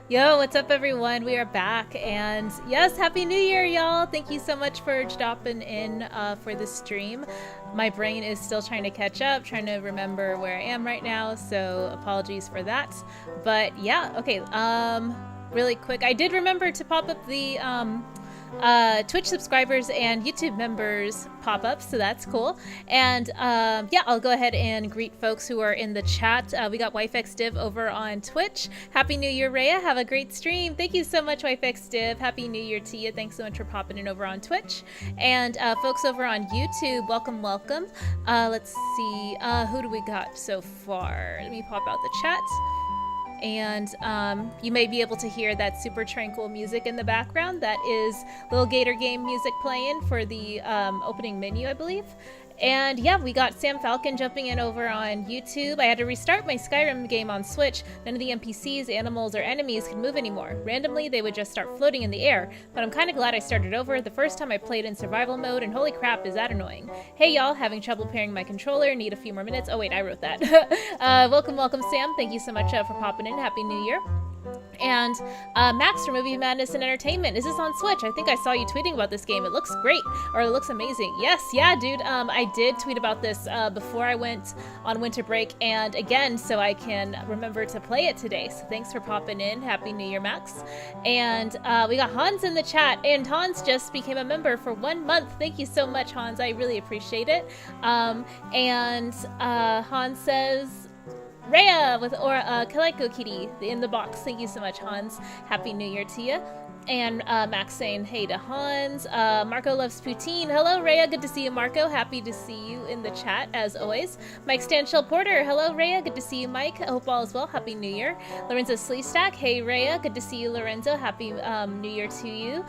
Yo, what's up everyone? We are back, and yes, Happy New Year, y'all! Thank you so much for stopping in for the stream. My brain is still trying to catch up, trying to remember where I am right now, so apologies for that. But yeah, okay, really quick, I did remember to pop up the Twitch subscribers and YouTube members pop-ups, so that's cool. And yeah, I'll go ahead and greet folks who are in the chat. We got WifeXDiv over on Twitch. Happy New Year, Rhea. Have a great stream. Thank you so much, WifeXDiv. Happy New Year to you. Thanks so much for popping in over on Twitch. And folks over on YouTube, welcome, welcome. Let's see, who do we got so far? Let me pop out the chat. And you may be able to hear that super tranquil music in the background. That is little Gator game music playing for the opening menu, I believe. And yeah, we got Sam Falcon jumping in over on YouTube. I had to restart my Skyrim game on Switch. None of the NPCs, animals, or enemies could move anymore. Randomly, they would just start floating in the air. But I'm kind of glad I started over. The first time I played in survival mode, and holy crap, is that annoying. Hey y'all, having trouble pairing my controller, need a few more minutes. Oh wait, I wrote that. Welcome, welcome Sam. Thank you so much for popping in. Happy New Year. And Max from Movie Madness and Entertainment, is this on Switch? I think I saw you tweeting about this game. It looks great, or it looks amazing. Yes, yeah, dude. I did tweet about this before I went on winter break, and again, so I can remember to play it today. So thanks for popping in. Happy New Year, Max. And we got Hans in the chat, and Hans just became a member for 1 month. Thank you so much, Hans. I really appreciate it. And Hans says, Rhea with Kaliko Kitty in the box. Thank you so much, Hans. Happy New Year to you. And Max saying hey to Hans. Marco loves poutine. Hello, Rhea. Good to see you, Marco. Happy to see you in the chat, as always. Mike Stanshell Porter. Hello, Rhea. Good to see you, Mike. I hope all is well. Happy New Year. Lorenzo Sleestack. Hey, Rhea. Good to see you, Lorenzo. Happy New Year to you.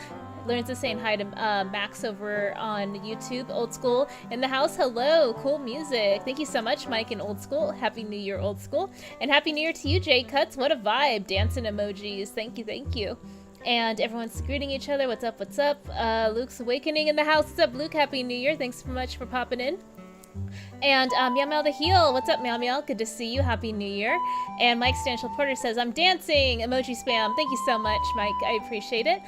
Lorenzo saying hi to Max over on YouTube. Old School in the house. Hello. Cool music. Thank you so much, Mike and Old School. Happy New Year, Old School. And Happy New Year to you, Jay Cuts. What a vibe. Dancing emojis. Thank you, thank you. And everyone's greeting each other. What's up, what's up? Luke's Awakening in the house. What's up, Luke? Happy New Year. Thanks so much for popping in. And Meow Meow the Heel, what's up, Meow Meow? Good to see you. Happy New Year. And Mike Stanshell Porter says, I'm dancing. Emoji spam. Thank you so much, Mike. I appreciate it.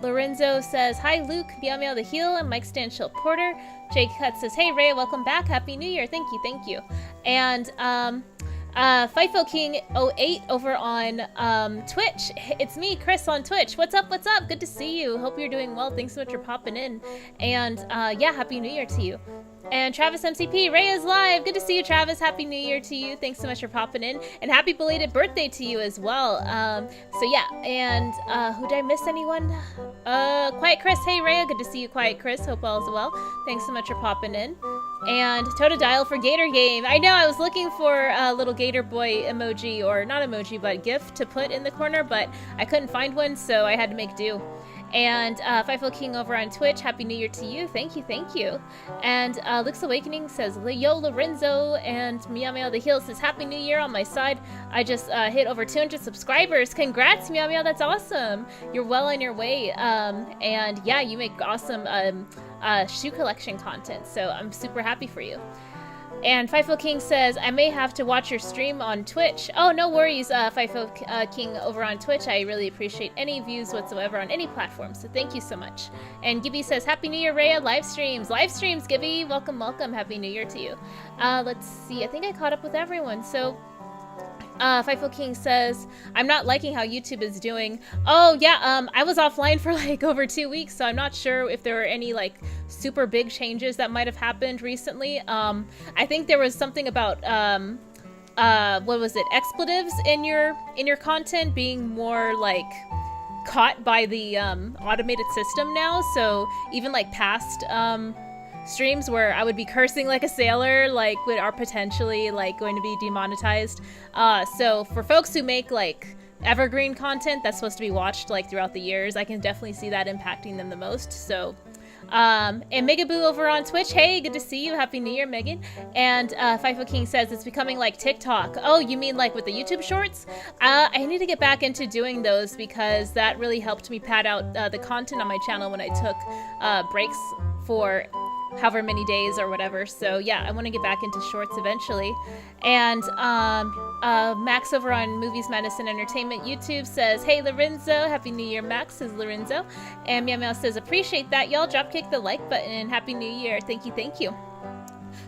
Lorenzo says, hi, Luke. Meow Meow the Heel and Mike Stanshell Porter. Jake Cut says, hey, Ray, welcome back. Happy New Year. Thank you, thank you. And FIFO King 08 over on Twitch. It's me, Chris, on Twitch. What's up? What's up? Good to see you. Hope you're doing well. Thanks so much for popping in. And yeah, Happy New Year to you. And Travis MCP, Ray is live. Good to see you, Travis. Happy New Year to you. Thanks so much for popping in. And happy belated birthday to you as well. So yeah, and who did I miss anyone? Quiet Chris. Hey, Rhea. Good to see you, Quiet Chris. Hope all is well. Thanks so much for popping in. And Totodile for Gator Game. I know I was looking for a little Gator Boy emoji, or not emoji, but GIF to put in the corner, but I couldn't find one, so I had to make do. And FIFO King over on Twitch, Happy New Year to you. Thank you, thank you. And Luke's Awakening says, Yo Lorenzo, and Meow Meow the Heel says, Happy New Year on my side. I just hit over 200 subscribers. Congrats, Meow Meow, that's awesome. You're well on your way. And yeah, you make awesome shoe collection content, so I'm super happy for you. And FIFO King says, I may have to watch your stream on Twitch. Oh, no worries, FIFO King over on Twitch. I really appreciate any views whatsoever on any platform, so thank you so much. And Gibby says, Happy New Year, Rhea. Live streams, Gibby. Welcome, welcome. Happy New Year to you. Let's see. I think I caught up with everyone, so... FIFO King says, I'm not liking how YouTube is doing. Oh, yeah, I was offline for like over 2 weeks, so I'm not sure if there were any like super big changes that might have happened recently. I think there was something about, what was it, expletives in your content being more like caught by the automated system now, so even like past streams where I would be cursing like a sailor like are potentially like going to be demonetized. So for folks who make like evergreen content that's supposed to be watched like throughout the years, I can definitely see that impacting them the most. So and Megaboo over on Twitch, hey, good to see you. Happy New Year, Megan. And FIFO King says it's becoming like TikTok. Oh, you mean like with the YouTube shorts? I need to get back into doing those because that really helped me pad out the content on my channel when I took breaks for however many days or whatever. So yeah, I want to get back into shorts eventually. And Max over on Movies, Madness, and Entertainment YouTube says, hey Lorenzo, Happy New Year, Max, says Lorenzo. And Meow Meow says, appreciate that, y'all. Dropkick the like button and Happy New Year. Thank you, thank you.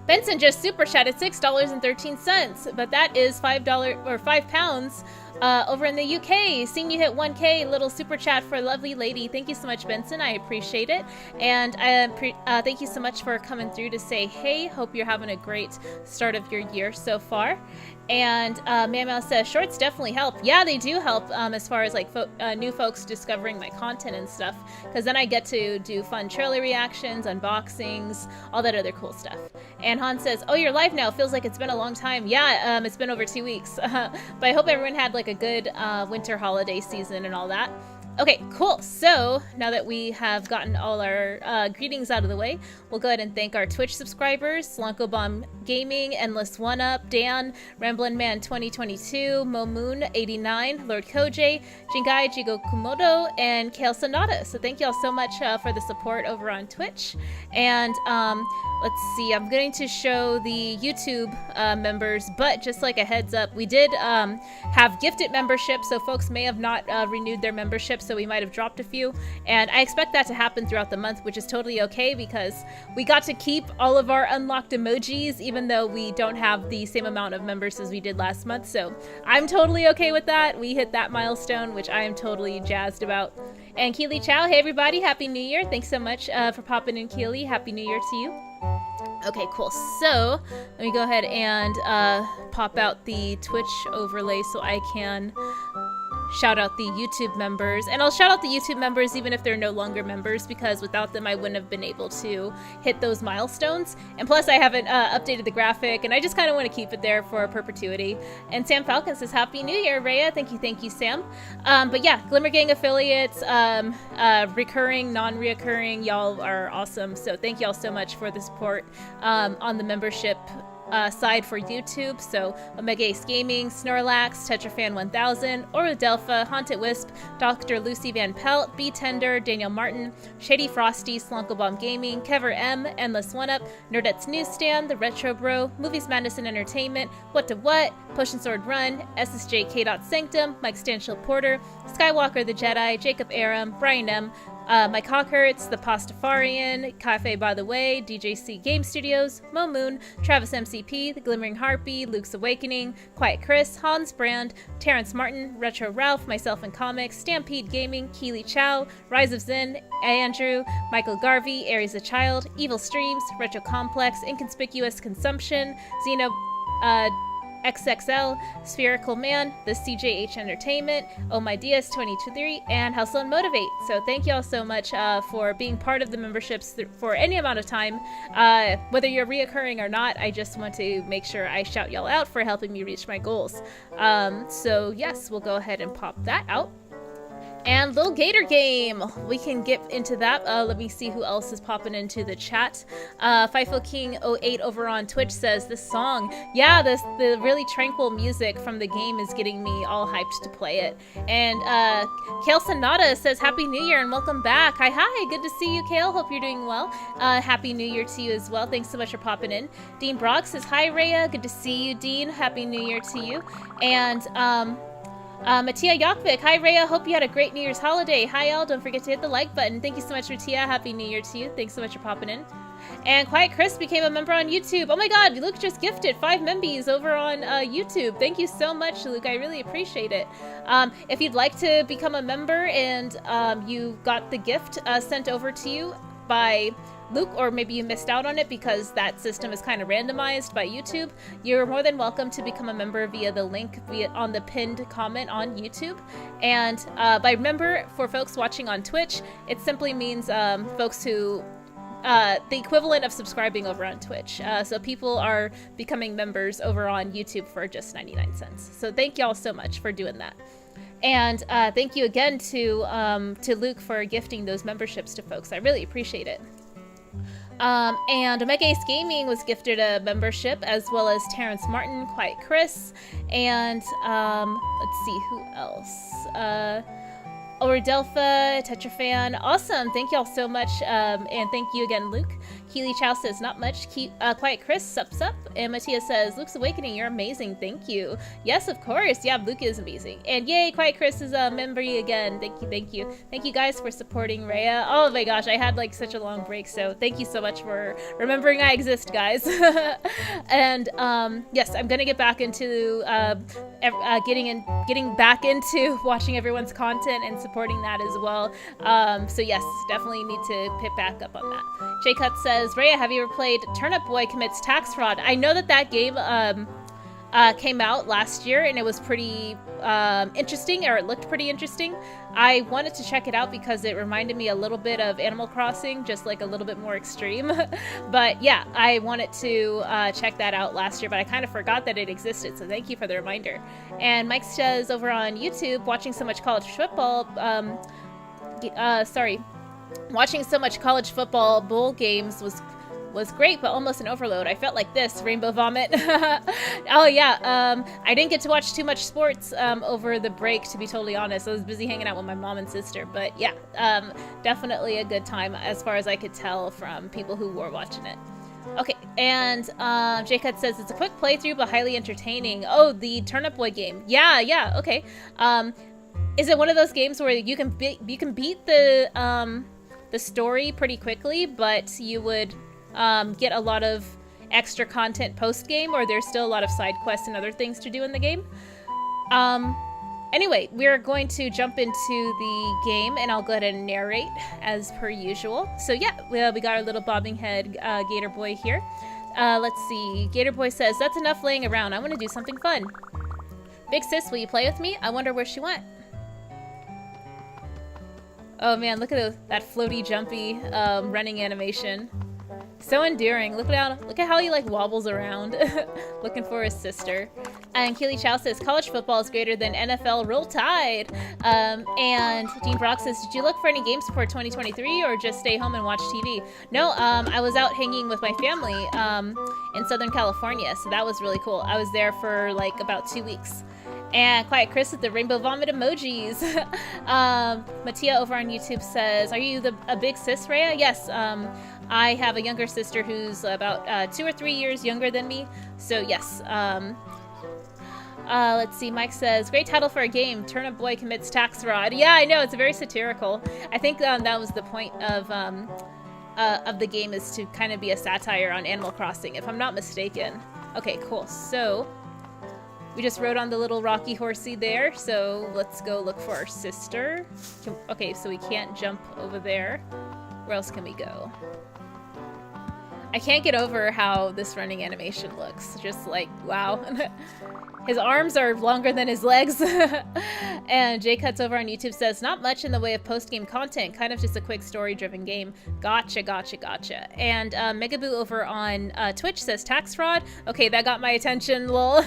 Benson just super chatted $6.13, but that is $5 or £5 over in the UK. Seeing you hit 1K, little super chat for a lovely lady. Thank you so much, Benson. I appreciate it. And thank you so much for coming through to say hey. Hope you're having a great start of your year so far. And Meow says, shorts definitely help. Yeah, they do help as far as like new folks discovering my content and stuff. Because then I get to do fun trailer reactions, unboxings, all that other cool stuff. And Han says, oh, you're live now. Feels like it's been a long time. Yeah, it's been over 2 weeks. But I hope everyone had like a good winter holiday season and all that. Okay, cool. So now that we have gotten all our greetings out of the way, we'll go ahead and thank our Twitch subscribers: Slanko Bomb Gaming, Endless One Up, Dan, Ramblin' Man 2022, Momoon 89, Lord Koj, Jingai Jigo Kumodo, and Kale Sonata. So thank y'all so much for the support over on Twitch. And let's see, I'm going to show the YouTube members, but just like a heads up, we did have gifted memberships, so folks may have not renewed their memberships, so we might have dropped a few. And I expect that to happen throughout the month, which is totally okay because we got to keep all of our unlocked emojis, even though we don't have the same amount of members as we did last month. So I'm totally okay with that. We hit that milestone, which I am totally jazzed about. And Keely Chow, hey everybody, Happy New Year. Thanks so much for popping in, Keely. Happy New Year to you. Okay, cool. So let me go ahead and pop out the Twitch overlay so I can shout out the YouTube members. And I'll shout out the YouTube members even if they're no longer members, because without them I wouldn't have been able to hit those milestones. And plus I haven't updated the graphic, and I just kind of want to keep it there for perpetuity. And Sam Falcon says, Happy New Year, Rhea. Thank you, Sam. But yeah, Glimmer Gang affiliates, recurring, non-reoccurring, y'all are awesome. So thank y'all so much for the support on the membership side for YouTube. So Omega Ace Gaming, Snorlax, Tetrafan 1000, Orodelpha, Haunted Wisp, Dr. Lucy Van Pelt, B Tender, Daniel Martin, Shady Frosty, Slunklebomb Gaming, Kever M, Endless One Up, Nerdette's Newsstand, The Retro Bro, Movies Madness and Entertainment, What to What, Push and Sword Run, SSJ K. Sanctum, Mike Stanchill Porter, Skywalker the Jedi, Jacob Aram, Brian M, Mike Hawkhurts, The Pastafarian, Cafe By the Way, DJC Game Studios, Mo Moon, Travis MCP, The Glimmering Harpy, Luke's Awakening, Quiet Chris, Hans Brand, Terrence Martin, Retro Ralph, Myself in Comics, Stampede Gaming, Keely Chow, Rise of Zen, Andrew, Michael Garvey, Aries the Child, Evil Streams, Retro Complex, Inconspicuous Consumption, Xeno, XXL, Spherical Man, The CJH Entertainment, Oh My Diaz 2023, and Hustle and Motivate. So thank y'all so much for being part of the memberships for any amount of time. Whether you're reoccurring or not, I just want to make sure I shout y'all out for helping me reach my goals. So yes, we'll go ahead and pop that out. And little Gator game, we can get into that. Let me see who else is popping into the chat. FIFO King 08 over on Twitch says, this song, yeah, the really tranquil music from the game is getting me all hyped to play it. And Kale Sonata says, Happy New Year and welcome back. Hi, good to see you, Kale. Hope you're doing well. Happy New Year to you as well. Thanks so much for popping in. Dean Brock says, hi, Rhea. Good to see you, Dean. Happy New Year to you. And Mattia Yakvik, hi Rhea, hope you had a great New Year's holiday. Hi y'all, don't forget to hit the like button. Thank you so much, Mattia. Happy New Year to you. Thanks so much for popping in. And Quiet Chris became a member on YouTube. Oh my god, Luke just gifted 5 membies over on YouTube. Thank you so much, Luke. I really appreciate it. If you'd like to become a member and you got the gift sent over to you by Luke, or maybe you missed out on it because that system is kind of randomized by YouTube, you're more than welcome to become a member via the link on the pinned comment on YouTube. And by member, for folks watching on Twitch, it simply means folks who the equivalent of subscribing over on Twitch. So people are becoming members over on YouTube for just 99 cents. So thank y'all so much for doing that. And thank you again to Luke for gifting those memberships to folks. I really appreciate it. And Omega Ace Gaming was gifted a membership, as well as Terrence Martin, Quiet Chris, and let's see who else. Orodelpha, Tetrafan. Awesome. Thank y'all so much. And thank you again, Luke. Keely Chow says, not much. Quiet Chris, sup. And Mattia says, Luke's Awakening, you're amazing. Thank you. Yes, of course. Yeah, Luke is amazing. And yay, Quiet Chris is a member again. Thank you. Thank you guys for supporting Rhea. Oh my gosh, I had like such a long break, so thank you so much for remembering I exist, guys. And yes, I'm gonna get back into getting back into watching everyone's content and supporting that as well. So yes, definitely need to pick back up on that. Jay Cut says, Rhea, have you ever played Turnip Boy Commits Tax Fraud? I know that game came out last year and it was pretty interesting, or it looked pretty interesting. I wanted to check it out because it reminded me a little bit of Animal Crossing, just like a little bit more extreme. But yeah, I wanted to check that out last year, but I kind of forgot that it existed, so thank you for the reminder. And Mike says over on YouTube, watching so much college football, watching so much college football bowl games was great, but almost an overload. I felt like this, Rainbow Vomit. Oh yeah, I didn't get to watch too much sports over the break, to be totally honest. I was busy hanging out with my mom and sister, but yeah, definitely a good time as far as I could tell from people who were watching it. Okay, and J-Cut says, it's a quick playthrough, but highly entertaining. Oh, the Turnip Boy game. Yeah, okay. Is it one of those games where you can beat the story pretty quickly, but you would get a lot of extra content post-game, or there's still a lot of side quests and other things to do in the game? Anyway, we're going to jump into the game, and I'll go ahead and narrate as per usual. So yeah, we got our little bobbing head Gator Boy here. Let's see. Gator Boy says, that's enough laying around. I want to do something fun. Big sis, will you play with me? I wonder where she went. Oh man, look at that floaty, jumpy running animation. So endearing. Look at how he like wobbles around, looking for his sister. And Keely Chow says, college football is greater than NFL. Roll Tide. And Dean Brock says, did you look for any games for 2023 or just stay home and watch TV? No, I was out hanging with my family in Southern California, so that was really cool. I was there for like about 2 weeks. And Quiet Chris with the rainbow vomit emojis. Mattia over on YouTube says, are you a big sis, Rhea? Yes, I have a younger sister who's about 2 or 3 years younger than me. So yes. Let's see, Mike says, great title for a game, Turnip Boy Commits Tax Fraud. Yeah, I know, it's very satirical. I think that was the point of the game, is to kind of be a satire on Animal Crossing, if I'm not mistaken. Okay, cool. So we just rode on the little rocky horsey there, so let's go look for our sister. Okay, so we can't jump over there. Where else can we go? I can't get over how this running animation looks. Just like, wow. His arms are longer than his legs. And Jay Cuts over on YouTube says, not much in the way of post-game content, kind of just a quick story-driven game. Gotcha. And Megaboo over on Twitch says, tax fraud? Okay, that got my attention, lol.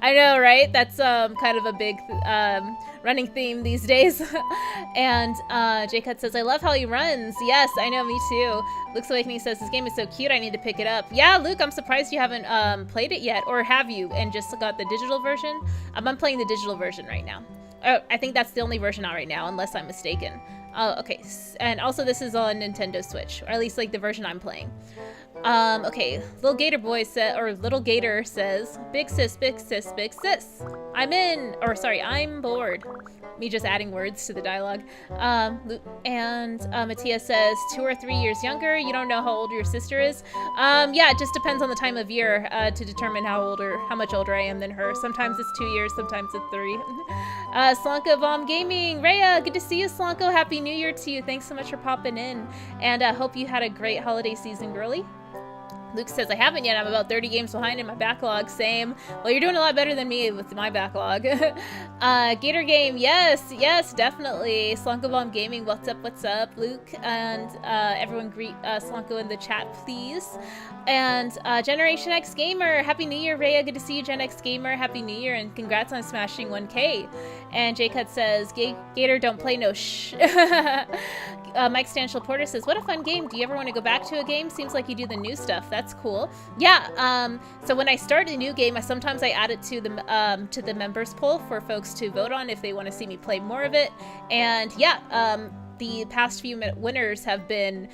I know, right? That's kind of a big running theme these days. And Jay Cut says, I love how he runs. Yes, I know, me too. Luke's Awakening says, this game is so cute, I need to pick it up. Yeah, Luke, I'm surprised you haven't played it yet, or have you, and just got the digital version? I'm playing the digital version right now. Oh, I think that's the only version out right now, unless I'm mistaken. Okay, and also this is on Nintendo Switch, or at least like the version I'm playing. Okay, Little Gator Boy said, or Little Gator says, big sis, big sis, big sis. I'm bored. Me just adding words to the dialogue. And Mattia says, 2 or 3 years younger. You don't know how old your sister is? Yeah, it just depends on the time of year to determine how much older I am than her. Sometimes it's 2 years, sometimes it's 3. Slanko Vom Gaming. Rhea, good to see you, Slanko. Happy New Year to you. Thanks so much for popping in. And hope you had a great holiday season, girly. Luke says, I haven't yet. I'm about 30 games behind in my backlog. Same. Well, you're doing a lot better than me with my backlog. Gator Game. Yes, definitely. Slonko Bomb Gaming. What's up, Luke? And everyone greet Slonko in the chat, please. And Generation X Gamer. Happy New Year, Rhea. Good to see you, Gen X Gamer. Happy New Year, and congrats on smashing 1K. And J-Cut says, Gator, don't play no shh. Mike Stanchel Porter says, what a fun game. Do you ever want to go back to a game? Seems like you do the new stuff. That's cool. Yeah, so when I start a new game, sometimes I add it to the members poll for folks to vote on if they want to see me play more of it. And yeah, the past few winners have been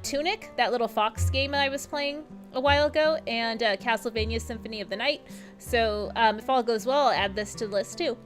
Tunic, that little fox game I was playing a while ago, and Castlevania Symphony of the Night. So if all goes well, I'll add this to the list too.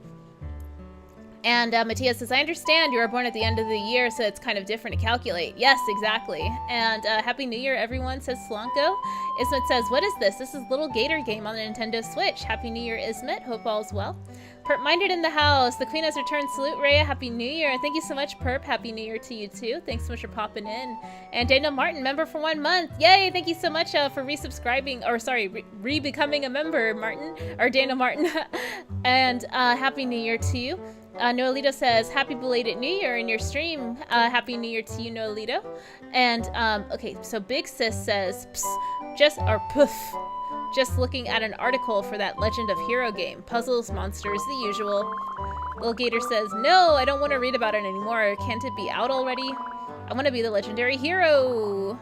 And Matthias says, I understand you were born at the end of the year, so it's kind of different to calculate. Yes, exactly. And Happy New Year, everyone, says Slanko. Ismet says, what is this? This is Little Gator game on the Nintendo Switch. Happy New Year, Ismet. Hope all's well. Perp Minded in the house. The Queen has returned. Salute, Rhea. Happy New Year. Thank you so much, Perp. Happy New Year to you, too. Thanks so much for popping in. And Daniel Martin, member for 1 month. Yay! Thank you so much for resubscribing, or sorry, re-becoming a member, Martin, or Daniel Martin. And Happy New Year to you. Noelito says, happy belated New Year in your stream. Happy New Year to you, Noelito. And, okay, so Big Sis says, poof. Just looking at an article for that Legend of Hero game. Puzzles, monsters, the usual. Little Gator says, no, I don't want to read about it anymore. Can't it be out already? I want to be the legendary hero.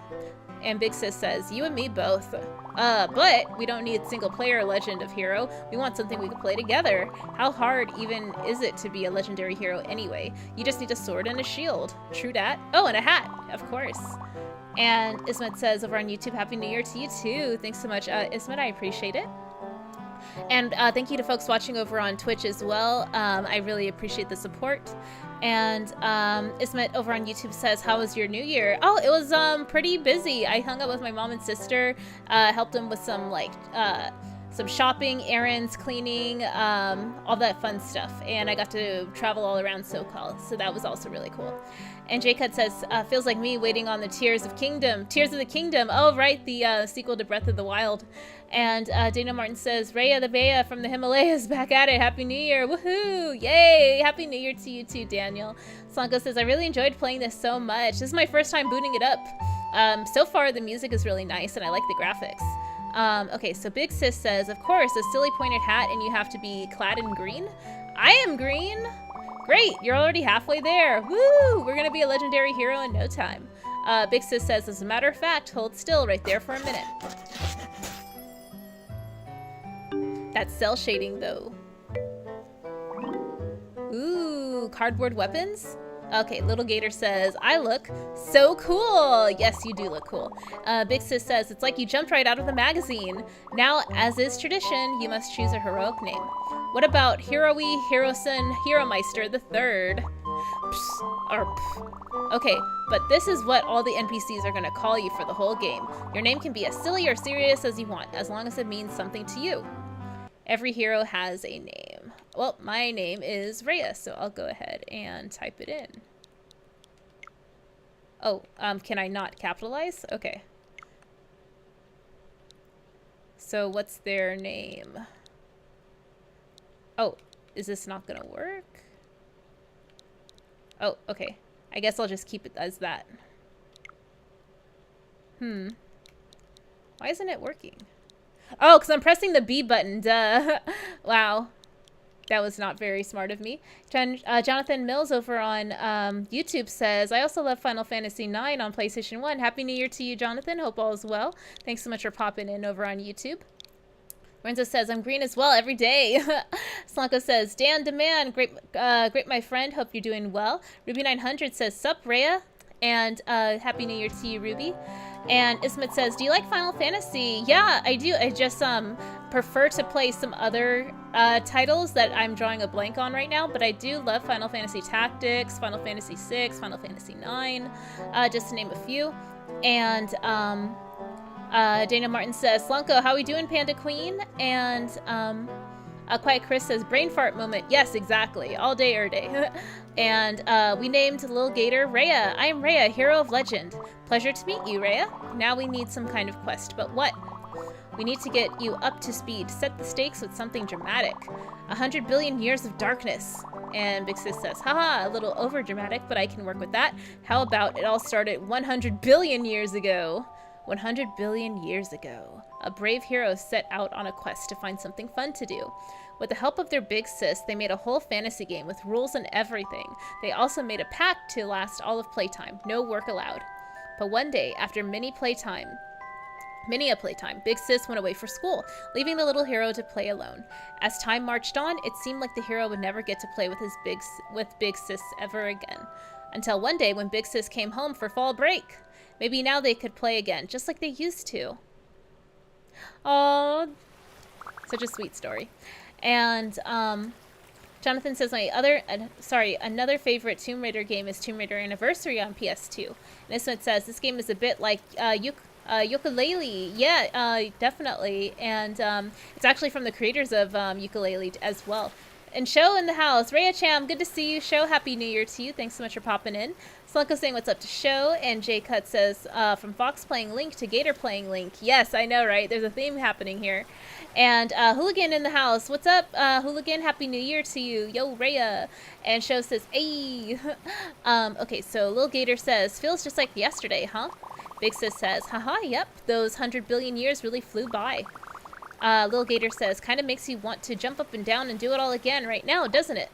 And Big Sis says, you and me both. But we don't need single player Legend of Hero. We want something we can play together. How hard even is it to be a legendary hero anyway? You just need a sword and a shield. True dat. Oh, and a hat, of course. And Ismet says over on YouTube, Happy New Year to you too. Thanks so much, Ismet. I appreciate it. And thank you to folks watching over on Twitch as well. I really appreciate the support. And Ismet over on YouTube says, how was your New Year? Oh, it was pretty busy. I hung out with my mom and sister, helped them with some some shopping, errands, cleaning, all that fun stuff. And I got to travel all around SoCal, so that was also really cool. And J-Cut says, feels like me waiting on the Tears of the Kingdom. Oh, right, the sequel to Breath of the Wild. And Dana Martin says, Rhea the Bea from the Himalayas back at it. Happy New Year. Woohoo. Yay. Happy New Year to you too, Daniel. Slanko says, I really enjoyed playing this so much. This is my first time booting it up. So far, the music is really nice, and I like the graphics. Okay, so Big Sis says, of course, a silly pointed hat, and you have to be clad in green. I am green. Great, you're already halfway there. Woo! We're gonna be a legendary hero in no time. Big Sis says, as a matter of fact, hold still right there for a minute. That's cell shading, though. Ooh, cardboard weapons? Okay, Little Gator says, I look so cool. Yes, you do look cool. Big Sis says, it's like you jumped right out of the magazine. Now, as is tradition, you must choose a heroic name. What about Hiroi, Hirosen, Heromeister the Third? Okay, but this is what all the NPCs are gonna call you for the whole game. Your name can be as silly or serious as you want, as long as it means something to you. Every hero has a name. Well, my name is Rhea, so I'll go ahead and type it in. Oh, can I not capitalize? Okay. So what's their name? Oh, is this not gonna work? Oh, okay. I guess I'll just keep it as that. Why isn't it working? Oh, because I'm pressing the B button, duh. Wow. That was not very smart of me. Jonathan Mills over on YouTube says, I also love Final Fantasy IX on PlayStation 1. Happy New Year to you, Jonathan. Hope all is well. Thanks so much for popping in over on YouTube. Lorenzo says, I'm green as well every day. Slanko says, Dan Demand, great my friend. Hope you're doing well. Ruby900 says, sup, Rhea? And Happy New Year to you, Ruby. And Ismet says, do you like Final Fantasy? Yeah, I do. I just prefer to play some other titles that I'm drawing a blank on right now, but I do love Final Fantasy Tactics, Final Fantasy VI, Final Fantasy IX, just to name a few. And Dana Martin says, Slanko, how we doing, Panda Queen? And Quiet Chris says, brain fart moment. Yes, exactly. All day, every day. And we named Lil Gator Rhea. I am Rhea, hero of legend. Pleasure to meet you, Rhea. Now we need some kind of quest, but what? We need to get you up to speed. Set the stakes with something dramatic. 100 billion years of darkness. And Big Sis says, haha, a little over dramatic, but I can work with that. How about it all started 100 billion years ago? 100 billion years ago. A brave hero set out on a quest to find something fun to do. With the help of their big sis, they made a whole fantasy game with rules and everything. They also made a pact to last all of playtime. No work allowed. But one day, after many a playtime, Big Sis went away for school, leaving the little hero to play alone. As time marched on, it seemed like the hero would never get to play with Big Sis ever again. Until one day when Big Sis came home for fall break. Maybe now they could play again, just like they used to. Oh, such a sweet story. And Jonathan says another favorite Tomb Raider game is Tomb Raider Anniversary on PS2. And this one says this game is a bit like Yooka-Laylee. Yeah, definitely. And it's actually from the creators of Yooka-Laylee as well. And Show in the house. Rhea Cham, good to see you. Show, Happy New Year to you. Thanks so much for popping in. Slunko saying what's up to Show. And Jay Cut says from Fox playing Link to Gator playing Link. Yes, I know, right? There's a theme happening here. And Hooligan in the house. What's up, Hooligan? Happy New Year to you. Yo, Rhea. And Show says, hey. Okay, so Lil Gator says, feels just like yesterday, huh? Big Sis says, haha, yep. Those 100 billion years really flew by. Lil Gator says, kind of makes you want to jump up and down and do it all again right now, doesn't it?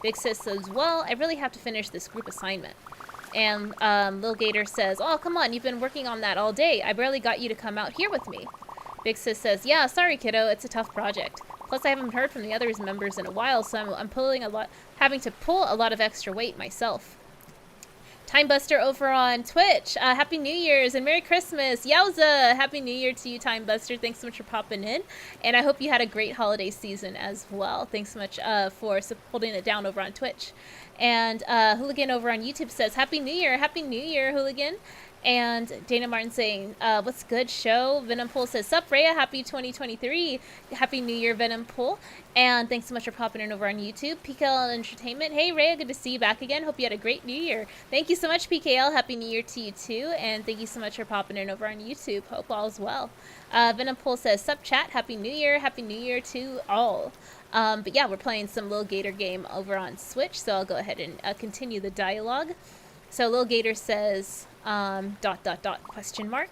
Big Sis says, well, I really have to finish this group assignment. And Lil Gator says, oh, come on, you've been working on that all day. I barely got you to come out here with me. Big Sis says, yeah, sorry, kiddo, it's a tough project. Plus, I haven't heard from the other members in a while, so I'm having to pull a lot of extra weight myself. Timebuster over on Twitch. Happy New Year's and Merry Christmas. Yowza! Happy New Year to you, Timebuster. Thanks so much for popping in. And I hope you had a great holiday season as well. Thanks so much for holding it down over on Twitch. And Hooligan over on YouTube says, Happy New Year. Happy New Year, Hooligan. And Dana Martin saying, what's good, Show? Venom Pool says, sup, Rhea? Happy 2023. Happy New Year, Venom Pool. And thanks so much for popping in over on YouTube. PKL Entertainment. Hey, Rhea, good to see you back again. Hope you had a great New Year. Thank you so much, PKL. Happy New Year to you, too. And thank you so much for popping in over on YouTube. Hope all is well. Venom Pool says, sup, chat? Happy New Year. Happy New Year to all. But yeah, we're playing some Lil Gator game over on Switch, so I'll go ahead and continue the dialogue. So Lil Gator says... ... question mark.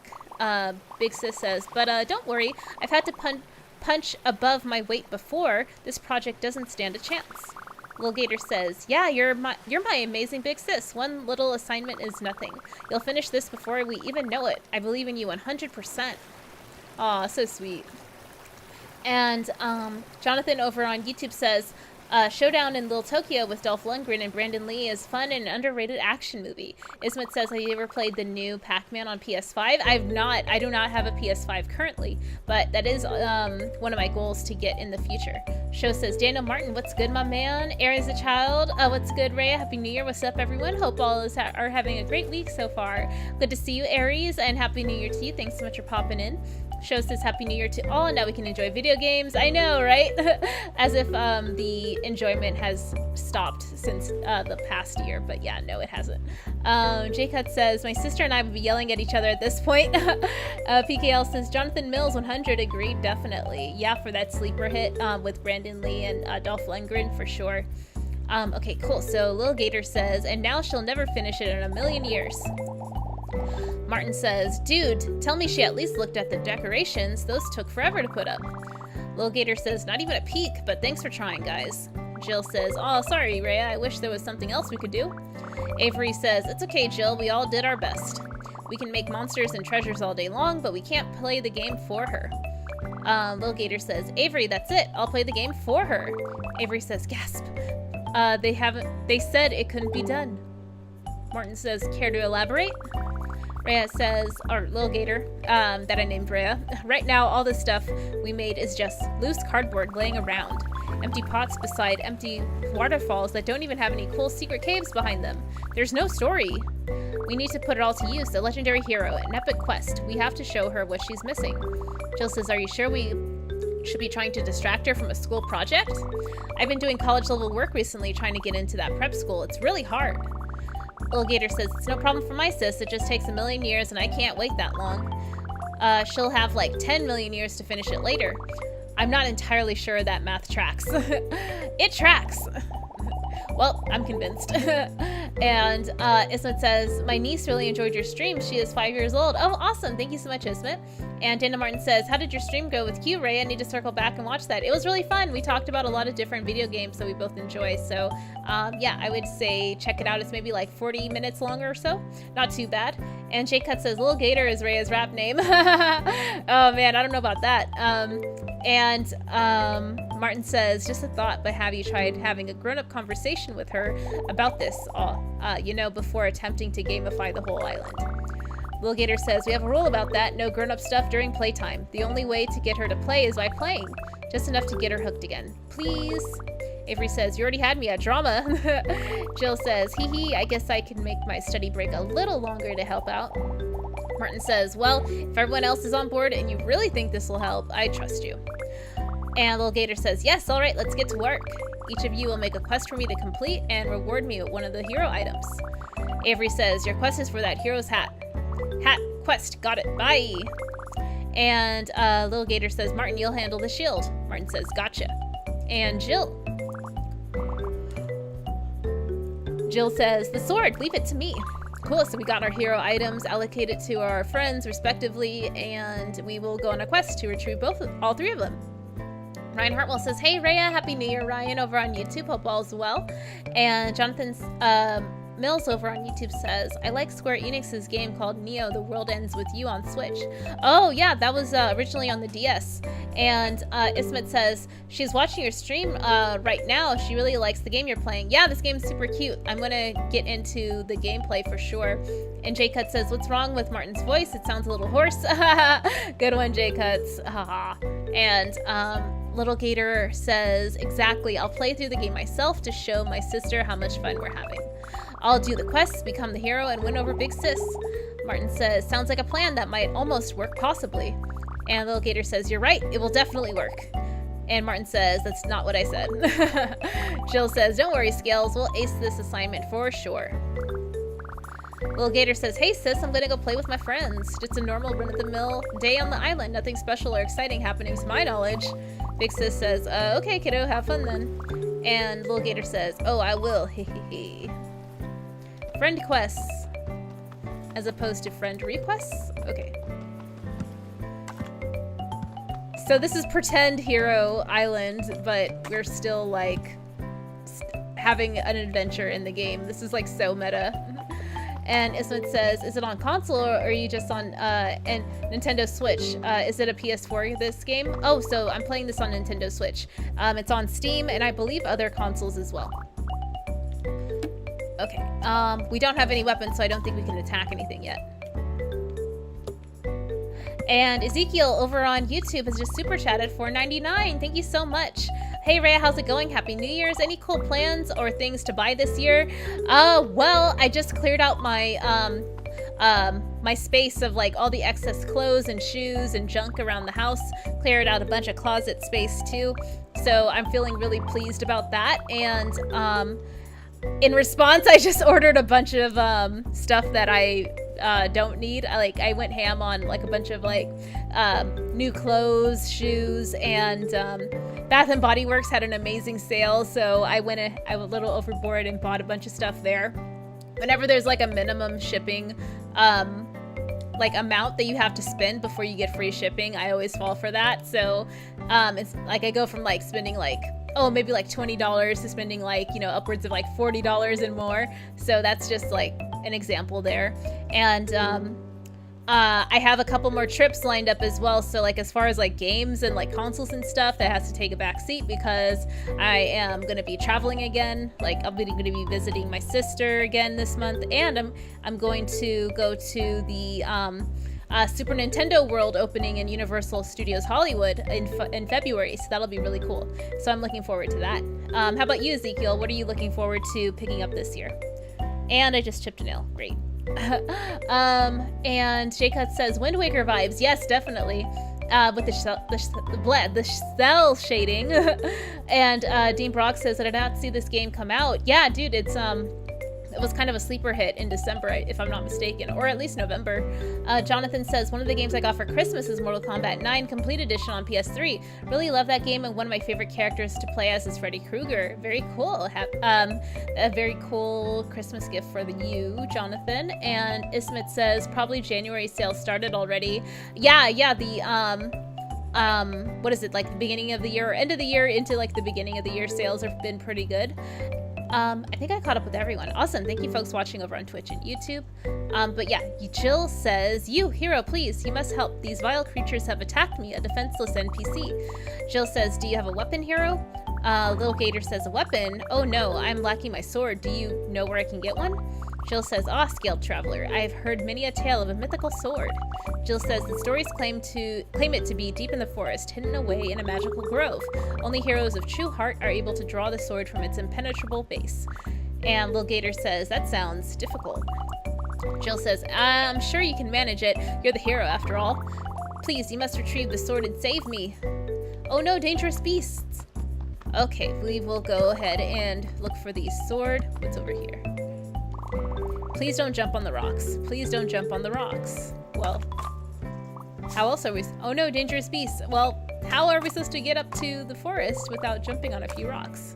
Big Sis says, but don't worry, I've had to punch above my weight before. This project doesn't stand a chance. Lil Gator says, yeah, you're my amazing Big Sis. One little assignment is nothing. You'll finish this before we even know it. I believe in you 100%. Aw, so sweet. And Jonathan over on YouTube says, Showdown in Little Tokyo with Dolph Lundgren and Brandon Lee is fun and an underrated action movie. Ismet says, have you ever played the new Pac-Man on PS5? I've not. I do not have a PS5 currently, but that is one of my goals to get in the future. Show says, Daniel Martin, what's good, my man? Aries a child, what's good, Rhea? Happy New Year. What's up, everyone? Hope all are having a great week so far. Good to see you, Aries, and Happy New Year to you. Thanks so much for popping in. Show says Happy New Year to all, and now we can enjoy video games. I know, right? As if the enjoyment has stopped since the past year, but yeah, no, it hasn't. J-Cut says, my sister and I would be yelling at each other at this point. PKL says, Jonathan Mills 100 agreed, definitely. Yeah, for that sleeper hit with Brandon Lee and Dolph Lundgren for sure. Okay, cool. So Lil Gator says, and now she'll never finish it in a million years. Martin says, dude, tell me she at least looked at the decorations. Those took forever to put up. Lil Gator says, not even a peek, but thanks for trying, guys. Jill says, oh, sorry, Rhea. I wish there was something else we could do. Avery says, it's okay, Jill. We all did our best. We can make monsters and treasures all day long, but we can't play the game for her. Lil Gator says, Avery, that's it. I'll play the game for her. Avery says, gasp. They said it couldn't be done. Martin says, care to elaborate? Rhea says, or Lil Gator, that I named Rhea. Right now, all this stuff we made is just loose cardboard laying around. Empty pots beside empty waterfalls that don't even have any cool secret caves behind them. There's no story. We need to put it all to use. A legendary hero, an epic quest. We have to show her what she's missing. Jill says, are you sure we should be trying to distract her from a school project? I've been doing college level work recently trying to get into that prep school. It's really hard. Lil Gator says, it's no problem for my sis. It just takes a million years and I can't wait that long. She'll have like 10 million years to finish it later. I'm not entirely sure that math tracks. It tracks. Well, I'm convinced. And Ismet says, my niece really enjoyed your stream. She is 5 years old. Oh, awesome. Thank you so much, Ismet. And Dana Martin says, how did your stream go with Q, Ray? I need to circle back and watch that. It was really fun. We talked about a lot of different video games that we both enjoy. So yeah, I would say check it out. It's maybe like 40 minutes longer or so. Not too bad. And Jay Cut says, Lil Gator is Rhea's rap name. Oh man, I don't know about that. And Martin says, just a thought, but have you tried having a grown-up conversation with her about this all, before attempting to gamify the whole island? Little Gator says, we have a rule about that, no grown-up stuff during playtime. The only way to get her to play is by playing. Just enough to get her hooked again. Please? Avery says, you already had me at drama. Jill says, hee hee, I guess I can make my study break a little longer to help out. Martin says, well, if everyone else is on board and you really think this will help, I trust you. And Little Gator says, yes, all right, let's get to work. Each of you will make a quest for me to complete and reward me with one of the hero items. Avery says, your quest is for that hero's hat. Hat, quest, got it, bye. And Little Gator says, Martin, you'll handle the shield. Martin says, gotcha. And Jill says, the sword, leave it to me. Cool, so we got our hero items allocated to our friends respectively, and we will go on a quest to retrieve all three of them. Ryan Hartwell says, hey Rhea, Happy New Year, Ryan, over on YouTube, hope all's well. And Jonathan Mills over on YouTube says, I like Square Enix's game called Neo, The World Ends With You on Switch. Oh yeah, that was originally on the DS. And Ismet says, she's watching your stream right now. She really likes the game you're playing. Yeah, this game's super cute. I'm gonna get into the gameplay for sure. And J-Cut says, what's wrong with Martin's voice? It sounds a little hoarse. Good one, J-Cuts. Haha. And Little Gator says, exactly, I'll play through the game myself to show my sister how much fun we're having. I'll do the quests, become the hero, and win over Big Sis. Martin says, sounds like a plan that might almost work possibly. And Little Gator says, you're right, it will definitely work. And Martin says, that's not what I said. Jill says, don't worry, Scales, we'll ace this assignment for sure. Little Gator says, hey sis, I'm gonna go play with my friends. Just a normal run-of-the-mill day on the island. Nothing special or exciting happening to my knowledge. Big Sis says, okay kiddo, have fun then. And Little Gator says, oh, I will, hehehe. Friend quests, as opposed to friend requests? Okay. So this is pretend hero island, but we're still like having an adventure in the game. This is like so meta. And Ismet says, is it on console or are you just on and Nintendo Switch? Is it a PS4, this game? Oh, so I'm playing this on Nintendo Switch. It's on Steam and I believe other consoles as well. Okay, we don't have any weapons, so I don't think we can attack anything yet. And Ezekiel over on YouTube has just super chatted for $4.99. Thank you so much. Hey Rhea, how's it going? Happy New Year's. Any cool plans or things to buy this year? Well, I just cleared out my my space of like all the excess clothes and shoes and junk around the house. Cleared out a bunch of closet space too. So I'm feeling really pleased about that. And in response, I just ordered a bunch of stuff that I don't need. I went ham on like a bunch of like new clothes, shoes, and Bath and Body Works had an amazing sale, so I went a little overboard and bought a bunch of stuff there. Whenever there's like a minimum shipping like amount that you have to spend before you get free shipping, I always fall for that. So it's like I go from like spending like maybe like $20 to spending like, you know, upwards of like $40 and more. So that's just like an example there. And I have a couple more trips lined up as well. So like as far as like games and like consoles and stuff, that has to take a back seat because I am going to be traveling again. Like I'm going to be visiting my sister again this month, and I'm going to go to the Super Nintendo World opening in Universal Studios Hollywood in February, so that'll be really cool. So I'm looking forward to that. How about you, Ezekiel? What are you looking forward to picking up this year? And I just chipped a nail. Great. And J-Cut says, Wind Waker vibes. Yes, definitely. With the cell shading. And Dean Brock says that I did not see this game come out. Yeah, dude, it was kind of a sleeper hit in December, if I'm not mistaken, or at least November. Jonathan says, one of the games I got for Christmas is Mortal Kombat 9 Complete Edition on PS3. Really love that game, and one of my favorite characters to play as is Freddy Krueger. Very cool. A very cool Christmas gift for you, Jonathan. And Ismet says, probably January sales started already. Yeah, the what is it, like the beginning of the year or end of the year into like the beginning of the year sales have been pretty good. I think I caught up with everyone. Awesome. Thank you folks watching over on Twitch and YouTube. But yeah, Jill says, you, hero, please, you must help. These vile creatures have attacked me, a defenseless NPC. Jill says, do you have a weapon, hero? Little Gator says, a weapon? Oh no, I'm lacking my sword. Do you know where I can get one? Jill says, ah, scaled traveler, I have heard many a tale of a mythical sword. Jill says, the stories claim it to be deep in the forest, hidden away in a magical grove. Only heroes of true heart are able to draw the sword from its impenetrable base. And Lil Gator says, that sounds difficult. Jill says, I'm sure you can manage it. You're the hero after all. Please, you must retrieve the sword and save me. Oh no, dangerous beasts. Okay, we will go ahead and look for the sword. What's over here? Please don't jump on the rocks. Please don't jump on the rocks. Well, how else are we? Oh no, dangerous beasts. Well, how are we supposed to get up to the forest without jumping on a few rocks?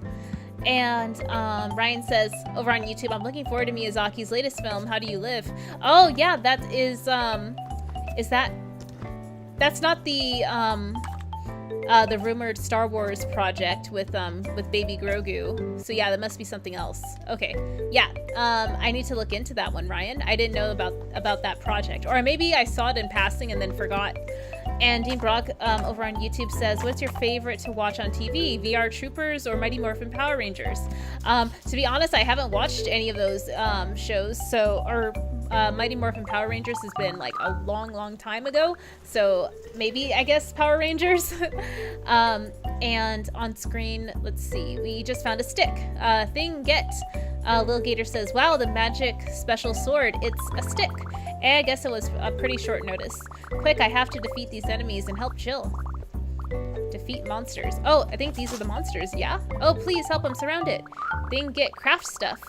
And Ryan says over on YouTube, I'm looking forward to Miyazaki's latest film, How Do You Live? Oh yeah, that is that's not the rumored Star Wars project with Baby Grogu. So yeah, that must be something else. Okay, yeah, I need to look into that one, Ryan. I didn't know about that project, or maybe I saw it in passing and then forgot. And Dean Brock over on YouTube says, what's your favorite to watch on TV? VR Troopers or Mighty Morphin Power Rangers? To be honest, I haven't watched any of those shows, Mighty Morphin Power Rangers has been like a long time ago, so maybe, I guess, Power Rangers. And on screen, let's see, we just found a stick. Thing get. Lil Gator says, wow, the magic special sword, it's a stick. I guess it was a pretty short notice. Quick, I have to defeat these enemies and help Jill. Defeat monsters. Oh, I think these are the monsters, yeah? Oh, please help, I'm surrounded. Thing get craft stuff.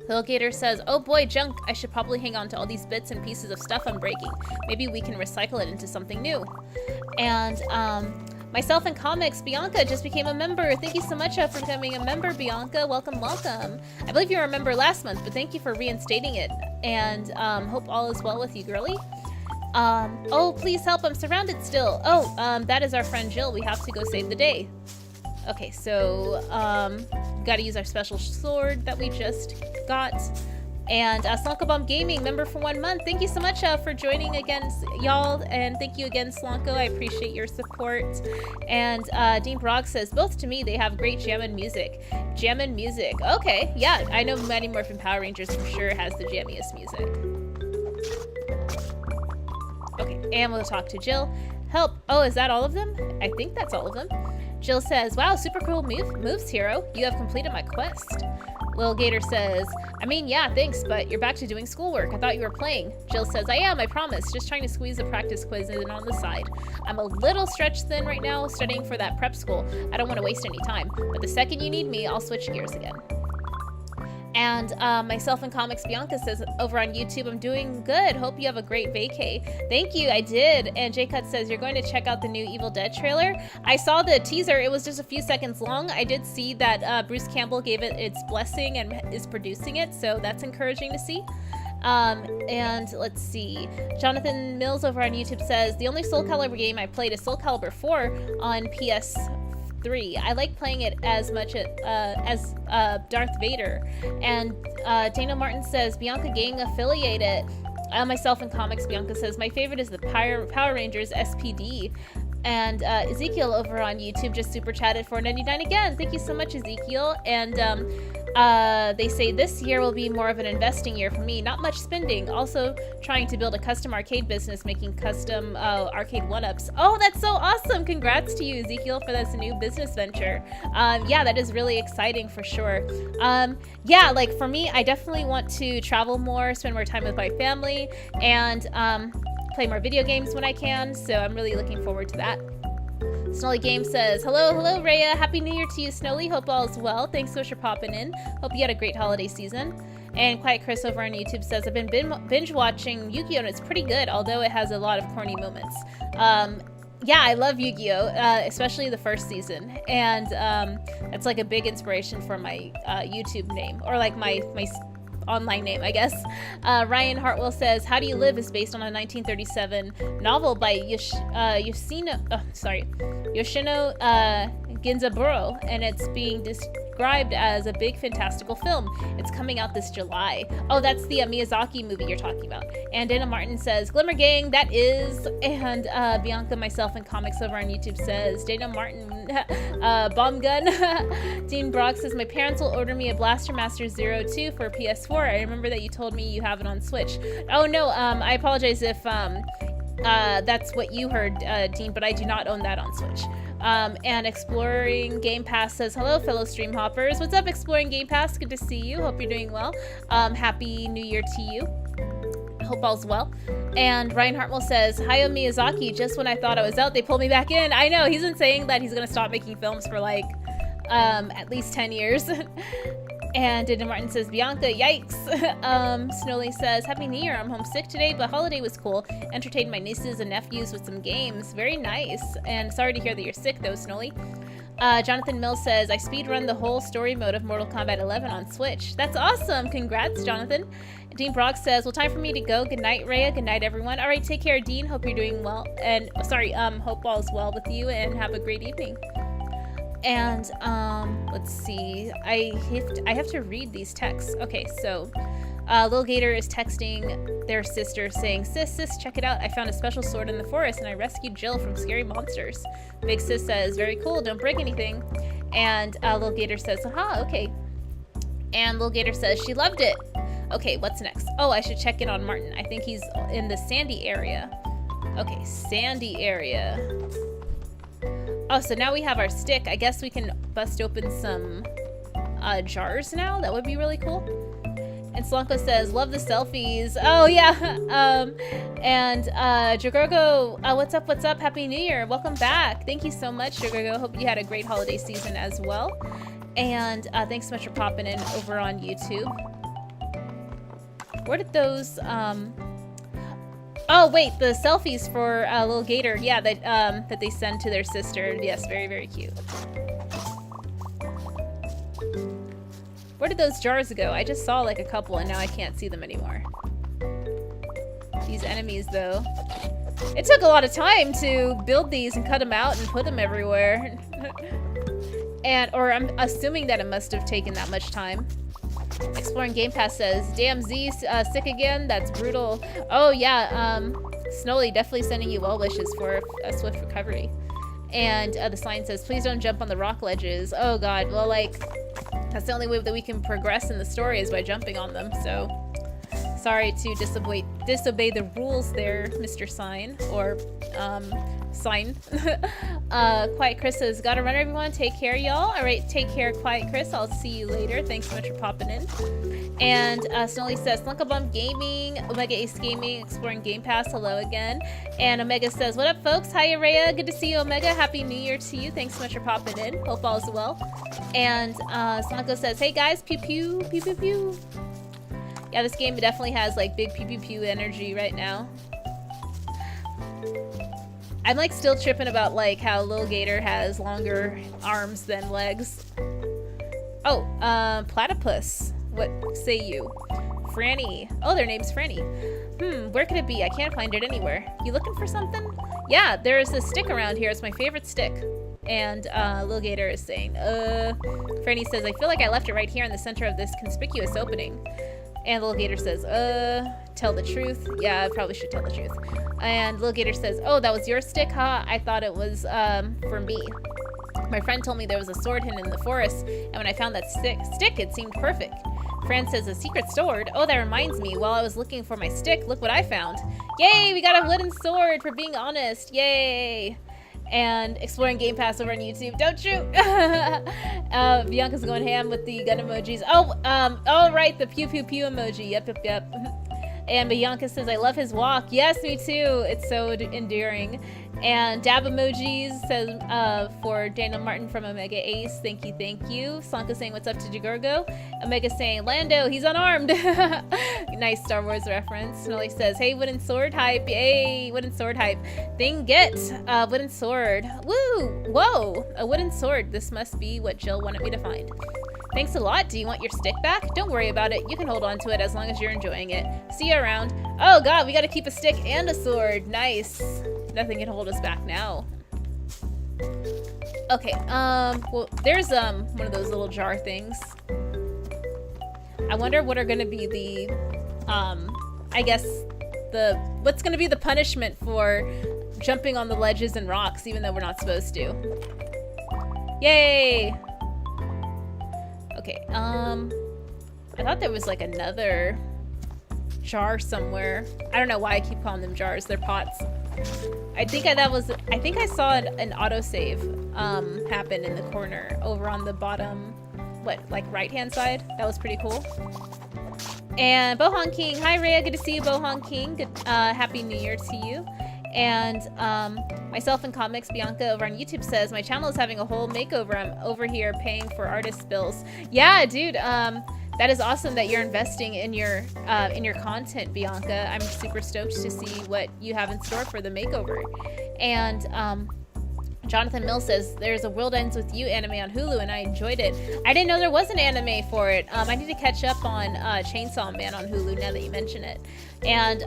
Lil Gator says, oh boy, junk. I should probably hang on to all these bits and pieces of stuff I'm breaking. Maybe we can recycle it into something new. And myself and Comics, Bianca just became a member. Thank you so much for becoming a member, Bianca. Welcome, welcome. I believe you were a member last month, but thank you for reinstating it. And hope all is well with you, girly. Oh, please help, I'm surrounded still. Oh, that is our friend Jill. We have to go save the day. Okay, so gotta use our special sword that we just got. And Slonko Bomb Gaming, member for 1 month. Thank you so much for joining again, y'all. And thank you again, Slonko. I appreciate your support. And Dean Brock says, both to me, they have great jammin' music. Jammin' music. Okay, yeah, I know Mighty Morphin Power Rangers for sure has the jammiest music. Okay, and we'll talk to Jill. Help. Oh, is that all of them? I think that's all of them. Jill says, wow, super cool moves, hero. You have completed my quest. Lil Gator says, I mean, yeah, thanks, but you're back to doing schoolwork. I thought you were playing. Jill says, I am, I promise. Just trying to squeeze a practice quiz in on the side. I'm a little stretched thin right now, studying for that prep school. I don't want to waste any time, but the second you need me, I'll switch gears again. And myself and Comics Bianca says over on YouTube, I'm doing good. Hope you have a great vacay. Thank you, I did. And J-Cut says, you're going to check out the new Evil Dead trailer. I saw the teaser. It was just a few seconds long. I did see that Bruce Campbell gave it its blessing and is producing it, so that's encouraging to see. And let's see. Jonathan Mills over on YouTube says, the only Soul Calibur game I played is Soul Calibur 4 on PS3. I like playing it as much as Darth Vader. And Dana Martin says, Bianca Gang affiliated. Myself and Comics Bianca says, my favorite is the Power Rangers SPD. And Ezekiel over on YouTube just super chatted for $4.99 again. Thank you so much, Ezekiel. And they say this year will be more of an investing year for me. Not much spending. Also trying to build a custom arcade business, making custom arcade one-ups. Oh, that's so awesome. Congrats to you, Ezekiel, for this new business venture. Yeah, that is really exciting for sure. Yeah, like for me, I definitely want to travel more, spend more time with my family, and play more video games when I can, so I'm really looking forward to that. Snowly Game says, hello Rhea, happy new year to you, Snowly, hope all is well, thanks so much for popping in, hope you had a great holiday season. And Quiet Chris over on YouTube says, I've been binge watching Yu-Gi-Oh! And it's pretty good, although it has a lot of corny moments. Yeah, I love Yu-Gi-Oh! Especially the first season, and it's like a big inspiration for my YouTube name, or like my online name, I guess. Ryan Hartwell says, How Do You Live is based on a 1937 novel by Yoshino Genzaburo, and it's being described as a big fantastical film. It's coming out this July. Oh, that's the Miyazaki movie you're talking about. And Dana Martin says, Glimmer Gang, that is. And Bianca, myself, and Comics over on YouTube says, Dana Martin, bomb gun. Dean Brock says, my parents will order me a Blaster Master 02 for PS4. I remember that you told me you have it on Switch. Oh, no, I apologize if that's what you heard, Dean, but I do not own that on Switch. And Exploring Game Pass says, hello, fellow stream hoppers. What's up, Exploring Game Pass? Good to see you. Hope you're doing well. Happy New Year to you. Hope all's well. And Ryan Hartwell says, Hayao Miyazaki, just when I thought I was out, they pulled me back in. I know, he's been saying that he's going to stop making films for like at least 10 years. And Dana Martin says, Bianca, yikes. Snowly says, Happy New Year. I'm homesick today, but holiday was cool. Entertained my nieces and nephews with some games. Very nice. And sorry to hear that you're sick, though, Snowly. Jonathan Mills says, I speedrun the whole story mode of Mortal Kombat 11 on Switch. That's awesome. Congrats, Jonathan. Dean Brock says, well, time for me to go. Good night, Rhea. Good night, everyone. All right, take care, Dean. Hope you're doing well. And, sorry, hope all's well with you, and have a great evening. And let's see, I have to read these texts. Okay, so Lil Gator is texting their sister saying, sis, check it out. I found a special sword in the forest and I rescued Jill from scary monsters. Big sis says, very cool, don't break anything. And Lil Gator says, aha, okay. And Lil Gator says, she loved it. Okay, what's next? Oh, I should check in on Martin. I think he's in the Sandy area. Okay, Sandy area. Oh, so now we have our stick. I guess we can bust open some jars now. That would be really cool. And Slanko says, love the selfies. Oh, yeah. And Jagorgo, what's up? Happy New Year. Welcome back. Thank you so much, Jagorgo. Hope you had a great holiday season as well. And thanks so much for popping in over on YouTube. Where did those... Oh, wait, the selfies for Lil Gator. Yeah, that they send to their sister. Yes, very, very cute. Where did those jars go? I just saw like a couple and now I can't see them anymore. These enemies, though. It took a lot of time to build these and cut them out and put them everywhere. Or I'm assuming that it must have taken that much time. Exploring Game Pass says, damn Z, sick again? That's brutal. Oh yeah, Snowly, definitely sending you well wishes for a swift recovery. And the sign says, please don't jump on the rock ledges. Oh god, well like, that's the only way that we can progress in the story is by jumping on them, so... Sorry to disobey the rules there, Mr. Sign, or, Sign. Quiet Chris says, gotta run everyone, take care y'all. Alright, take care Quiet Chris, I'll see you later. Thanks so much for popping in. And Snowly says, Slunkabump Gaming, Omega Ace Gaming, Exploring Game Pass, hello again. And Omega says, what up folks? Hi Araya, good to see you Omega, Happy New Year to you, thanks so much for popping in, hope all is well. And Slunko says, hey guys, pew pew, pew pew pew. Yeah, this game definitely has like big pew pew pew energy right now. I'm like still tripping about like how Lil Gator has longer arms than legs. Oh, platypus. What say you? Franny. Oh, their name's Franny. Where could it be? I can't find it anywhere. You looking for something? Yeah, there's a stick around here. It's my favorite stick. And Lil Gator is saying, Franny says, I feel like I left it right here in the center of this conspicuous opening. And Lil Gator says, tell the truth. Yeah, I probably should tell the truth. And Lil Gator says, oh, that was your stick, huh? I thought it was, for me. My friend told me there was a sword hidden in the forest, and when I found that stick, it seemed perfect. Fran says, a secret sword? Oh, that reminds me. While I was looking for my stick, look what I found. Yay, we got a wooden sword for being honest. Yay. And Exploring Game Pass over on YouTube. Don't shoot! Bianca's going ham with the gun emojis. Oh, right, the pew pew pew emoji. Yep. And Bianca says, I love his walk. Yes, me too. It's so endearing. And dab emojis says for Daniel Martin from Omega Ace. Thank you. Slanka saying, what's up to Jagorgo? Omega saying, Lando, he's unarmed. Nice Star Wars reference. Snowly says, hey, wooden sword hype. Yay, wooden sword hype. Thing get, wooden sword. Woo, whoa, a wooden sword. This must be what Jill wanted me to find. Thanks a lot. Do you want your stick back? Don't worry about it. You can hold on to it as long as you're enjoying it. See you around. Oh god, we gotta keep a stick and a sword. Nice. Nothing can hold us back now. Okay, well, there's, one of those little jar things. I wonder what are gonna be the, I guess, what's gonna be the punishment for jumping on the ledges and rocks, even though we're not supposed to. Yay! Okay, I thought there was, like, another jar somewhere. I don't know why I keep calling them jars. They're pots. I think I saw an autosave happen in the corner over on the bottom, like right-hand side. That was pretty cool. And Bohan King, hi Rhea, good to see you, Bohan King. Good, happy New Year to you. And myself and Comics Bianca over on YouTube says my channel is having a whole makeover. I'm over here paying for artist bills. Yeah, dude. That is awesome that you're investing in your content, Bianca. I'm super stoked to see what you have in store for the makeover. And Jonathan Mills says, there's a World Ends With You anime on Hulu and I enjoyed it. I didn't know there was an anime for it. I need to catch up on Chainsaw Man on Hulu now that you mention it. And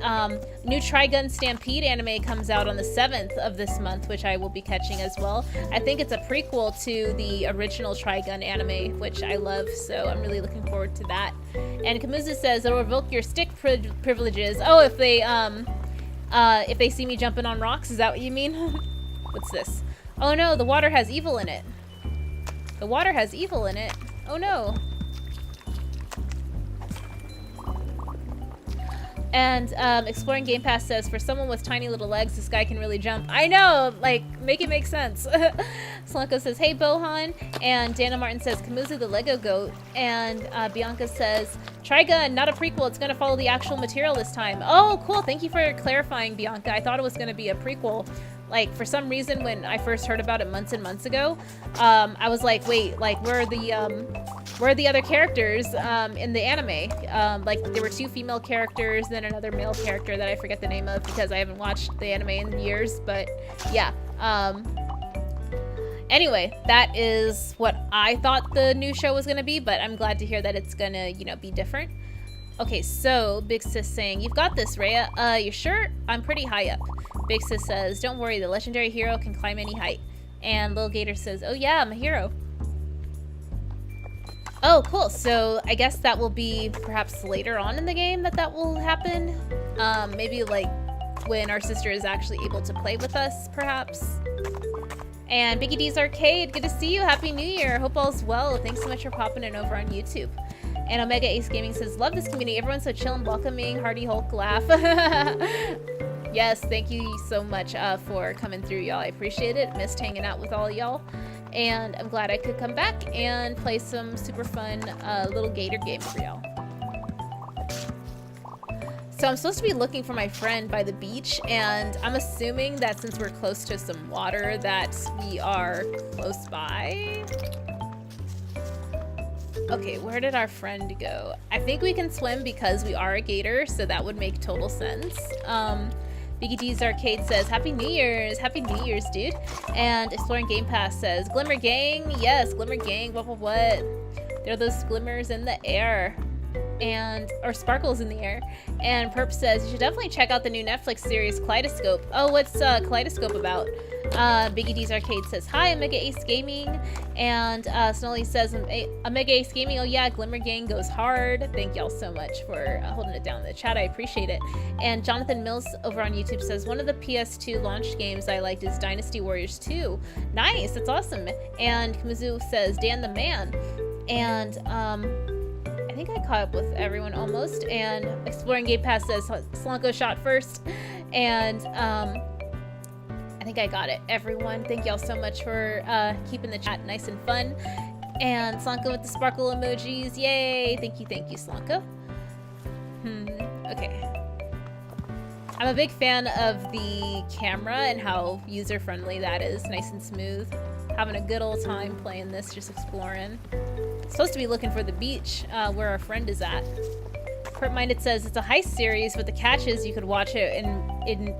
new Trigun Stampede anime comes out on the 7th of this month, which I will be catching as well. I think it's a prequel to the original Trigun anime, which I love, so I'm really looking forward to that. And Kamuzu says, it'll revoke your stick privileges. Oh, if they see me jumping on rocks, is that what you mean? What's this? Oh no, the water has evil in it. The water has evil in it. Oh no. And Exploring Game Pass says, for someone with tiny little legs, this guy can really jump. I know, like, make it make sense. Slunko says, hey Bohan. And Dana Martin says, Kamuzu the Lego goat. And Bianca says, Trigun, not a prequel. It's going to follow the actual material this time. Oh, cool. Thank you for clarifying, Bianca. I thought it was going to be a prequel. Like, for some reason, when I first heard about it months and months ago, I was like, wait, like, where are the other characters in the anime? Like, there were 2 female characters, then another male character that I forget the name of because I haven't watched the anime in years, but yeah. Anyway, that is what I thought the new show was going to be, but I'm glad to hear that it's going to, you know, be different. Okay, so Big Sis saying, you've got this, Rhea. You sure? I'm pretty high up. Big Sis says, don't worry, the legendary hero can climb any height. And Lil Gator says, oh yeah, I'm a hero. Oh, cool. So I guess that will be perhaps later on in the game that will happen. Maybe like when our sister is actually able to play with us, perhaps. And Biggie D's Arcade, good to see you. Happy New Year. Hope all's well. Thanks so much for popping in over on YouTube. And Omega Ace Gaming says, love this community. Everyone's so chill and welcoming. Hardy Hulk laugh. Yes, thank you so much for coming through, y'all. I appreciate it. Missed hanging out with all y'all. And I'm glad I could come back and play some super fun little Gator games for y'all. So I'm supposed to be looking for my friend by the beach, and I'm assuming that since we're close to some water that we are close by. Okay, where did our friend go? I think we can swim because we are a gator, so that would make total sense. Biggie D's Arcade says, Happy New Year's! Happy New Year's, dude! And Exploring Game Pass says, Glimmer Gang! Yes, Glimmer Gang, what? There are those glimmers in the air. Or sparkles in the air. And Perp says, you should definitely check out the new Netflix series, Kaleidoscope. Oh, what's Kaleidoscope about? Biggie D's Arcade says, hi, Omega Ace Gaming. And Snolly says, Omega Ace Gaming, oh yeah, Glimmer Gang goes hard. Thank y'all so much for holding it down in the chat. I appreciate it. And Jonathan Mills over on YouTube says, one of the PS2 launch games I liked is Dynasty Warriors 2. Nice, that's awesome. And Kamuzu says, Dan the Man. And I think I caught up with everyone almost. And Exploring Game Pass says, Slonko shot first. And I think I got it, everyone. Thank y'all so much for keeping the chat nice and fun. And Slonko with the sparkle emojis. Yay! Thank you, Slonko. Okay. I'm a big fan of the camera and how user-friendly that is. Nice and smooth. Having a good old time playing this, just exploring. Supposed to be looking for the beach where our friend is at. Perp Minded says it's a heist series, but the catch is you could watch it in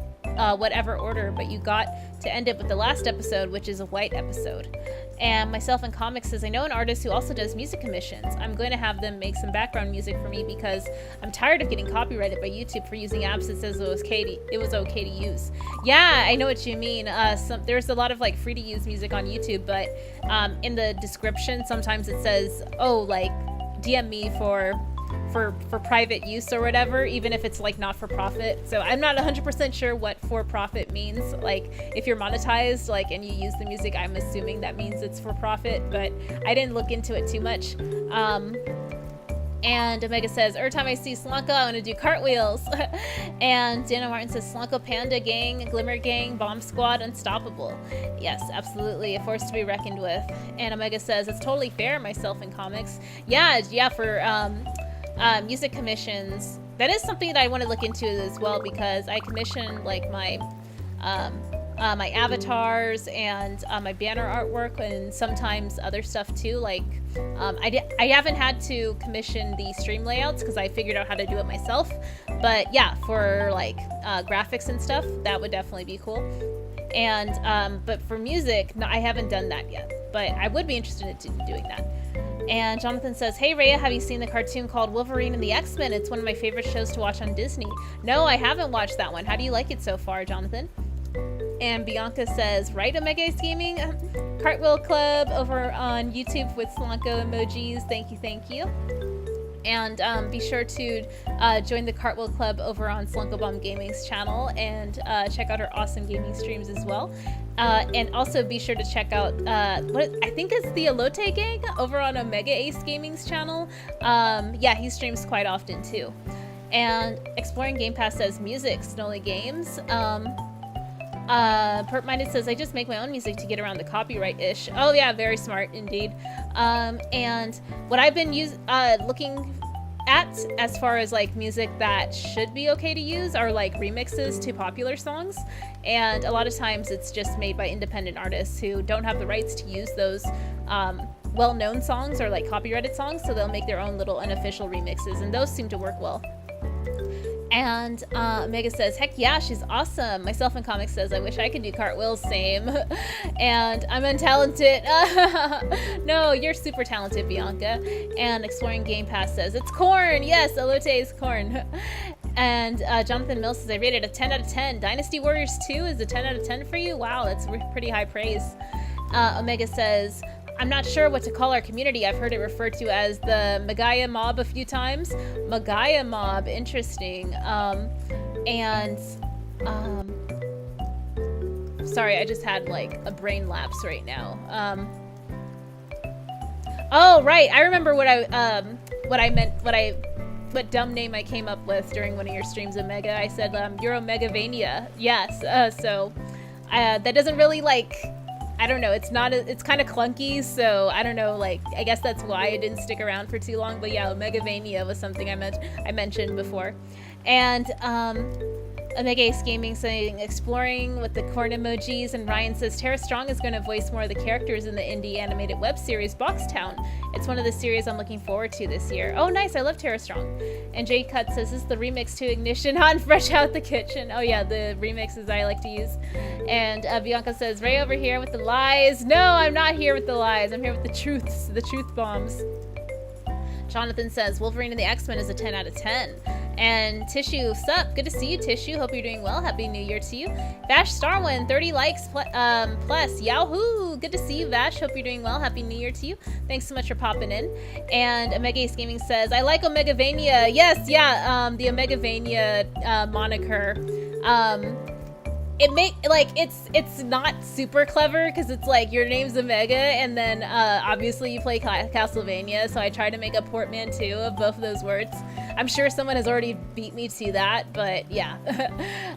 whatever order, but you got to end it with the last episode, which is a white episode. And Myself in Comics says, I know an artist who also does music commissions. I'm going to have them make some background music for me because I'm tired of getting copyrighted by YouTube for using apps that says it was okay to use. Yeah, I know what you mean. There's a lot of like free to use music on YouTube, but in the description sometimes it says, oh, like DM me for private use or whatever, even if it's like not for profit. So I'm not 100% sure what for profit means. Like if you're monetized like and you use the music, I'm assuming that means it's for profit, but I didn't look into it too much. And Omega says, every time I see Slunko, I want to do cartwheels. And Dana Martin says, Slunko, Panda Gang, Glimmer Gang, Bomb Squad, Unstoppable. Yes, absolutely, a force to be reckoned with. And Omega says, it's totally fair, Myself in Comics. Yeah, for music commissions, that is something that I want to look into as well, because I commission like my avatars and my banner artwork and sometimes other stuff too. Like I haven't had to commission the stream layouts because I figured out how to do it myself, but yeah, for like graphics and stuff, that would definitely be cool. And but for music, no, I haven't done that yet, but I would be interested in doing that. And Jonathan says, hey Rhea, have you seen the cartoon called Wolverine and the X-Men? It's one of my favorite shows to watch on Disney. No, I haven't watched that one. How do you like it so far, Jonathan? And Bianca says, right, Omega Ace Gaming? Cartwheel Club over on YouTube with Slunko emojis. Thank you. And be sure to join the Cartwheel Club over on Slunko Bomb Gaming's channel and check out her awesome gaming streams as well. And also be sure to check out what I think is the Elote Gang over on Omega Ace Gaming's channel. Yeah, he streams quite often too. And Exploring Game Pass says music, Snolly Games. Perp Minded says, I just make my own music to get around the copyright-ish. Oh yeah, very smart indeed. And what I've been looking at as far as like music that should be okay to use are like remixes to popular songs. And a lot of times it's just made by independent artists who don't have the rights to use those well-known songs or like copyrighted songs, so they'll make their own little unofficial remixes, and those seem to work well. And Omega says, heck yeah, she's awesome. Myself in Comics says, I wish I could do cartwheels, same. And I'm untalented. No, you're super talented, Bianca. And Exploring Game Pass says, it's corn. Yes, Elote is corn. And Jonathan Mills says, I rated a 10 out of 10. Dynasty Warriors 2 is a 10 out of 10 for you? Wow, that's pretty high praise. Omega says, I'm not sure what to call our community. I've heard it referred to as the Magaya Mob a few times. Magaya Mob, interesting. Sorry, I just had like a brain lapse right now. Oh, right, I remember what dumb name I came up with during one of your streams, Omega. I said, you're Omegavania. Yes, so that doesn't really like, I don't know, it's kind of clunky, so I don't know, like, I guess that's why it didn't stick around for too long, but yeah, Omegavania was something I mentioned before. And Omega Ace Gaming saying, exploring with the corn emojis, and Ryan says, Tara Strong is going to voice more of the characters in the indie animated web series Boxtown. It's one of the series I'm looking forward to this year. Oh, nice, I love Tara Strong. And Jay Cut says, this is the remix to Ignition, hot and fresh out the kitchen. Oh yeah, the remixes I like to use. And Bianca says, Ray over here with the lies. No, I'm not here with the lies. I'm here with the truths, the truth bombs. Jonathan says, Wolverine and the X-Men is a 10 out of 10. And Tissue, sup? Good to see you, Tissue. Hope you're doing well. Happy New Year to you. Vash Starwin, 30 likes plus. Yahoo! Good to see you, Vash. Hope you're doing well. Happy New Year to you. Thanks so much for popping in. And Omega Ace Gaming says, I like Omegavania. Yes, yeah, the Omegavania moniker. It's not super clever because it's like your name's Omega and then obviously you play Castlevania, so I try to make a portmanteau of both of those words. I'm sure someone has already beat me to that, but yeah.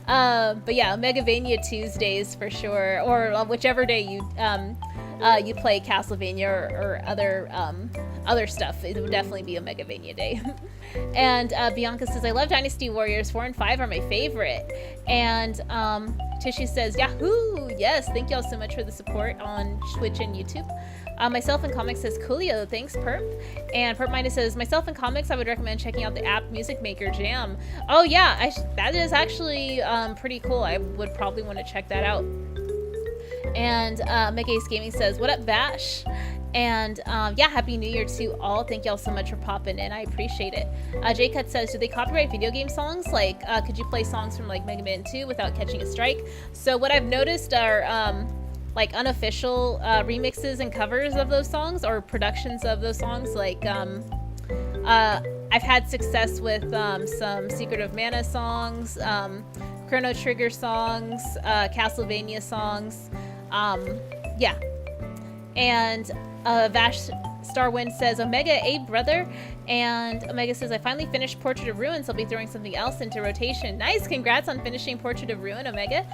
But yeah, Omegavania Tuesdays for sure, or whichever day you play Castlevania or other other stuff, it would definitely be Omegavania Day. And Bianca says, I love Dynasty Warriors. 4 and 5 are my favorite. And Tishy says, Yahoo! Yes, thank y'all so much for the support on Twitch and YouTube. Myself in Comics says, Coolio, thanks Perp. And Perp Minded says, myself in Comics, I would recommend checking out the app Music Maker Jam. Oh yeah, that is actually pretty cool. I would probably want to check that out. And Mega Ace Gaming says, what up Bash? And yeah, Happy New Year to all. Thank y'all so much for popping in. I appreciate it. J-Cut says, do they copyright video game songs? Like, could you play songs from like Mega Man 2 without catching a strike? So what I've noticed are like unofficial remixes and covers of those songs, or productions of those songs. Like I've had success with some Secret of Mana songs, Chrono Trigger songs, Castlevania songs. Yeah. And Vash Starwind says, Omega, hey brother. And Omega says, I finally finished Portrait of Ruin, so I'll be throwing something else into rotation. Nice, congrats on finishing Portrait of Ruin, Omega.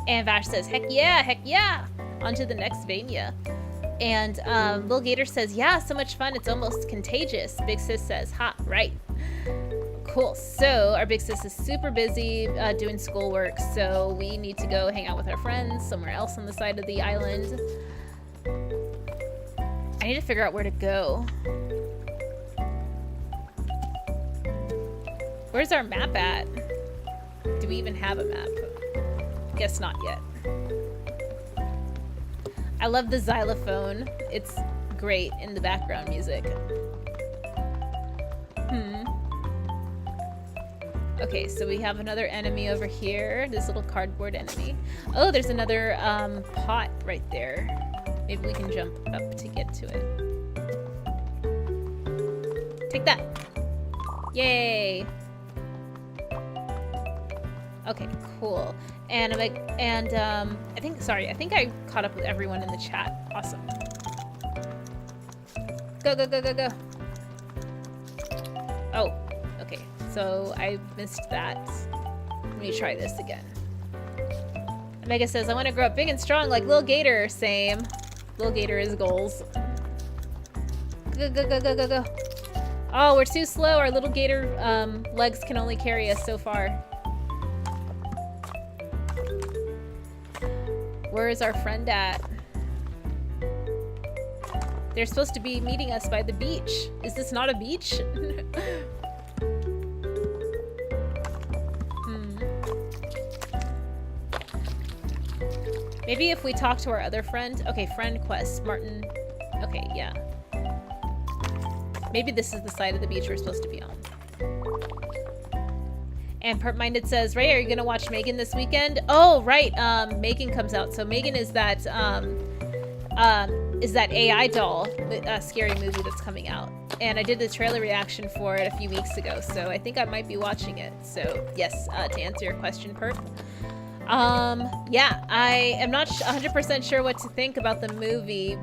And Vash says, heck yeah. On to the next Vania. And Lil Gator says, yeah, so much fun, it's almost contagious. Big Sis says, ha, right. Cool, so our Big Sis is super busy doing schoolwork, so we need to go hang out with our friends somewhere else on the side of the island. I need to figure out where to go. Where's our map at? Do we even have a map? Guess not yet. I love the xylophone. It's great in the background music. Okay, so we have another enemy over here. This little cardboard enemy. Oh, there's another pot right there. Maybe we can jump up to get to it. Take that. Yay. Okay, cool. And I think I caught up with everyone in the chat. Awesome. Go. Oh, okay. So I missed that. Let me try this again. Omega says, I want to grow up big and strong like Lil Gator. Same. Lil Gator is goals. Go. Oh, we're too slow. Our little Gator legs can only carry us so far. Where is our friend at? They're supposed to be meeting us by the beach. Is this not a beach? Maybe if we talk to our other friend. Okay, friend quest. Martin. Okay, yeah. Maybe this is the side of the beach we're supposed to be on. And Perp Minded says, Ray, are you gonna watch Megan this weekend? Oh, right. Megan comes out. So Megan is that AI doll, scary movie that's coming out. And I did the trailer reaction for it a few weeks ago, so I think I might be watching it. So yes, to answer your question, Perp. Yeah, I am not 100% sure what to think about the movie.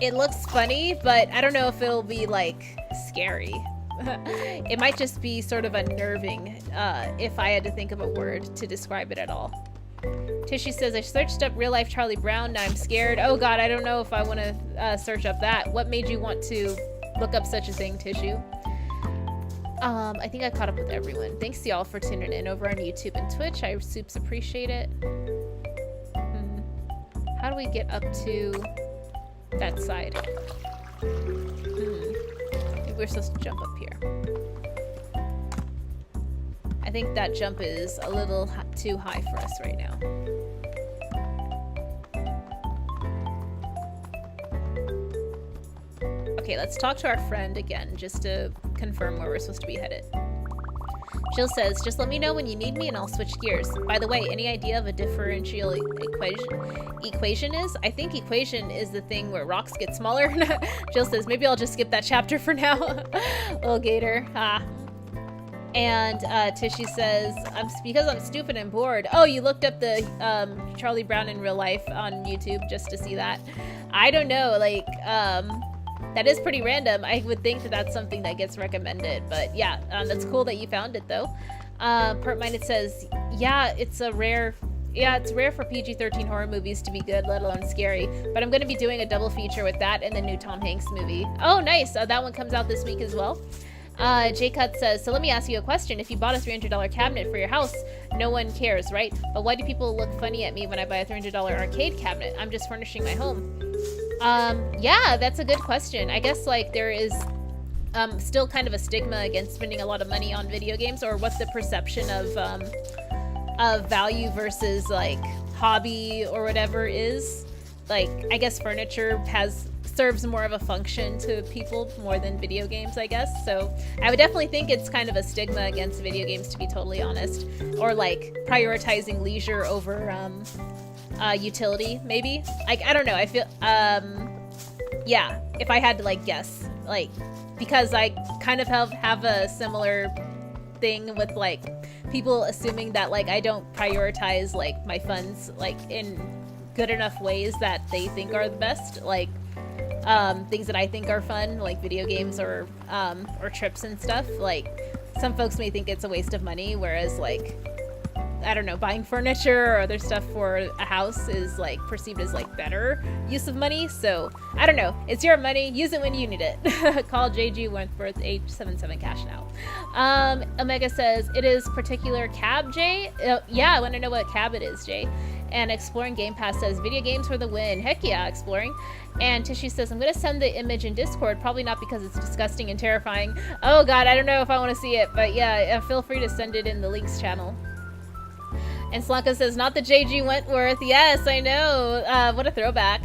It looks funny, but I don't know if it'll be like scary. It might just be sort of unnerving if I had to think of a word to describe it at all. Tishy says, I searched up real life Charlie Brown, now I'm scared. Oh god, I don't know if I want to search up that. What made you want to look up such a thing, Tissue? I think I caught up with everyone. Thanks y'all for tuning in over on YouTube and Twitch. I super appreciate it. How do we get up to that side? Maybe we're supposed to jump up here. I think that jump is a little too high for us right now. Okay, let's talk to our friend again, just to confirm where we're supposed to be headed. Jill says, just let me know when you need me and I'll switch gears. By the way, any idea of a differential equation is? I think equation is the thing where rocks get smaller. Jill says, maybe I'll just skip that chapter for now. Little Gator. And Tishy says, because I'm stupid and bored. Oh, you looked up the Charlie Brown in real life on YouTube just to see that? I don't know, like, that is pretty random. I would think that that's something that gets recommended. But yeah, that's cool that you found it though. Perp Minded says, yeah, it's a rare Yeah, it's rare for PG-13 horror movies to be good, let alone scary. But I'm going to be doing a double feature with that and the new Tom Hanks movie. Oh, nice. That one comes out this week as well. J-Cut says, so let me ask you a question. If you bought a $300 cabinet for your house, no one cares, right? But why do people look funny at me when I buy a $300 arcade cabinet? I'm just furnishing my home. Yeah, that's a good question. I guess, like, there is still kind of a stigma against spending a lot of money on video games, or what's the perception of value versus, like, hobby or whatever is. Like, I guess furniture serves more of a function to people more than video games, I guess. So I would definitely think it's kind of a stigma against video games, to be totally honest, or like prioritizing leisure over utility, maybe. Like, I don't know. I feel yeah, if I had to like guess, like, because I kind of have a similar thing with like people assuming that like I don't prioritize like my funds like in good enough ways that they think are the best, like things that I think are fun, like video games or trips and stuff. Like, some folks may think it's a waste of money, whereas, like, I don't know, buying furniture or other stuff for a house is, like, perceived as, like, better use of money. So, I don't know. It's your money. Use it when you need it. Call JG Wentworth, age 77 cash now. Omega says, it is particular cab, Jay? Yeah, I want to know what cab it is, Jay. And Exploring Game Pass says, video games for the win. Heck yeah, Exploring. And Tishy says, I'm going to send the image in Discord, probably not because it's disgusting and terrifying. Oh god, I don't know if I want to see it, but yeah, feel free to send it in the links channel. And Slanka says, not the JG Wentworth. Yes, I know. What a throwback.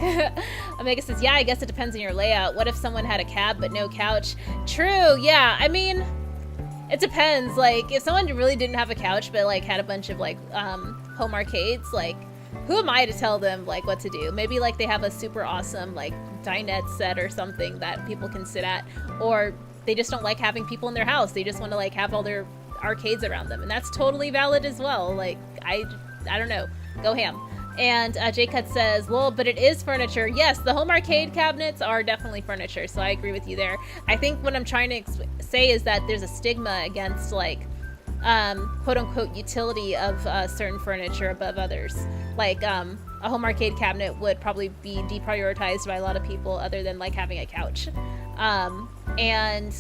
Omega says, yeah, I guess it depends on your layout. What if someone had a cab but no couch? True, yeah. I mean, it depends. Like, if someone really didn't have a couch but, like, had a bunch of, like, home arcades, like, who am I to tell them, like, what to do? Maybe, like, they have a super awesome, like, dinette set or something that people can sit at. Or they just don't like having people in their house. They just want to, like, have all their arcades around them, and that's totally valid as well. Like, I don't know, go ham. And J-Cut says, well, but it is furniture. Yes, the home arcade cabinets are definitely furniture, so I agree with you there. I think what I'm trying to say is that there's a stigma against, like, quote-unquote utility of certain furniture above others. Like, a home arcade cabinet would probably be deprioritized by a lot of people other than, like, having a couch. And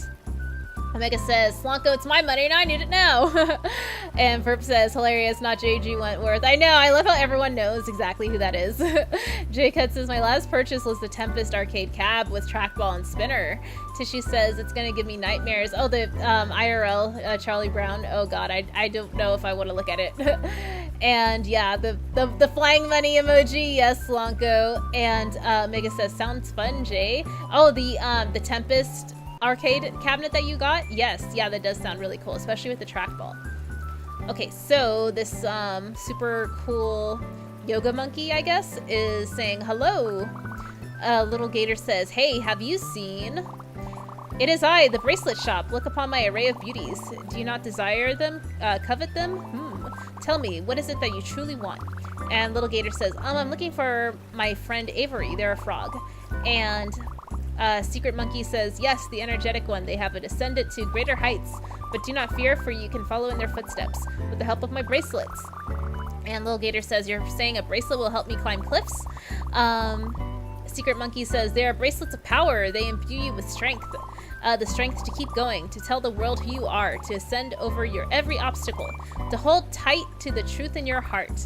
Omega says, Slanko, it's my money and I need it now. And Verp says, hilarious, not JG Wentworth. I know, I love how everyone knows exactly who that is. J-Cut says, my last purchase was the Tempest arcade cab with trackball and spinner. Tishy says, it's gonna give me nightmares. Oh, the IRL, Charlie Brown. Oh god, I don't know if I want to look at it. And yeah, the flying money emoji, yes, Slanko. And Omega says, sounds fun, Jay. Oh, the Tempest arcade cabinet that you got? Yes, yeah, that does sound really cool, especially with the trackball. Okay, so this super cool yoga monkey, I guess, is saying hello. Little Gator says, hey, have you seen? It is I, the bracelet shop. Look upon my array of beauties. Do you not desire them? Covet them? Tell me, what is it that you truly want? And Little Gator says, I'm looking for my friend Avery. They're a frog. And Secret Monkey says, yes, the energetic one. They have ascended to greater heights, but do not fear, for you can follow in their footsteps with the help of my bracelets. And Little Gator says, you're saying a bracelet will help me climb cliffs? Secret Monkey says, they are bracelets of power. They imbue you with strength. The strength to keep going, to tell the world who you are, to ascend over your every obstacle, to hold tight to the truth in your heart.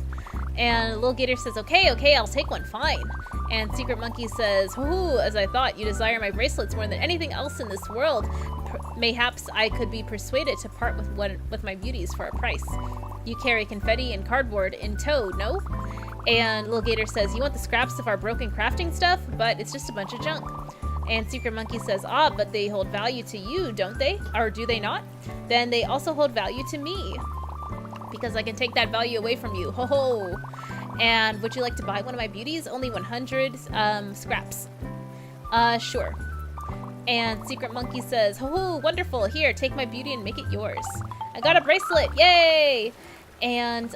And Little Gator says, okay, I'll take one, fine. And Secret Monkey says, ooh, as I thought, you desire my bracelets more than anything else in this world. Mayhaps I could be persuaded to part with my beauties for a price. You carry confetti and cardboard in tow, no? And Little Gator says, you want the scraps of our broken crafting stuff? But it's just a bunch of junk. And Secret Monkey says, but they hold value to you, don't they? Or do they not? Then they also hold value to me, because I can take that value away from you. Ho ho! And would you like to buy one of my beauties? Only 100 scraps. Sure. And Secret Monkey says, oh, wonderful. Here, take my beauty and make it yours. I got a bracelet. Yay! And,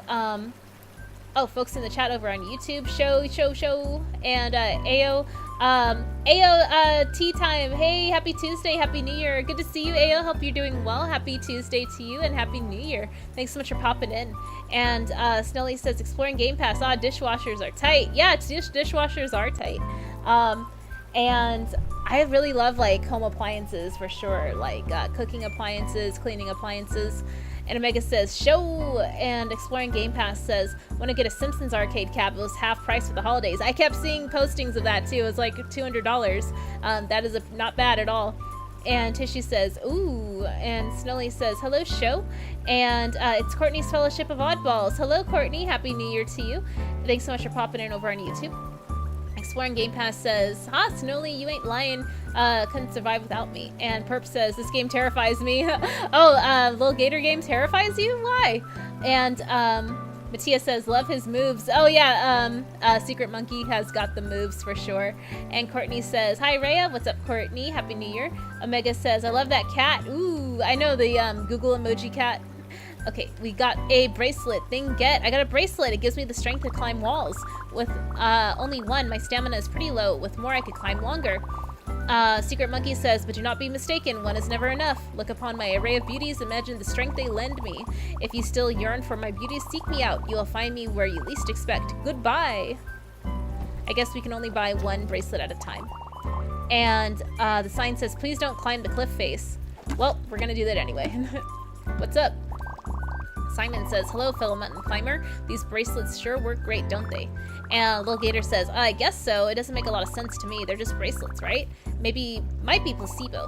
folks in the chat over on YouTube, show. And, Ayo, Ayo, tea time. Hey, happy Tuesday, happy New Year. Good to see you, Ayo. Hope you're doing well. Happy Tuesday to you and happy New Year. Thanks so much for popping in. And Snelly says, exploring Game Pass. Ah, dishwashers are tight. Yeah, dishwashers are tight. And I really love like home appliances for sure, like cooking appliances, cleaning appliances. And Omega says, show! And Exploring Game Pass says, want to get a Simpsons arcade cap. It was half price for the holidays. I kept seeing postings of that too. It was like $200. That is not bad at all. And Tishy says, ooh. And Snelly says, hello, show. And it's Courtney's Fellowship of Oddballs. Hello, Courtney. Happy New Year to you. Thanks so much for popping in over on YouTube. Exploring Game Pass says, ha, Snowly, you ain't lying. Couldn't survive without me. And Perp says, this game terrifies me. Oh, little Gator game terrifies you? Why? And Mattia says, love his moves. Oh yeah, Secret Monkey has got the moves for sure. And Courtney says, hi Rhea, what's up Courtney? Happy New Year. Omega says, I love that cat. Ooh, I know the Google emoji cat. Okay, we got a bracelet. Thing get. I got a bracelet. It gives me the strength to climb walls. With only one, my stamina is pretty low. With more, I could climb longer. Secret Monkey says, but do not be mistaken. One is never enough. Look upon my array of beauties. Imagine the strength they lend me. If you still yearn for my beauties, seek me out. You will find me where you least expect. Goodbye. I guess we can only buy one bracelet at a time. And the sign says, please don't climb the cliff face. Well, we're gonna do that anyway. What's up? Simon says, hello, fellow mountain climber. These bracelets sure work great, don't they? And Little Gator says, I guess so. It doesn't make a lot of sense to me. They're just bracelets, right? Might be placebo.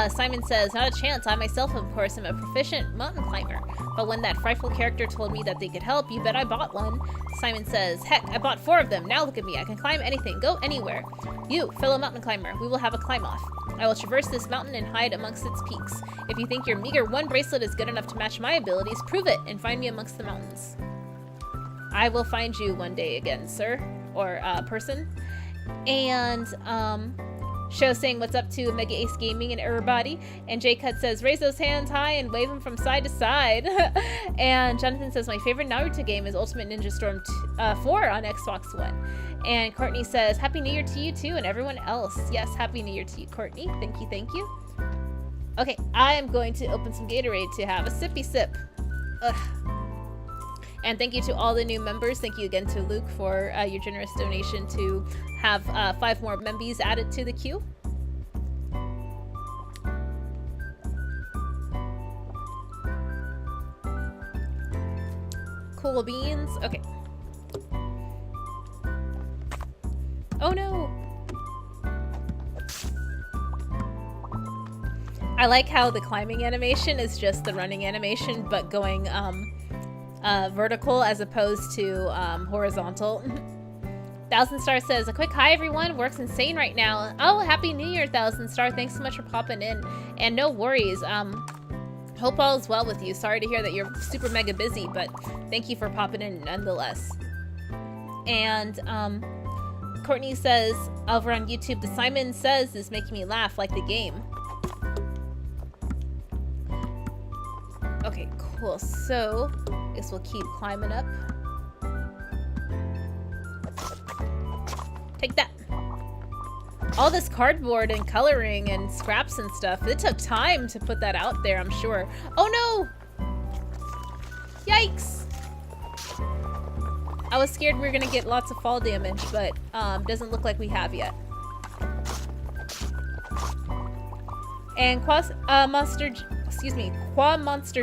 Simon says, not a chance. I myself, of course, am a proficient mountain climber. But when that frightful character told me that they could help, you bet I bought one. Simon says, heck, I bought 4 of them. Now look at me. I can climb anything. Go anywhere. You, fellow mountain climber, we will have a climb off. I will traverse this mountain and hide amongst its peaks. If you think your meager 1 bracelet is good enough to match my abilities, prove it and find me amongst the mountains. I will find you one day again, sir. Or, person. And, Show saying what's up to Mega Ace Gaming and everybody. And J Cut says, raise those hands high and wave them from side to side. And Jonathan says, my favorite Naruto game is Ultimate Ninja Storm 4 on Xbox One. And Courtney says, happy New Year to you too and everyone else. Yes, happy New Year to you, Courtney. Thank you, thank you. Okay, I am going to open some Gatorade to have a sippy sip. Ugh. And thank you to all the new members. Thank you again to Luke for your generous donation to have 5 more membies added to the queue. Cool beans. Okay. Oh no! I like how the climbing animation is just the running animation, but going vertical as opposed to horizontal. 1000 Star says, a quick hi everyone, work's insane right now. Oh, happy New Year, 1000 Star. Thanks so much for popping in. And no worries. Hope all is well with you. Sorry to hear that you're super mega busy, but thank you for popping in nonetheless. And Courtney says over on YouTube, the Simon Says is making me laugh like the game. Okay, cool. So I guess we'll keep climbing up. Take that. All this cardboard and coloring and scraps and stuff. It took time to put that out there, I'm sure. Oh no! Yikes! I was scared we were gonna get lots of fall damage, but doesn't look like we have yet. And Qua Monster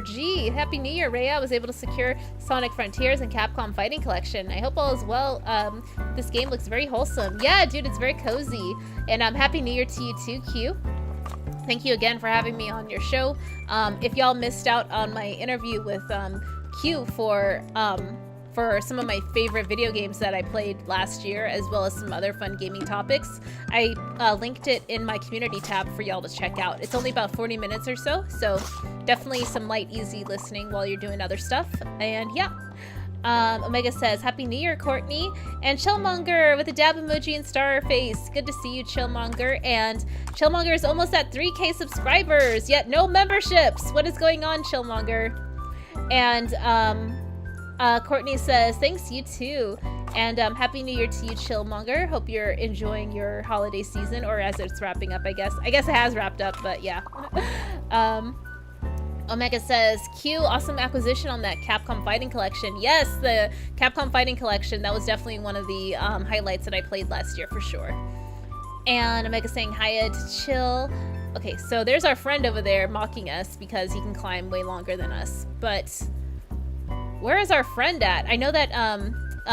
G. Happy New Year, Rhea. I was able to secure Sonic Frontiers and Capcom Fighting Collection. I hope all is well. This game looks very wholesome. Yeah, dude, it's very cozy. And Happy New Year to you too, Q. Thank you again for having me on your show. If y'all missed out on my interview with Q for some of my favorite video games that I played last year, as well as some other fun gaming topics, I linked it in my community tab for y'all to check out. It's only about 40 minutes or so, so definitely some light, easy listening while you're doing other stuff. And yeah, Omega says, happy New Year, Courtney. And Chillmonger with a dab emoji and star face. Good to see you, Chillmonger. And Chillmonger is almost at 3K subscribers, yet no memberships. What is going on, Chillmonger? And Courtney says, thanks, you too. And Happy New Year to you, Chillmonger. Hope you're enjoying your holiday season, or as it's wrapping up, I guess. I guess it has wrapped up, but yeah. Omega says, Q, awesome acquisition on that Capcom Fighting Collection. Yes, the Capcom Fighting Collection, that was definitely one of the highlights that I played last year for sure. And Omega saying, hiya to Chill. Okay, so there's our friend over there mocking us because he can climb way longer than us. But where is our friend at? I know that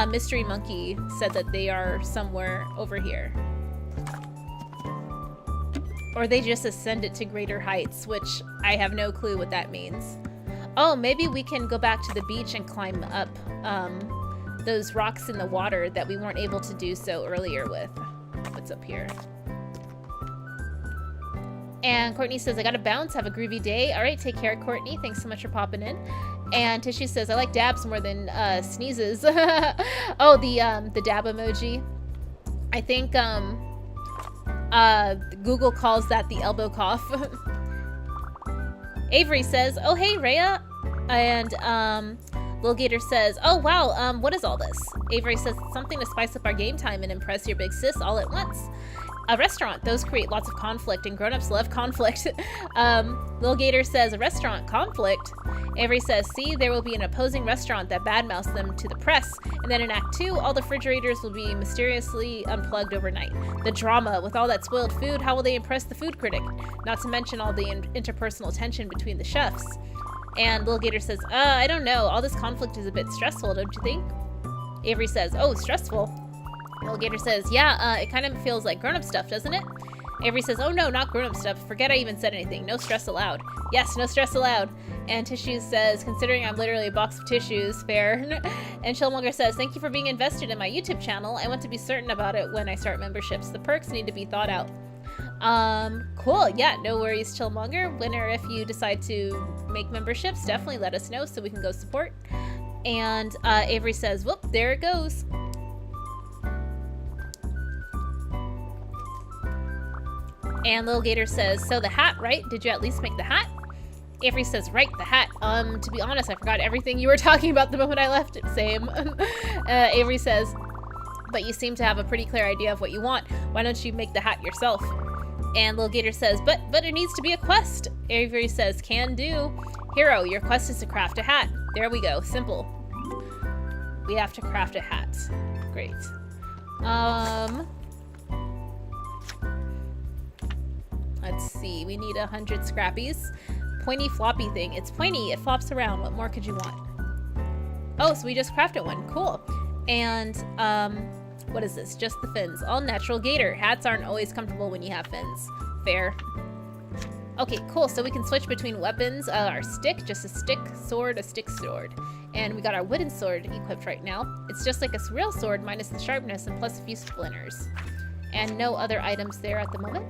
Mystery Monkey said that they are somewhere over here. Or they just ascended to greater heights, which I have no clue what that means. Oh, maybe we can go back to the beach and climb up those rocks in the water that we weren't able to do so earlier with. What's up here? And Courtney says, I gotta bounce. Have a groovy day. All right, take care, Courtney. Thanks so much for popping in. And Tissue says, I like dabs more than sneezes. Oh, the dab emoji. I think Google calls that the elbow cough. Avery says, oh, hey, Rhea. And Lil Gator says, oh, wow, what is all this? Avery says, something to spice up our game time and impress your big sis all at once. A restaurant. Those create lots of conflict, and grown-ups love conflict. Lil Gator says, a restaurant. Conflict. Avery says, see, there will be an opposing restaurant that badmouths them to the press, and then in Act 2, all the refrigerators will be mysteriously unplugged overnight. The drama. With all that spoiled food, how will they impress the food critic? Not to mention all the interpersonal tension between the chefs. And Lil Gator says, I don't know. All this conflict is a bit stressful, don't you think? Avery says, oh, stressful. Lil Gator says, yeah, it kind of feels like grown-up stuff, doesn't it? Avery says, oh no, not grown-up stuff. Forget I even said anything. No stress allowed. Yes, no stress allowed. And Tissues says, considering I'm literally a box of tissues, fair. And Chillmonger says, thank you for being invested in my YouTube channel. I want to be certain about it when I start memberships. The perks need to be thought out. Cool. Yeah, no worries, Chillmonger. When or if you decide to make memberships, definitely let us know so we can go support. And Avery says, whoop, there it goes. And Lil Gator says, so the hat, right? Did you at least make the hat? Avery says, right, the hat. To be honest, I forgot everything you were talking about the moment I left. Same. Avery says, but you seem to have a pretty clear idea of what you want. Why don't you make the hat yourself? And Lil Gator says, but it needs to be a quest. Avery says, can do. Hero, your quest is to craft a hat. There we go. Simple. We have to craft a hat. Great. Let's see, we need 100 scrappies. Pointy floppy thing. It's pointy, it flops around. What more could you want? Oh, so we just crafted one. Cool. And, what is this? Just the fins. All natural gator. Hats aren't always comfortable when you have fins. Fair. Okay, cool. So we can switch between weapons. Our stick, just a stick sword, a stick sword. And we got our wooden sword equipped right now. It's just like a real sword minus the sharpness and plus a few splinters. And no other items there at the moment.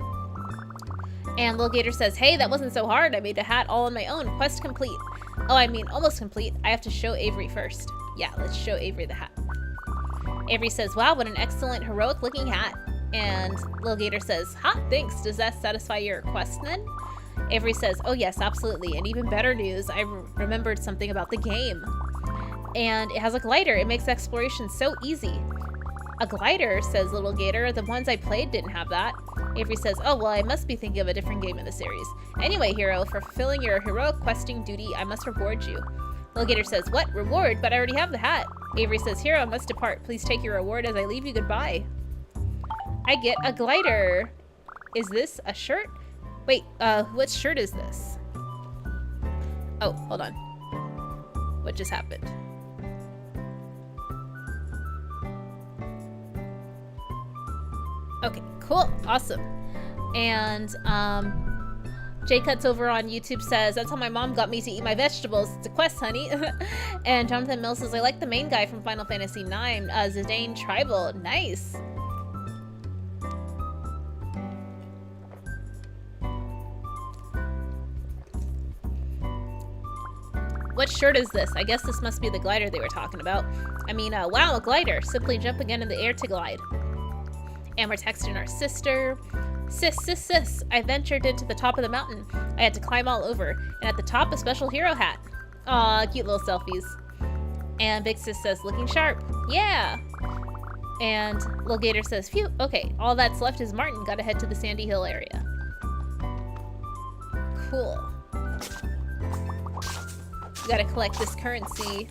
And Lil Gator says, hey, that wasn't so hard. I made a hat all on my own. Quest complete. Oh, I mean, almost complete. I have to show Avery first. Yeah, let's show Avery the hat. Avery says, wow, what an excellent, heroic-looking hat. And Lil Gator says, ha, thanks. Does that satisfy your request then? Avery says, oh yes, absolutely. And even better news, I remembered something about the game. And it has a glider. It makes exploration so easy. A glider, says Little Gator. The ones I played didn't have that. Avery says, oh, well, I must be thinking of a different game in the series. Anyway, Hero, for fulfilling your heroic questing duty, I must reward you. Little Gator says, what? Reward? But I already have the hat. Avery says, Hero, I must depart. Please take your reward as I leave you goodbye. I get a glider. Is this a shirt? Wait, what shirt is this? Oh, hold on. What just happened? Okay, cool. Awesome. And, J-Cuts over on YouTube says, that's how my mom got me to eat my vegetables. It's a quest, honey. And Jonathan Mills says, I like the main guy from Final Fantasy IX, Zidane Tribal. Nice. What shirt is this? I guess this must be the glider they were talking about. I mean, wow, a glider. Simply jump again in the air to glide. And we're texting our sister. Sis. I ventured into the top of the mountain. I had to climb all over. And at the top, a special hero hat. Aw, cute little selfies. And Big Sis says, looking sharp. Yeah. And Lil Gator says, phew, okay, all that's left is Martin. Gotta head to the Sandy Hill area. Cool. We gotta collect this currency,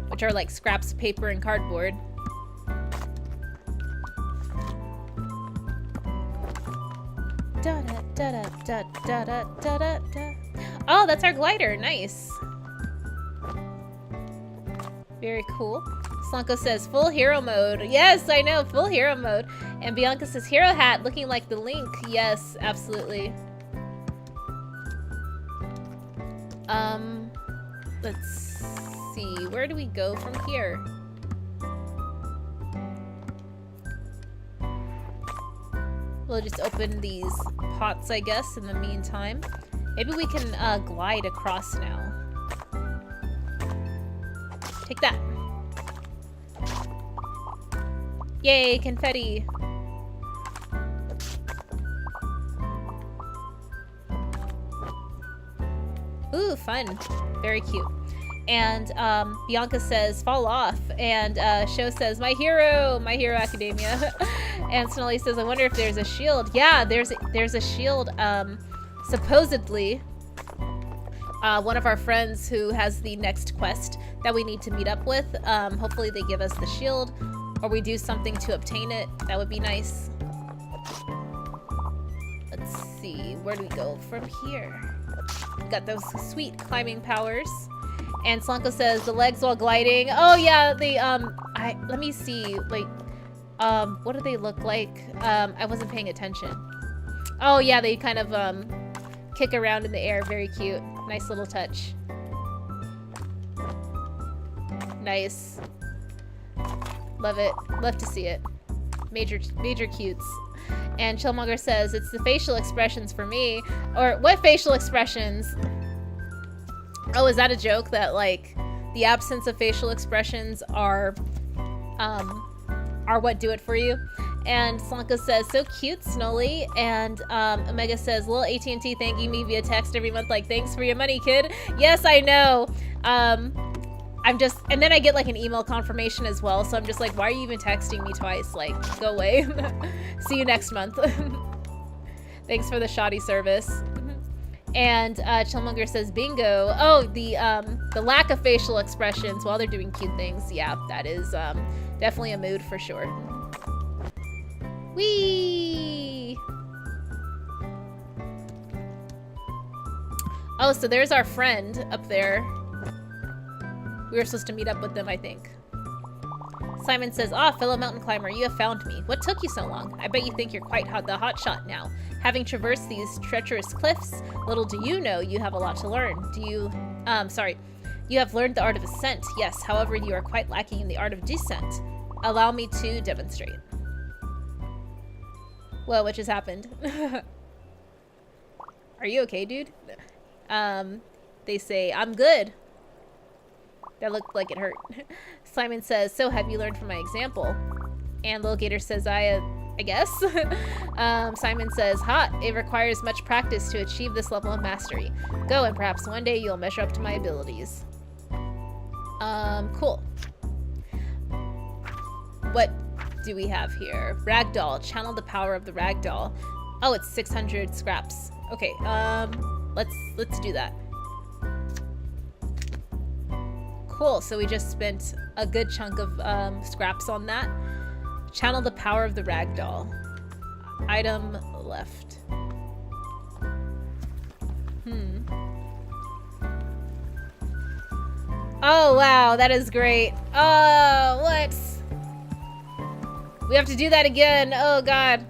which are like scraps of paper and cardboard. Da da da da da da da da da. Oh, that's our glider. Nice. Very cool. Slanko says full hero mode. Yes, I know, full hero mode. And Bianca says hero hat looking like the Link. Yes, absolutely. Let's see. Where do we go from here? We'll just open these pots, I guess, in the meantime. Maybe we can glide across now. Take that. Yay, confetti. Ooh, fun. Very cute. And Bianca says, fall off. And Sho says, my hero academia. And Sonali says, I wonder if there's a shield. Yeah, there's a shield. Supposedly, one of our friends who has the next quest that we need to meet up with. Hopefully they give us the shield, or we do something to obtain it. That would be nice. Let's see, where do we go from here? We got those sweet climbing powers. And Slanko says the legs while gliding. Oh yeah, they let me see. Like, what do they look like? I wasn't paying attention. Oh yeah, they kind of kick around in the air. Very cute. Nice little touch. Nice. Love it. Love to see it. Major cutes. And Chillmonger says, it's the facial expressions for me. Or, what facial expressions? Oh, is that a joke that, like, the absence of facial expressions are what do it for you? And Slanka says, so cute, Snowly. And Omega says, Lil AT&T thanking me via text every month, like, thanks for your money, kid. Yes, I know. I'm just, and then I get like an email confirmation as well, so I'm just like, why are you even texting me twice? Like, go away. See you next month. Thanks for the shoddy service. And Chillmonger says, bingo. Oh, the lack of facial expressions while they're doing cute things. Yeah, that is definitely a mood for sure. Whee! Oh, so there's our friend up there. We were supposed to meet up with them, I think. Simon says, ah, fellow mountain climber, you have found me. What took you so long? I bet you think you're quite the hotshot now. Having traversed these treacherous cliffs, little do you know you have a lot to learn. You have learned the art of ascent, yes. However, you are quite lacking in the art of descent. Allow me to demonstrate. Whoa, what just happened? Are you okay, dude? They say, I'm good. That looked like it hurt. Simon says, so have you learned from my example? And Lil Gator says, I guess. Simon says, hot, it requires much practice to achieve this level of mastery. Go, and perhaps one day you'll measure up to my abilities. Cool. What do we have here? Ragdoll, channel the power of the ragdoll. Oh, it's 600 scraps. Okay, let's do that. Cool, so we just spent a good chunk of scraps on that. Channel the power of the ragdoll. Item left. Oh, wow, that is great. Oh, what? We have to do that again. Oh, God.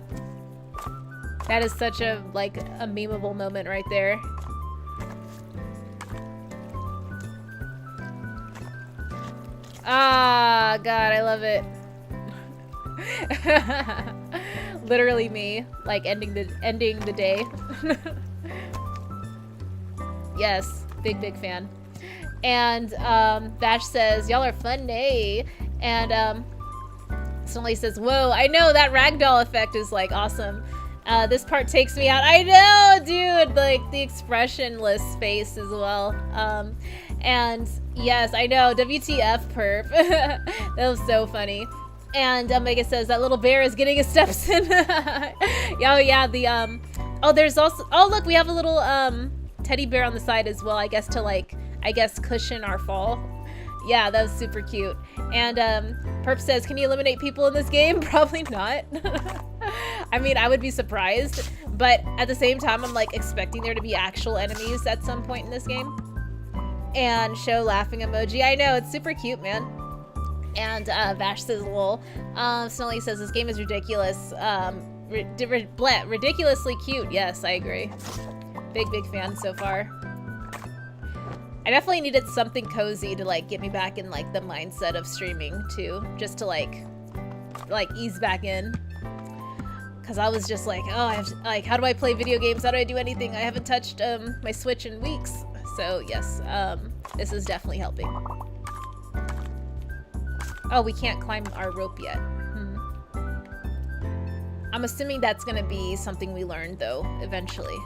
That is such a, like, a memeable moment right there. Ah, God, I love it. Literally me, like ending the day. Yes, big fan. And Bash says, y'all are fun, nay. And Sonali says, whoa, I know that ragdoll effect is like awesome. This part takes me out. I know, dude, like the expressionless face as well. And yes, I know, WTF perp. That was so funny. And Omega says that little bear is getting his steps in. Oh yeah, the oh, there's also, oh look, we have a little teddy bear on the side as well, I guess to like, I guess cushion our fall. Yeah, that was super cute. And Perp says, can you eliminate people in this game? Probably not. I mean, I would be surprised, but at the same time, I'm like expecting there to be actual enemies at some point in this game. And show laughing emoji. I know, it's super cute, man. And Vash says, lol. Snelly says, this game is ridiculous. Ridiculously cute. Yes, I agree. Big fan so far. I definitely needed something cozy to like get me back in like the mindset of streaming too, just to like ease back in. Cause I was just like, oh, I have to, like, how do I play video games? How do I do anything? I haven't touched my Switch in weeks. So yes, this is definitely helping. Oh, we can't climb our rope yet. I'm assuming that's gonna be something we learn though, eventually.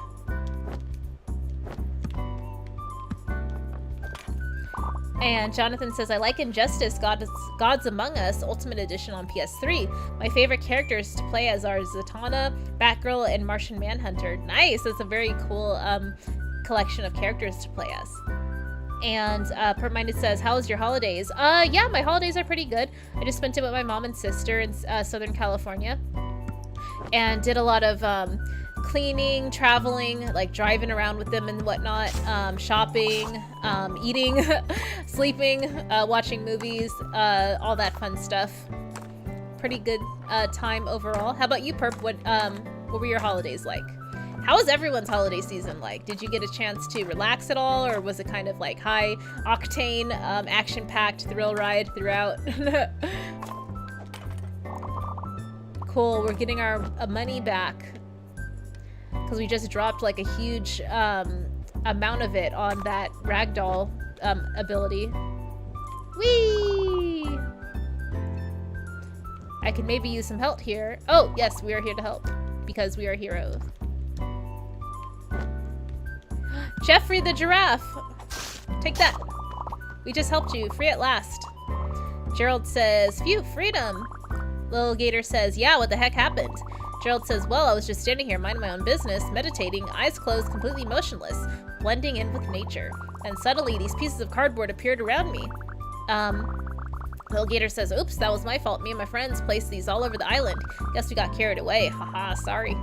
And Jonathan says, I like Injustice, Gods Among Us, Ultimate Edition on PS3. My favorite characters to play as are Zatanna, Batgirl, and Martian Manhunter. Nice! That's a very cool collection of characters to play as. And Perp-Minded says, how was your holidays? Yeah, my holidays are pretty good. I just spent it with my mom and sister in Southern California. And did a lot of cleaning, traveling, like driving around with them and whatnot, shopping, eating, sleeping, watching movies, all that fun stuff. Pretty good time overall. How about you, Perp? What were your holidays like? How was everyone's holiday season like? Did you get a chance to relax at all, or was it kind of like high octane, action-packed thrill ride throughout? Cool, we're getting our money back because we just dropped like a huge amount of it on that ragdoll ability. Whee! I could maybe use some help here. Oh, yes, we are here to help because we are heroes. Jeffrey the giraffe! Take that. We just helped you. Free at last. Gerald says, phew, freedom. Little Gator says, yeah, what the heck happened? Gerald says, well, I was just standing here minding my own business, meditating, eyes closed, completely motionless, blending in with nature. And suddenly, these pieces of cardboard appeared around me. Little Gator says, oops, that was my fault. Me and my friends placed these all over the island. Guess we got carried away. Haha, sorry.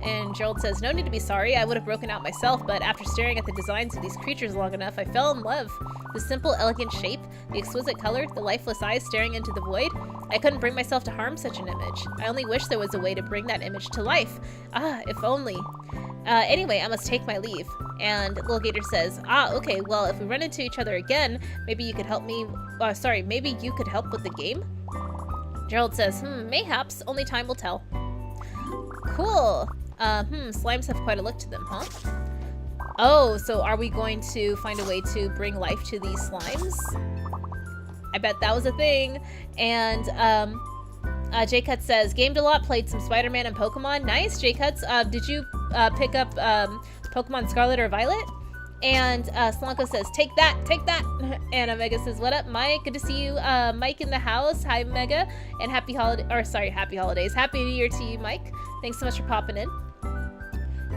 And Gerald says, no need to be sorry. I would have broken out myself, but after staring at the designs of these creatures long enough, I fell in love. The simple, elegant shape, the exquisite color, the lifeless eyes staring into the void. I couldn't bring myself to harm such an image. I only wish there was a way to bring that image to life. Ah, if only. Anyway, I must take my leave. And Little Gator says, ah, okay, well, if we run into each other again, maybe you could help me, maybe you could help with the game? Gerald says, mayhaps, only time will tell. Cool. Slimes have quite a look to them, huh? Oh, so are we going to find a way to bring life to these slimes? I bet that was a thing. And, J-Cut says, gamed a lot, played some Spider-Man and Pokemon. Nice, J-Cuts. Did you pick up Pokemon Scarlet or Violet? And Slanko says, take that, take that. And Omega says, what up, Mike? Good to see you, Mike in the house. Hi, Omega. And happy holidays. Happy New Year to you, Mike. Thanks so much for popping in.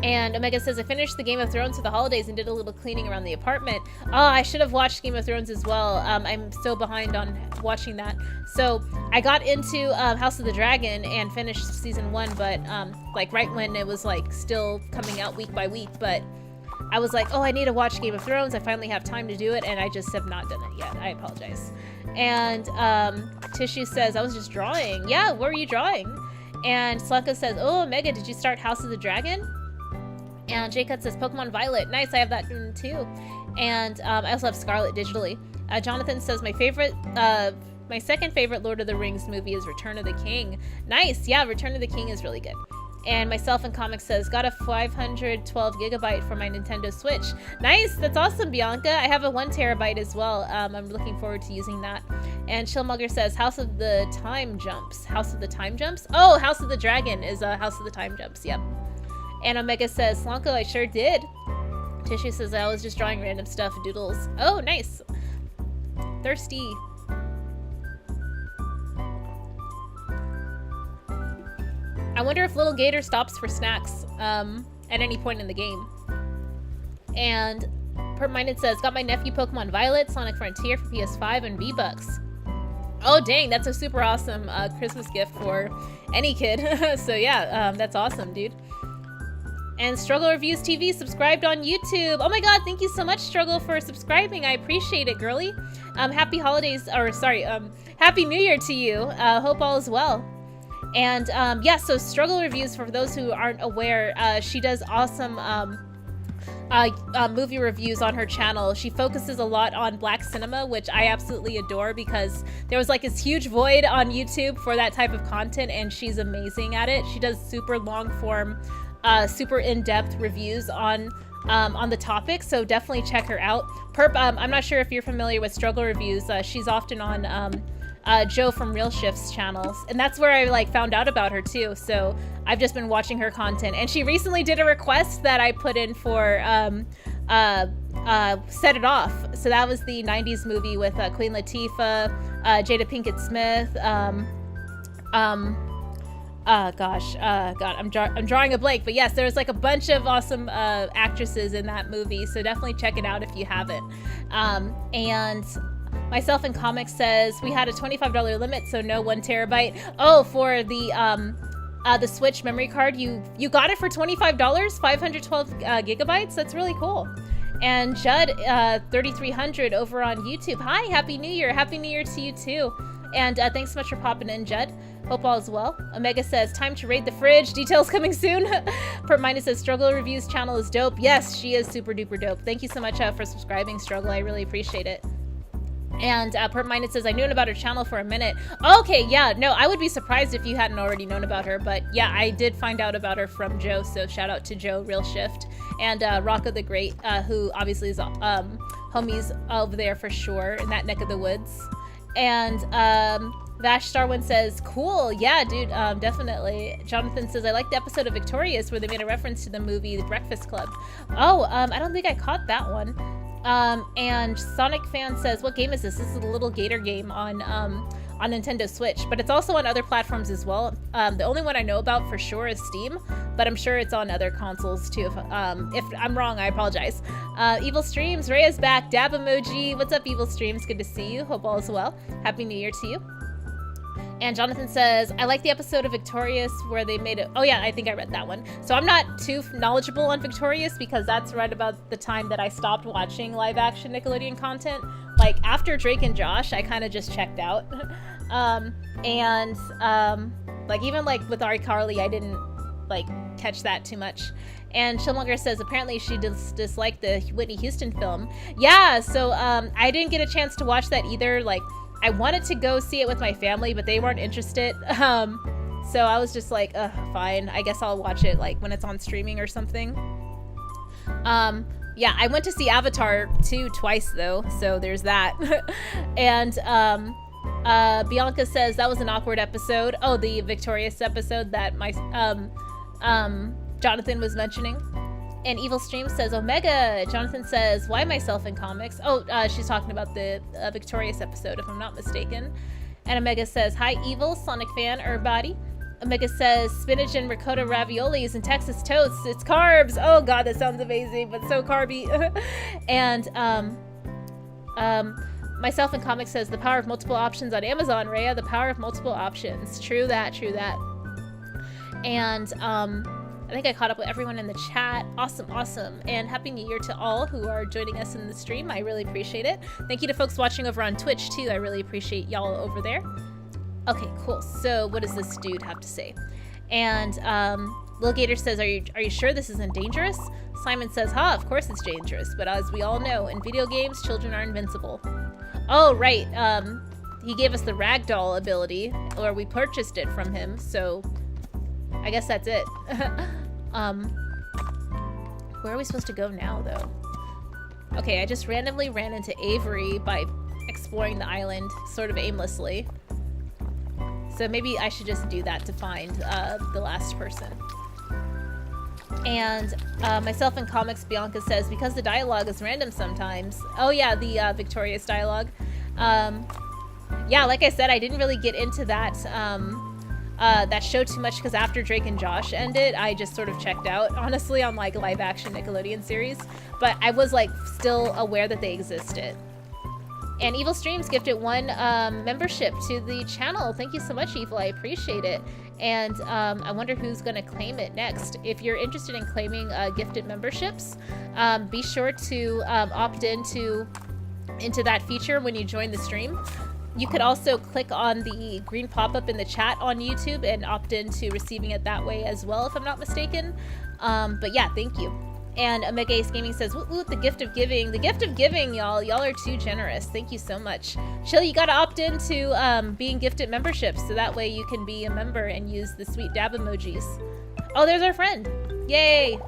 And Omega says, I finished the Game of Thrones for the holidays and did a little cleaning around the apartment. Oh, I should have watched Game of Thrones as well. I'm so behind on watching that. So I got into House of the Dragon and finished season 1, but like right when it was like still coming out week by week. But I was like, oh, I need to watch Game of Thrones. I finally have time to do it, and I just have not done it yet. I apologize. And Tissue says, I was just drawing. Yeah, what were you drawing? And Slunko says, oh, Omega, did you start House of the Dragon? And J-Cut says, Pokemon Violet. Nice, I have that too. And I also have Scarlet digitally. Jonathan says, my second favorite Lord of the Rings movie is Return of the King. Nice, yeah, Return of the King is really good. And myself in comics says, got a 512 gigabyte for my Nintendo Switch. Nice, that's awesome, Bianca. I have a 1 terabyte as well. I'm looking forward to using that. And Chillmugger says, House of the Time Jumps. House of the Time Jumps? Oh, House of the Dragon is House of the Time Jumps, yep. And Omega says, Slanko, I sure did. Tissue says, I was just drawing random stuff, doodles. Oh, nice. Thirsty. I wonder if little Gator stops for snacks at any point in the game. And Perp-Minded says, got my nephew Pokemon Violet, Sonic Frontier for PS5 and V-Bucks. Oh dang, that's a super awesome Christmas gift for any kid. So yeah, that's awesome, dude. And Struggle Reviews TV subscribed on YouTube. Oh my god, thank you so much, Struggle, for subscribing. I appreciate it, girly. Happy holidays, or sorry, Happy New Year to you. Hope all is well. And yeah, so Struggle Reviews, for those who aren't aware, she does awesome movie reviews on her channel. She focuses a lot on Black cinema, which I absolutely adore, because there was like this huge void on YouTube for that type of content, and she's amazing at it. She does super long form, super in-depth reviews on the topic, so definitely check her out. Perp, I'm not sure if you're familiar with Struggle Reviews. She's often on Joe from Real Shift's channels, and that's where I like found out about her too. So I've just been watching her content, and she recently did a request that I put in for Set It Off. So that was the 90s movie with Queen Latifah, Jada Pinkett Smith, I'm drawing a blank, but yes, there's like a bunch of awesome actresses in that movie, so definitely check it out if you haven't. And Myself in Comics says, we had a $25 limit, so no 1 terabyte. Oh, for the Switch memory card, you got it for $25, 512 gigabytes. That's really cool. And Judd 3300 over on YouTube. Hi, Happy New Year. Happy New Year to you too. And thanks so much for popping in, Judd. Hope all is well. Omega says, time to raid the fridge. Details coming soon. Perp-Minded says, Struggle Reviews channel is dope. Yes, she is super duper dope. Thank you so much for subscribing, Struggle. I really appreciate it. And Perp-Minded says, I knew about her channel for a minute. Okay, yeah, no, I would be surprised if you hadn't already known about her. But yeah, I did find out about her from Joe. So shout out to Joe, Real Shift. And Rocco the Great, who obviously is homies over there for sure in that neck of the woods. And Vash Starwin says, cool, yeah, dude, definitely. Jonathan says, I like the episode of Victorious where they made a reference to the movie The Breakfast Club. Oh, I don't think I caught that one. And Sonic Fan says, what game is this? This is a little Gator game on Nintendo Switch, but it's also on other platforms as well. The only one I know about for sure is Steam, but I'm sure it's on other consoles too. If I'm wrong, I apologize. Evil Streams, Ray is back. Dab emoji. What's up, Evil Streams? Good to see you. Hope all is well. Happy New Year to you. And Jonathan says, I like the episode of Victorious where they made it. Oh yeah, I think I read that one. So I'm not too knowledgeable on Victorious because that's right about the time that I stopped watching live action Nickelodeon content. Like after Drake and Josh, I kind of just checked out. Like even like with iCarly, I didn't like catch that too much. And Chillmonger says, apparently she disliked the Whitney Houston film. Yeah, so I didn't get a chance to watch that either. Like, I wanted to go see it with my family, but they weren't interested. So I was just like, fine. I guess I'll watch it like when it's on streaming or something. Yeah, I went to see Avatar 2 twice though, so there's that. And Bianca says that was an awkward episode. Oh, the Victorious episode that my Jonathan was mentioning. And Evil Stream says, Omega. Jonathan says, why Myself in Comics? Oh, she's talking about the Victorious episode, if I'm not mistaken. And Omega says, hi, Evil, Sonic fan, everybody. Omega says, spinach and ricotta raviolis and Texas toast. It's carbs. Oh, God, that sounds amazing, but so carby. And Myself in Comics says, the power of multiple options on Amazon, Rhea. The power of multiple options. True that, true that. And, I think I caught up with everyone in the chat. Awesome, awesome. And Happy New Year to all who are joining us in the stream. I really appreciate it. Thank you to folks watching over on Twitch, too. I really appreciate y'all over there. Okay, cool. So what does this dude have to say? And Lil Gator says, are you sure this isn't dangerous? Simon says, of course it's dangerous. But as we all know, in video games, children are invincible. Oh, right. He gave us the ragdoll ability, or we purchased it from him. So I guess that's it. Where are we supposed to go now, though? Okay, I just randomly ran into Avery by exploring the island, sort of aimlessly. So maybe I should just do that to find the last person. And Myself in Comics, Bianca says, because the dialogue is random sometimes. Oh yeah, the Victorious dialogue. Yeah, like I said, I didn't really get into that that show too much because after Drake and Josh ended, I just sort of checked out, honestly, on like live action Nickelodeon series. But I was like still aware that they existed. And Evil Streams gifted 1 membership to the channel. Thank you so much, Evil. I appreciate it. And I wonder who's going to claim it next. If you're interested in claiming gifted memberships, be sure to opt into that feature when you join the stream. You could also click on the green pop-up in the chat on YouTube and opt into receiving it that way as well, if I'm not mistaken. But yeah, thank you. And Omega Ace Gaming says, woot woot, the gift of giving. The gift of giving, y'all. Y'all are too generous. Thank you so much. Chill, you gotta opt into being gifted memberships, so that way you can be a member and use the sweet dab emojis. Oh, there's our friend. Yay.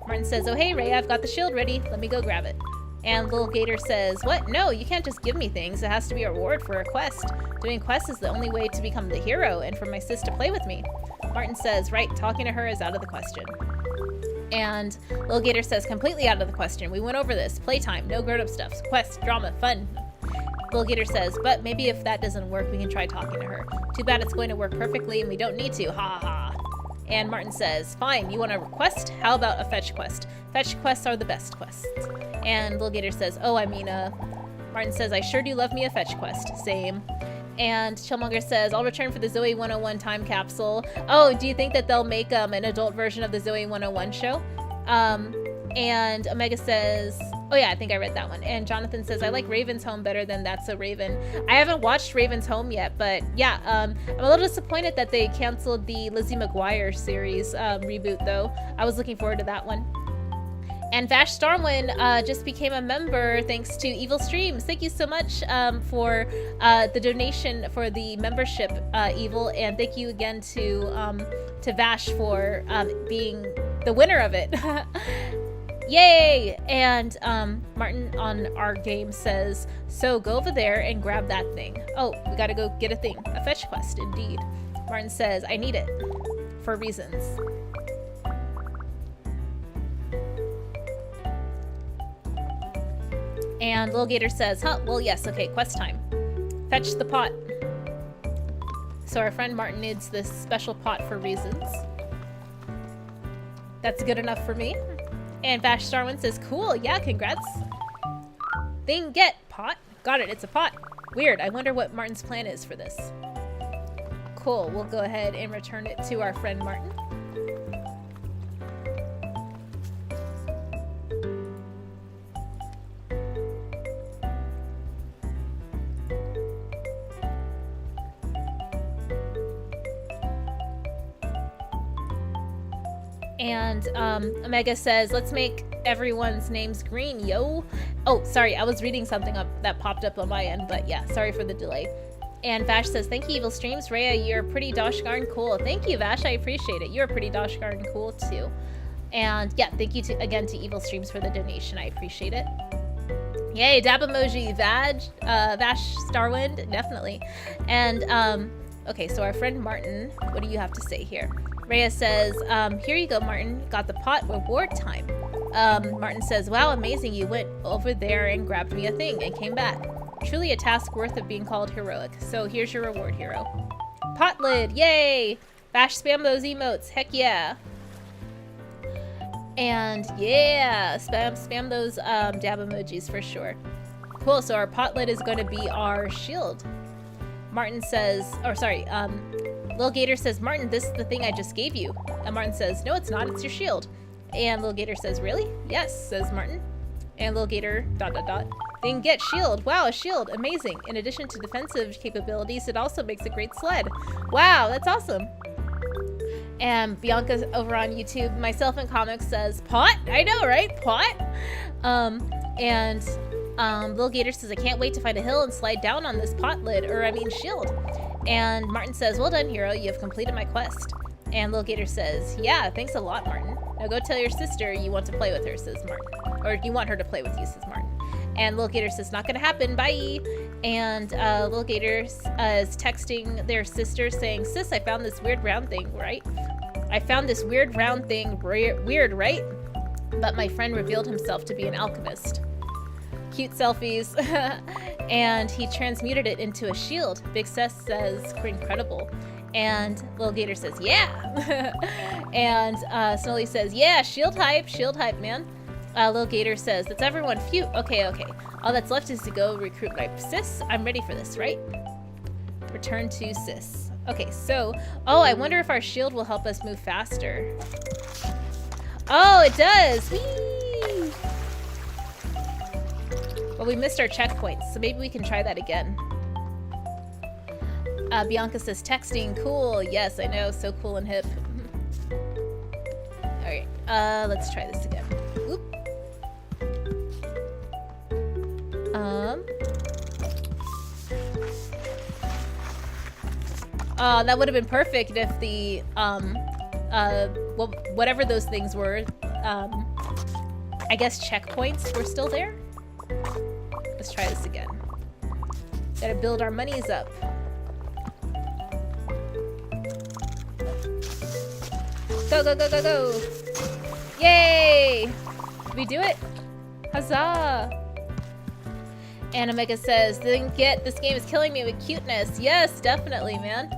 Martin says, oh, hey, Ray, I've got the shield ready. Let me go grab it. And Lil Gator says, what? No, you can't just give me things. It has to be a reward for a quest. Doing quests is the only way to become the hero and for my sis to play with me. Martin says, right, talking to her is out of the question. And Lil Gator says, completely out of the question. We went over this. Playtime, no grown-up stuff. Quest, drama, fun. Lil Gator says, but maybe if that doesn't work, we can try talking to her. Too bad it's going to work perfectly and we don't need to. Ha ha. And Martin says, fine, you want a quest? How about a fetch quest? Fetch quests are the best quests. And Lil Gator says, oh, I mean, Martin says, I sure do love me a fetch quest. Same. And Chillmonger says, I'll return for the Zoe 101 time capsule. Oh, do you think that they'll make an adult version of the Zoe 101 show? And Omega says, oh yeah, I think I read that one. And Jonathan says, I like Raven's Home better than That's So Raven. I haven't watched Raven's Home yet, but yeah, I'm a little disappointed that they canceled the Lizzie McGuire series reboot, though. I was looking forward to that one. And Vash Starwin just became a member thanks to Evil Streams. Thank you so much for the donation for the membership, Evil, and thank you again to Vash for being the winner of it. Yay! And Martin on our game says, so go over there and grab that thing. Oh, we gotta go get a thing. A fetch quest, indeed. Martin says, I need it for reasons. And Lil Gator says, huh, well, yes, okay, quest time. Fetch the pot. So our friend Martin needs this special pot for reasons. That's good enough for me. And Vash Starwin says, cool, yeah, congrats. Thing get, pot. Got it, it's a pot. Weird, I wonder what Martin's plan is for this. Cool, we'll go ahead and return it to our friend Martin. And Omega says, let's make everyone's names green, yo. Oh, sorry, I was reading something up that popped up on my end, but yeah, sorry for the delay. And Vash says, thank you, Evil Streams. Rhea, you're pretty dosh darn cool. Thank you, Vash, I appreciate it. You're pretty dosh darn cool, too. And yeah, thank you again to Evil Streams for the donation. I appreciate it. Yay, dab emoji, Vash Starwind, definitely. And, okay, so our friend Martin, what do you have to say here? Rhea says, here you go, Martin. Got the pot, reward time. Martin says, wow, amazing. You went over there and grabbed me a thing and came back. Truly a task worth of being called heroic. So here's your reward, hero. Pot lid, yay! Bash spam those emotes, heck yeah. And yeah, spam those dab emojis for sure. Cool, so our pot lid is going to be our shield. Martin says, or sorry, Lil Gator says, Martin, this is the thing I just gave you. And Martin says, no, it's not, it's your shield. And Lil Gator says, really? Yes, says Martin. And Lil Gator, ... Then get shield. Wow, a shield, amazing. In addition to defensive capabilities, it also makes a great sled. Wow, that's awesome. And Bianca over on YouTube, myself in comics says, pot? I know, right? Pot? Lil Gator says, I can't wait to find a hill and slide down on this pot lid, shield. And Martin says, well done, hero, you have completed my quest. And Lil Gator says, yeah, thanks a lot, Martin. Now go tell your sister you want to play with her, says Martin. Or you want her to play with you, says Martin. And Lil Gator says, not gonna happen, bye. And Lil Gator is texting their sister saying, sis, I found this weird round thing, right? I found this weird round thing, weird, right? But my friend revealed himself to be an alchemist. Cute selfies. And he transmuted it into a shield. Big Sess says, incredible. And Little Gator says, yeah. And Snowly says, yeah, shield hype, man. Little Gator says, that's everyone. Phew. Okay. All that's left is to go recruit my sis. I'm ready for this, right? Return to sis. Okay, so, oh, I wonder if our shield will help us move faster. Oh, it does. Whee! Well, we missed our checkpoints, so maybe we can try that again. Bianca says, texting, cool. Yes, I know, so cool and hip. All right, let's try this again. Oop. That would have been perfect if the, well, whatever those things were, I guess checkpoints were still there. Let's try this again. Gotta build our monies up. Go. Yay! Did we do it? Huzzah! And Omega says, didn't get, this game is killing me with cuteness. Yes, definitely, man.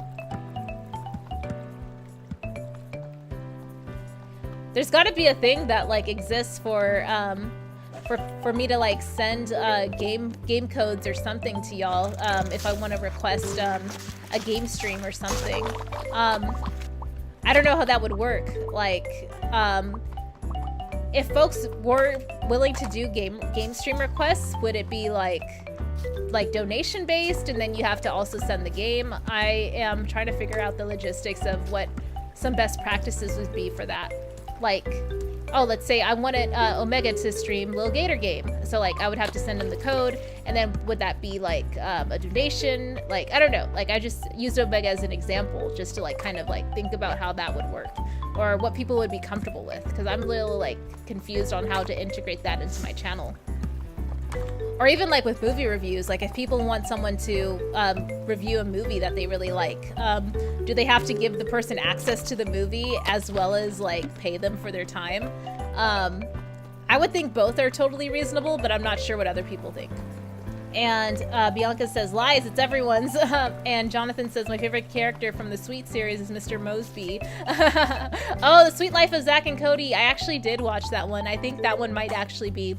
There's gotta be a thing that like exists for me to like send game codes or something to y'all if I want to request a game stream or something. I don't know how that would work. Like, if folks were willing to do game stream requests, would it be like donation based and then you have to also send the game? I am trying to figure out the logistics of what some best practices would be for that. Like, oh, let's say I wanted Omega to stream Lil Gator game. So like I would have to send him the code, and then would that be like a donation? Like, I don't know. Like I just used Omega as an example just to like kind of like think about how that would work or what people would be comfortable with, because I'm a little like confused on how to integrate that into my channel. Or even like with movie reviews, like if people want someone to review a movie that they really like, do they have to give the person access to the movie as well as like pay them for their time? I would think both are totally reasonable, but I'm not sure what other people think. And Bianca says, lies, it's everyone's. And Jonathan says, my favorite character from the Sweet series is Mr. Mosby. Oh, The Sweet Life of Zack and Cody. I actually did watch that one. I think that one might actually be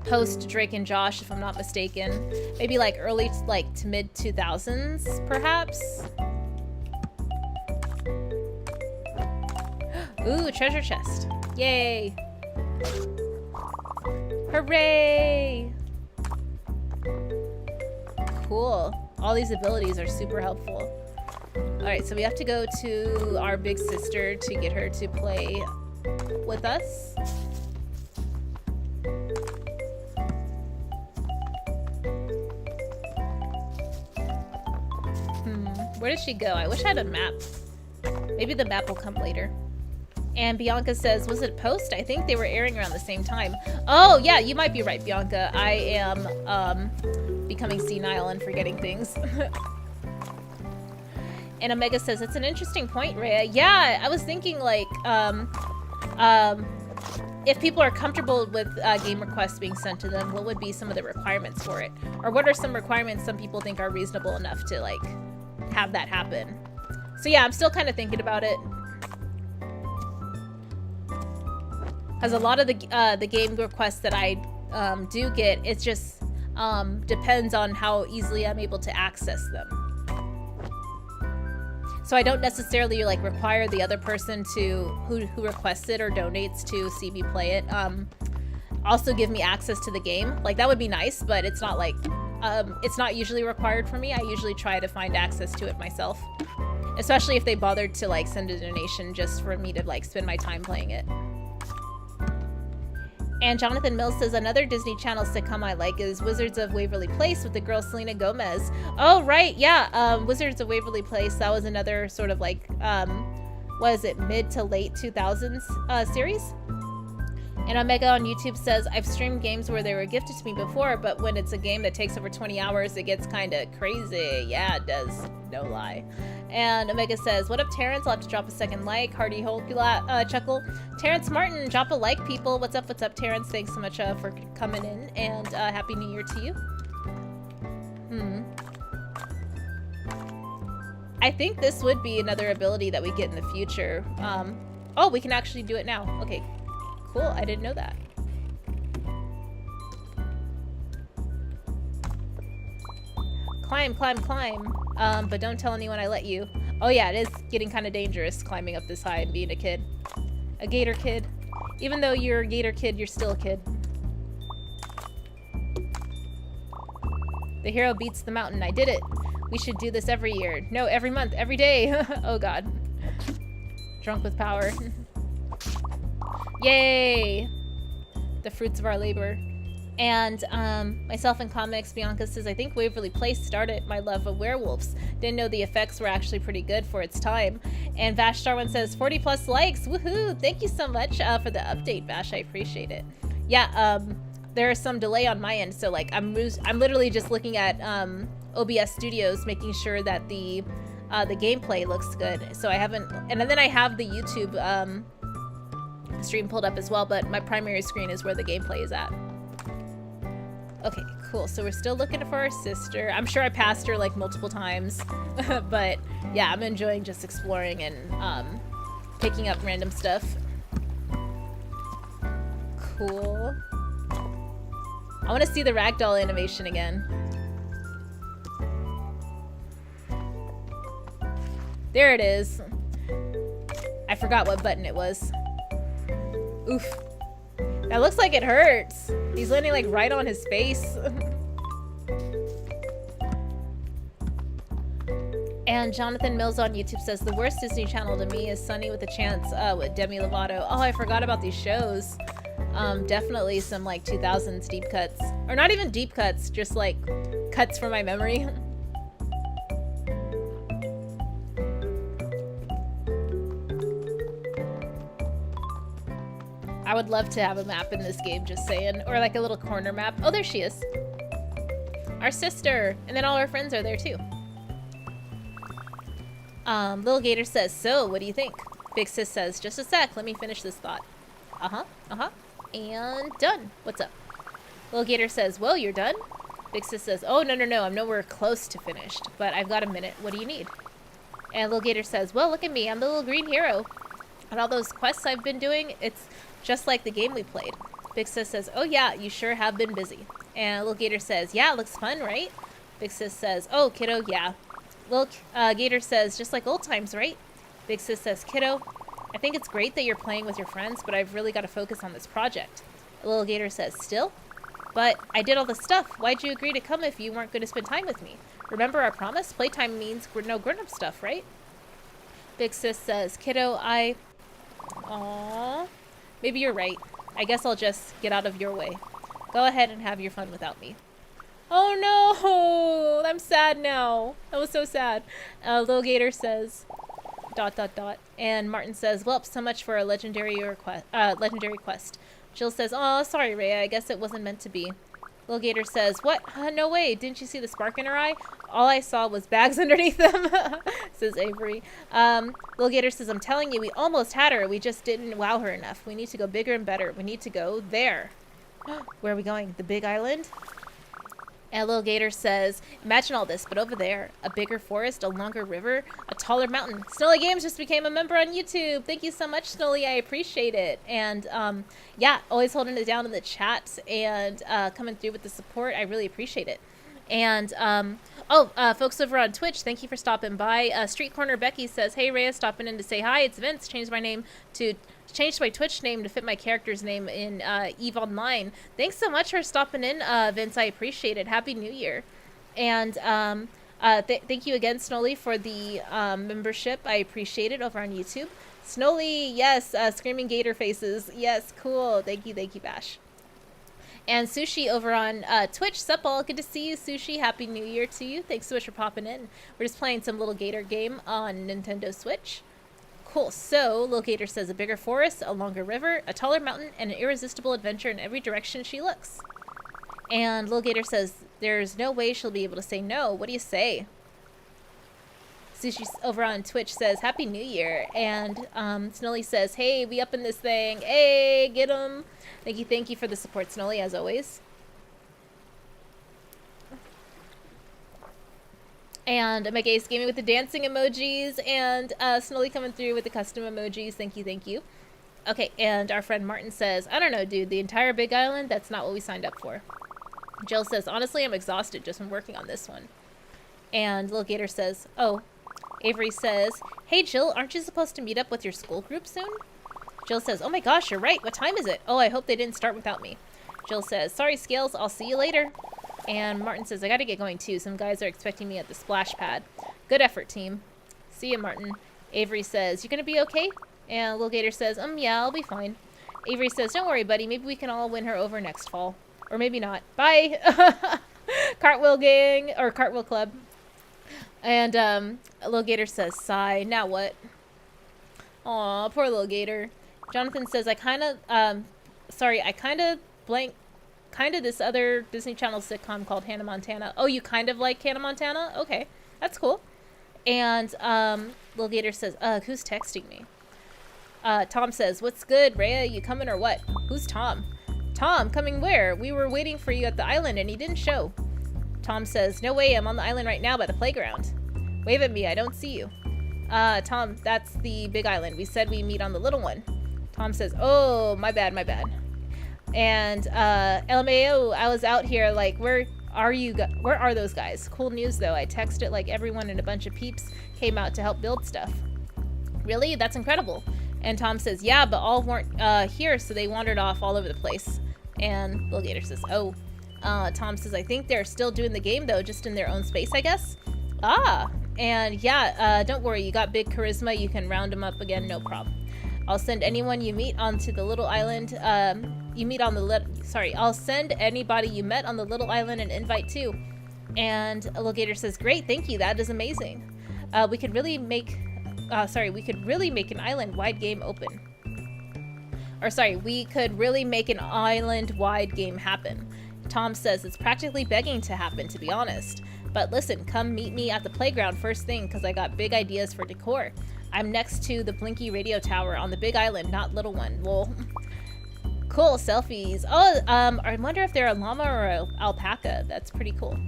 post Drake and Josh, if I'm not mistaken. Maybe like early like to mid 2000s, perhaps. Ooh, treasure chest. Yay. Hooray! Cool. All these abilities are super helpful. Alright, so we have to go to our big sister to get her to play with us. Where did she go? I wish I had a map. Maybe the map will come later. And Bianca says, was it post? I think they were airing around the same time. Oh, yeah, you might be right, Bianca. I am becoming senile and forgetting things. And Omega says, it's an interesting point, Rhea. Yeah, I was thinking, like, if people are comfortable with game requests being sent to them, what would be some of the requirements for it? Or what are some requirements some people think are reasonable enough to, like, have that happen? So yeah, I'm still kind of thinking about it. Because a lot of the game requests that I do get, it just depends on how easily I'm able to access them. So I don't necessarily like require the other person to who requests it or donates to see me play it also give me access to the game. Like that would be nice, but it's not like it's not usually required for me. I usually try to find access to it myself, especially if they bothered to like send a donation just for me to like spend my time playing it. And Jonathan Mills says, another Disney Channel sitcom I like is Wizards of Waverly Place with the girl Selena Gomez. Oh, right. Yeah. Wizards of Waverly Place. That was another sort of like, what is it? Mid to late 2000s series. And Omega on YouTube says, I've streamed games where they were gifted to me before, but when it's a game that takes over 20 hours, it gets kind of crazy. Yeah, it does. No lie. And Omega says, what up, Terrence? I'll have to drop a second like. Hardy Holkula chuckle. Terrence Martin, drop a like, people. What's up, Terrence? Thanks so much for coming in, and Happy New Year to you. I think this would be another ability that we get in the future. Oh, we can actually do it now. Okay, cool. I didn't know that. Climb, climb, climb. But don't tell anyone I let you. Oh yeah, it is getting kind of dangerous climbing up this high and being a kid. A gator kid. Even though you're a gator kid, you're still a kid. The hero beats the mountain. I did it. We should do this every year. No, every month, every day. Oh god. Drunk with power. Yay! The fruits of our labor. And myself in comics, Bianca says, I think Waverly Place started my love of werewolves. Didn't know the effects were actually pretty good for its time. And Vash Starwin says 40 plus likes. Woohoo! Thank you so much for the update, Vash. I appreciate it. Yeah, there is some delay on my end, so like I'm literally just looking at OBS Studios, making sure that the gameplay looks good. So I haven't, and then I have the YouTube stream pulled up as well, but my primary screen is where the gameplay is at. Okay, cool. So we're still looking for our sister. I'm sure I passed her like multiple times, but yeah, I'm enjoying just exploring and picking up random stuff. Cool. I want to see the ragdoll animation again. There it is. I forgot what button it was. Oof. That looks like it hurts. He's landing like right on his face. And Jonathan Mills on YouTube says, the worst Disney Channel to me is Sunny with a Chance with Demi Lovato. Oh, I forgot about these shows. Definitely some like 2000s deep cuts. Or not even deep cuts, just like cuts from my memory. I would love to have a map in this game, just saying. Or like a little corner map. Oh, there she is. Our sister. And then all our friends are there too. Little Gator says, so, what do you think? Big Sis says, just a sec, let me finish this thought. And done. What's up? Little Gator says, well, you're done? Big Sis says, oh, no, I'm nowhere close to finished, but I've got a minute. What do you need? And Little Gator says, well, look at me, I'm the little green hero. And all those quests I've been doing, it's just like the game we played. Big Sis says, oh yeah, you sure have been busy. And Little Gator says, yeah, it looks fun, right? Big Sis says, oh, kiddo, yeah. Little Gator says, just like old times, right? Big Sis says, kiddo, I think it's great that you're playing with your friends, but I've really got to focus on this project. Little Gator says, still? But I did all the stuff. Why'd you agree to come if you weren't going to spend time with me? Remember our promise? Playtime means no grown-up stuff, right? Big Sis says, kiddo, Aww. Maybe you're right. I guess I'll just get out of your way. Go ahead and have your fun without me. Oh no! I'm sad now. That was so sad. Little Gator says, ... And Martin says, well, so much for a legendary quest. Jill says, oh, sorry, Rhea. I guess it wasn't meant to be. Little Gator says, what? No way. Didn't you see the spark in her eye? All I saw was bags underneath them, says Avery. Little Gator says, I'm telling you, we almost had her. We just didn't wow her enough. We need to go bigger and better. We need to go there. Where are we going? The big island? And Little Gator says, imagine all this, but over there, a bigger forest, a longer river, a taller mountain. Snowly Games just became a member on YouTube. Thank you so much, Snowly. I appreciate it. And yeah, always holding it down in the chat and coming through with the support. I really appreciate it. And folks over on Twitch, thank you for stopping by. Street Corner Becky says, hey, Rhea, stopping in to say hi. It's Vince. Changed my Twitch name to fit my character's name in EVE Online. Thanks so much for stopping in, Vince. I appreciate it. Happy New Year. And thank you again, Snowly, for the membership. I appreciate it over on YouTube. Snowly, yes, Screaming Gator Faces. Yes, cool. Thank you, Bash. And Sushi over on Twitch. Sup all, good to see you, Sushi. Happy New Year to you. Thanks so much for popping in. We're just playing some little Gator game on Nintendo Switch. Cool. So, Little Gator says a bigger forest, a longer river, a taller mountain, and an irresistible adventure in every direction she looks. And Little Gator says there's no way she'll be able to say no. What do you say? Sushi over on Twitch says Happy New Year. And Snowly says, hey, we up in this thing. Hey, get 'em. Thank you for the support, Snowly, as always. And Omega Ace Gaming with the dancing emojis, and Snully coming through with the custom emojis. Thank you, thank you. Okay, and our friend Martin says, I don't know, dude, the entire Big Island, that's not what we signed up for. Jill says, honestly, I'm exhausted just from working on this one. And Little Gator says, oh. Avery says, hey, Jill, aren't you supposed to meet up with your school group soon? Jill says, oh my gosh, you're right. What time is it? Oh, I hope they didn't start without me. Jill says, sorry, Scales, I'll see you later. And Martin says, I gotta get going too. Some guys are expecting me at the splash pad. Good effort, team. See ya, Martin. Avery says, you gonna be okay? And Little Gator says, yeah, I'll be fine. Avery says, don't worry, buddy. Maybe we can all win her over next fall. Or maybe not. Bye! Cartwheel gang, or Cartwheel Club. And Little Gator says, sigh. Now what? Aw, poor Little Gator. Jonathan says, I kind of this other Disney Channel sitcom called Hannah Montana. Oh, you kind of like Hannah Montana? Okay, that's cool. And Little Gator says, who's texting me? Tom says, what's good, Rhea? You coming or what? Who's Tom? Tom, coming where? We were waiting for you at the island and he didn't show. Tom says, no way, I'm on the island right now by the playground. Wave at me, I don't see you. Tom, that's the big island. We said we meet on the little one. Tom says, oh, my bad. And LMAO, I was out here like, where are those guys? Cool news though, I texted like everyone and a bunch of peeps came out to help build stuff. Really? That's incredible. And Tom says, yeah, but all weren't here, so they wandered off all over the place. And Little Gator says, oh. Tom says, I think they're still doing the game though, just in their own space, I guess. Ah, and yeah, don't worry, you got big charisma, you can round them up again, no problem. I'll send anyone you meet onto the little island, I'll send anybody you met on the little island an invite too. And Little Gator says, great, thank you, that is amazing. We could really make an island-wide game open. We could really make an island-wide game happen. Tom says it's practically begging to happen, to be honest. But listen, come meet me at the playground first thing, because I got big ideas for decor. I'm next to the Blinky radio tower on the big island, not little one. Well, cool, selfies. Oh, I wonder if they're a llama or an alpaca. That's pretty cool.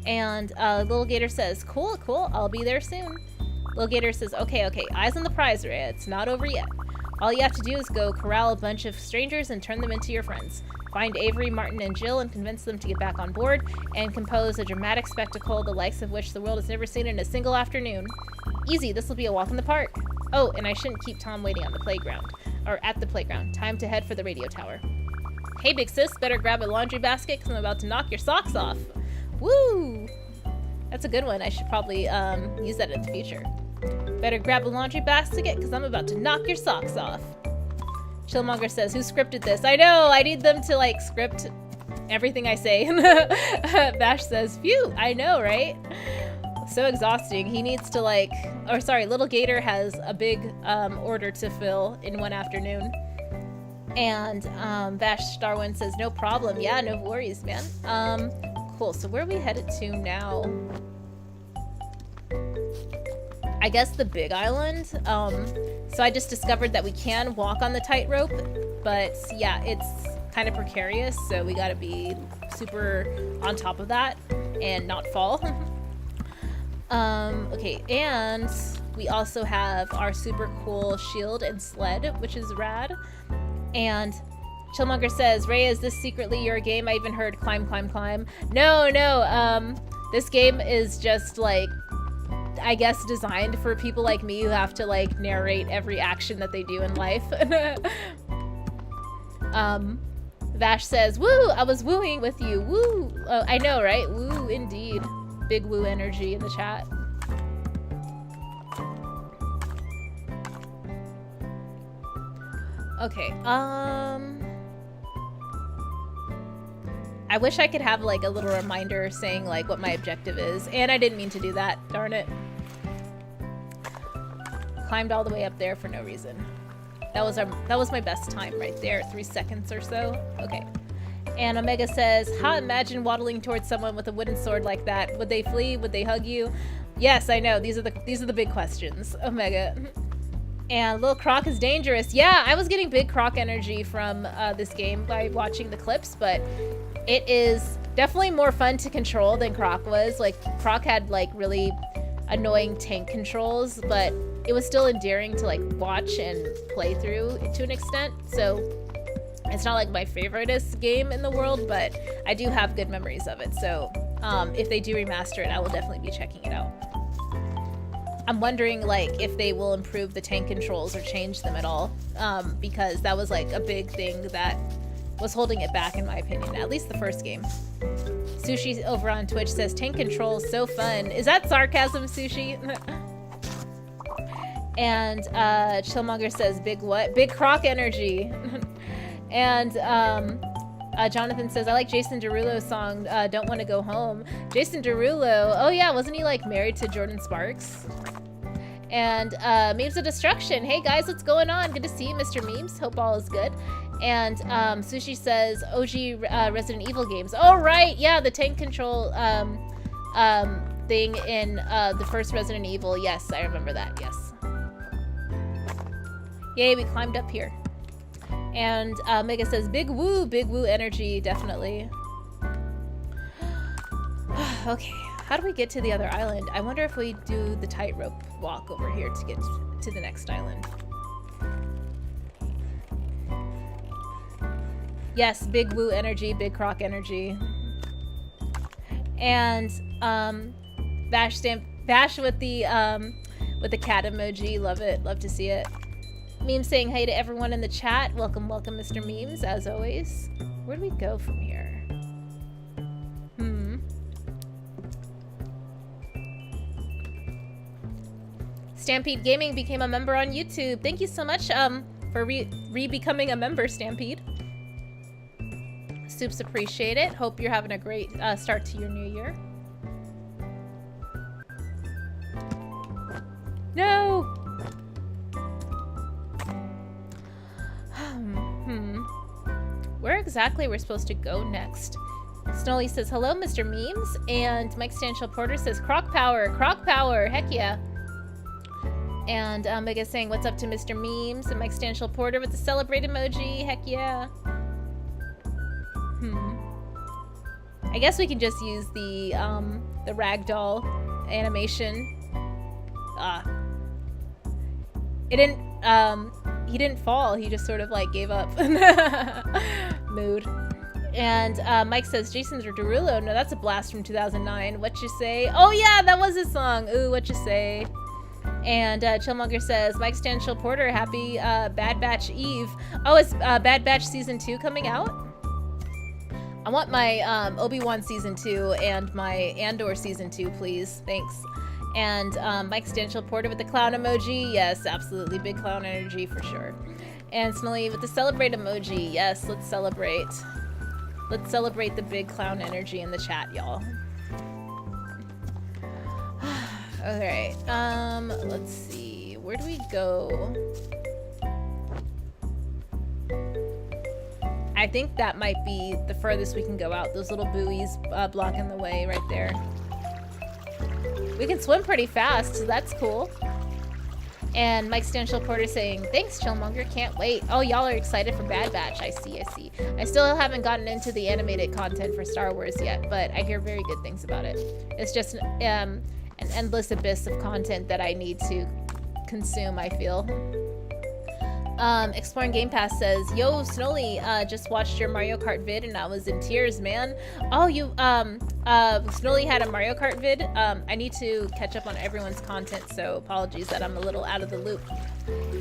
And Little Gator says, cool, I'll be there soon. Little Gator says, okay, eyes on the prize, Rhea. It's not over yet. All you have to do is go corral a bunch of strangers and turn them into your friends. Find Avery, Martin, and Jill and convince them to get back on board and compose a dramatic spectacle the likes of which the world has never seen in a single afternoon. Easy, this will be a walk in the park. Oh, and I shouldn't keep Tom waiting on the playground. Or at the playground. Time to head for the radio tower. Hey, big sis, better grab a laundry basket because I'm about to knock your socks off. Woo! That's a good one. I should probably use that in the future. Better grab a laundry basket because I'm about to knock your socks off. Chillmonger says, who scripted this? I know, I need them to like script everything I say. Bash says, phew, I know, right? So exhausting. He needs to like, Little Gator has a big order to fill in one afternoon. And Bash Starwin says, no problem. Yeah, no worries, man. Cool, so where are we headed to now? I guess the big island. So I just discovered that we can walk on the tightrope, but yeah, it's kind of precarious, so we gotta be super on top of that and not fall. Okay, and we also have our super cool shield and sled, which is rad. And Chillmonger says, Ray, is this secretly your game? I even heard climb, climb, climb. No, this game is just like, I guess, designed for people like me who have to like narrate every action that they do in life. Vash says, woo, I was wooing with you, woo. I know, right? Woo, indeed. Big woo energy in the chat. Okay, I wish I could have like a little reminder saying like what my objective is, and I didn't mean to do that, darn it. Climbed all the way up there for no reason. That was my best time right there, 3 seconds or so. Okay. And Omega says, ha, imagine waddling towards someone with a wooden sword like that. Would they flee? Would they hug you? Yes, I know. These are the big questions, Omega. And Lil Croc is dangerous. Yeah, I was getting big Croc energy from this game by watching the clips, but It is definitely more fun to control than Croc was. Like, Croc had, like, really annoying tank controls, but it was still endearing to, like, watch and play through to an extent. So it's not, like, my favoriteest game in the world, but I do have good memories of it. So if they do remaster it, I will definitely be checking it out. I'm wondering, like, if they will improve the tank controls or change them at all, because that was, like, a big thing that was holding it back, in my opinion, at least the first game. Sushi over on Twitch says, tank controls, so fun. Is that sarcasm, Sushi? And Chillmonger says, big what? Big Croc energy. And Jonathan says, I like Jason Derulo's song, Don't Want to Go Home. Jason Derulo, oh yeah, wasn't he, like, married to Jordan Sparks? And Memes of Destruction, hey guys, what's going on? Good to see you, Mr. Memes. Hope all is good. And Sushi says, OG Resident Evil games. Oh, right, yeah, the tank control thing in the first Resident Evil. Yes, I remember that, yes. Yay, we climbed up here. And Mega says, big woo energy, definitely. Okay, how do we get to the other island? I wonder if we do the tightrope walk over here to get to the next island. Yes, big woo energy, big Croc energy. And Bash with the cat emoji, love it, love to see it. Memes saying hey to everyone in the chat. Welcome, welcome, Mr. Memes, as always. Where do we go from here? Stampede Gaming became a member on YouTube. Thank you so much for re-becoming a member, Stampede. Soups appreciate it. Hope you're having a great start to your new year. No! Where exactly we're supposed to go next? Snolly says, hello, Mr. Memes. And Mike Stanchill Porter says, Croc Power, heck yeah. And Mega's saying, what's up to Mr. Memes? And Mike Stanchill Porter with the celebrate emoji, heck yeah. I guess we can just use the ragdoll animation. It didn't, he didn't fall, he just sort of like gave up. Mood. And Mike says, Jason Derulo, no, that's a blast from 2009. What you say? Oh yeah, that was his song. Ooh, what you say? And Chillmonger says, Mike Stanchill Porter, happy Bad Batch Eve. Oh, is Bad Batch Season 2 coming out? I want my Obi-Wan Season 2 and my Andor Season 2, please. Thanks. And Mike Stanchill Porter with the clown emoji. Yes, absolutely. Big clown energy for sure. And Smiley with the celebrate emoji. Yes, let's celebrate. Let's celebrate the big clown energy in the chat, y'all. Alright, let's see. Where do we go? I think that might be the furthest we can go out. Those little buoys blocking the way right there. We can swim pretty fast, so that's cool. And Mike Stanchill Porter saying, thanks, Chillmonger, can't wait. Oh, y'all are excited for Bad Batch. I see, I see. I still haven't gotten into the animated content for Star Wars yet, but I hear very good things about it. It's just an endless abyss of content that I need to consume, I feel. Exploring Game Pass says, yo, Snowly, just watched your Mario Kart vid and I was in tears, man. Oh, you, Snowly had a Mario Kart vid. I need to catch up on everyone's content, so apologies that I'm a little out of the loop.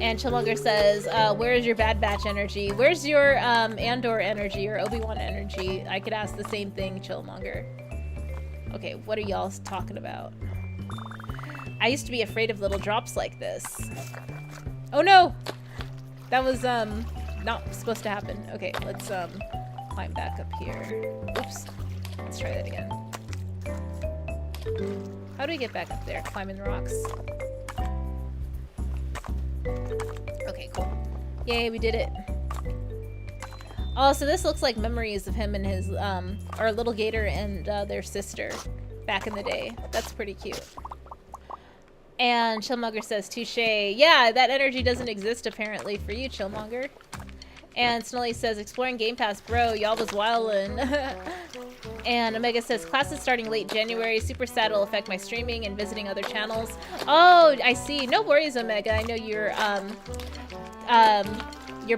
And Chillmonger says, where's your Bad Batch energy? Where's your, Andor energy or Obi-Wan energy? I could ask the same thing, Chillmonger. Okay, what are y'all talking about? I used to be afraid of little drops like this. Oh no! That was, not supposed to happen. Okay, let's, climb back up here. Oops. Let's try that again. How do we get back up there? Climbing the rocks. Okay, cool. Yay, we did it. Oh, so this looks like memories of him and his, or little Gator and, their sister back in the day. That's pretty cute. And Chillmonger says, touche. Yeah, that energy doesn't exist apparently for you, Chillmonger. And Snolly says, exploring Game Pass, bro, y'all was wildin'. And Omega says, class is starting late January. Super sad it'll affect my streaming and visiting other channels. Oh, I see. No worries, Omega. I know you're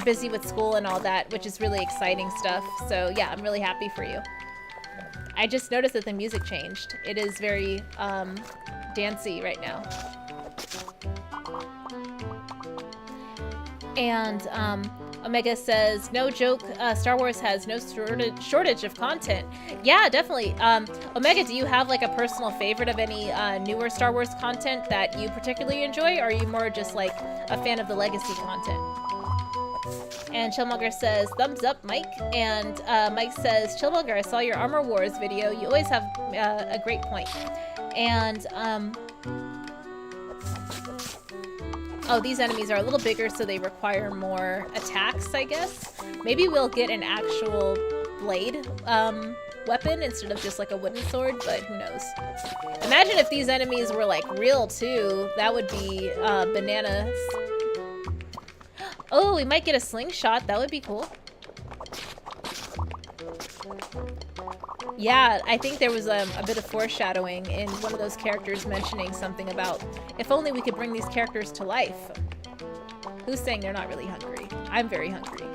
busy with school and all that, which is really exciting stuff. So yeah, I'm really happy for you. I just noticed that the music changed. It is very dancey right now. And Omega says, no joke, Star Wars has no shortage of content. Yeah, definitely. Omega, do you have like a personal favorite of any newer Star Wars content that you particularly enjoy, or are you more just like a fan of the legacy content? And Chillmonger says, thumbs up, Mike. And Mike says, Chillmonger, I saw your Armor Wars video. You always have a great point. And oh, these enemies are a little bigger, so they require more attacks, I guess. Maybe we'll get an actual blade weapon instead of just like a wooden sword, but who knows. Imagine if these enemies were like real too. That would be bananas. Oh, we might get a slingshot. That would be cool. Yeah, I think there was a bit of foreshadowing in one of those characters mentioning something about if only we could bring these characters to life. Who's saying they're not really hungry? I'm very hungry.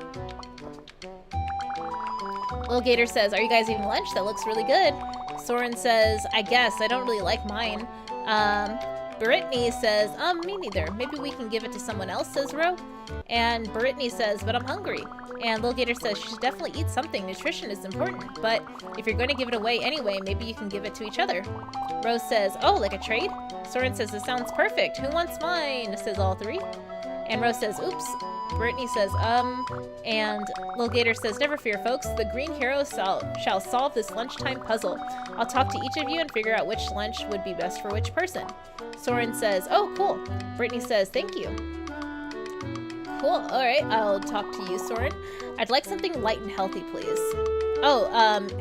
Lil Gator says, are you guys eating lunch? That looks really good. Soren says, I guess. I don't really like mine. Brittany says, me neither. Maybe we can give it to someone else, says Ro. And Brittany says, but I'm hungry. And Lil Gator says, you should definitely eat something. Nutrition is important. But if you're going to give it away anyway, maybe you can give it to each other. Rose says, oh, like a trade? Soren says, this sounds perfect. Who wants mine? Says all three. And Rose says, oops. Brittany says, and Lil Gator says, never fear, folks. The green hero shall solve this lunchtime puzzle. I'll talk to each of you and figure out which lunch would be best for which person. Soren says, oh, cool. Brittany says, thank you. Cool. All right, I'll talk to you, Soren. I'd like something light and healthy, please. Oh,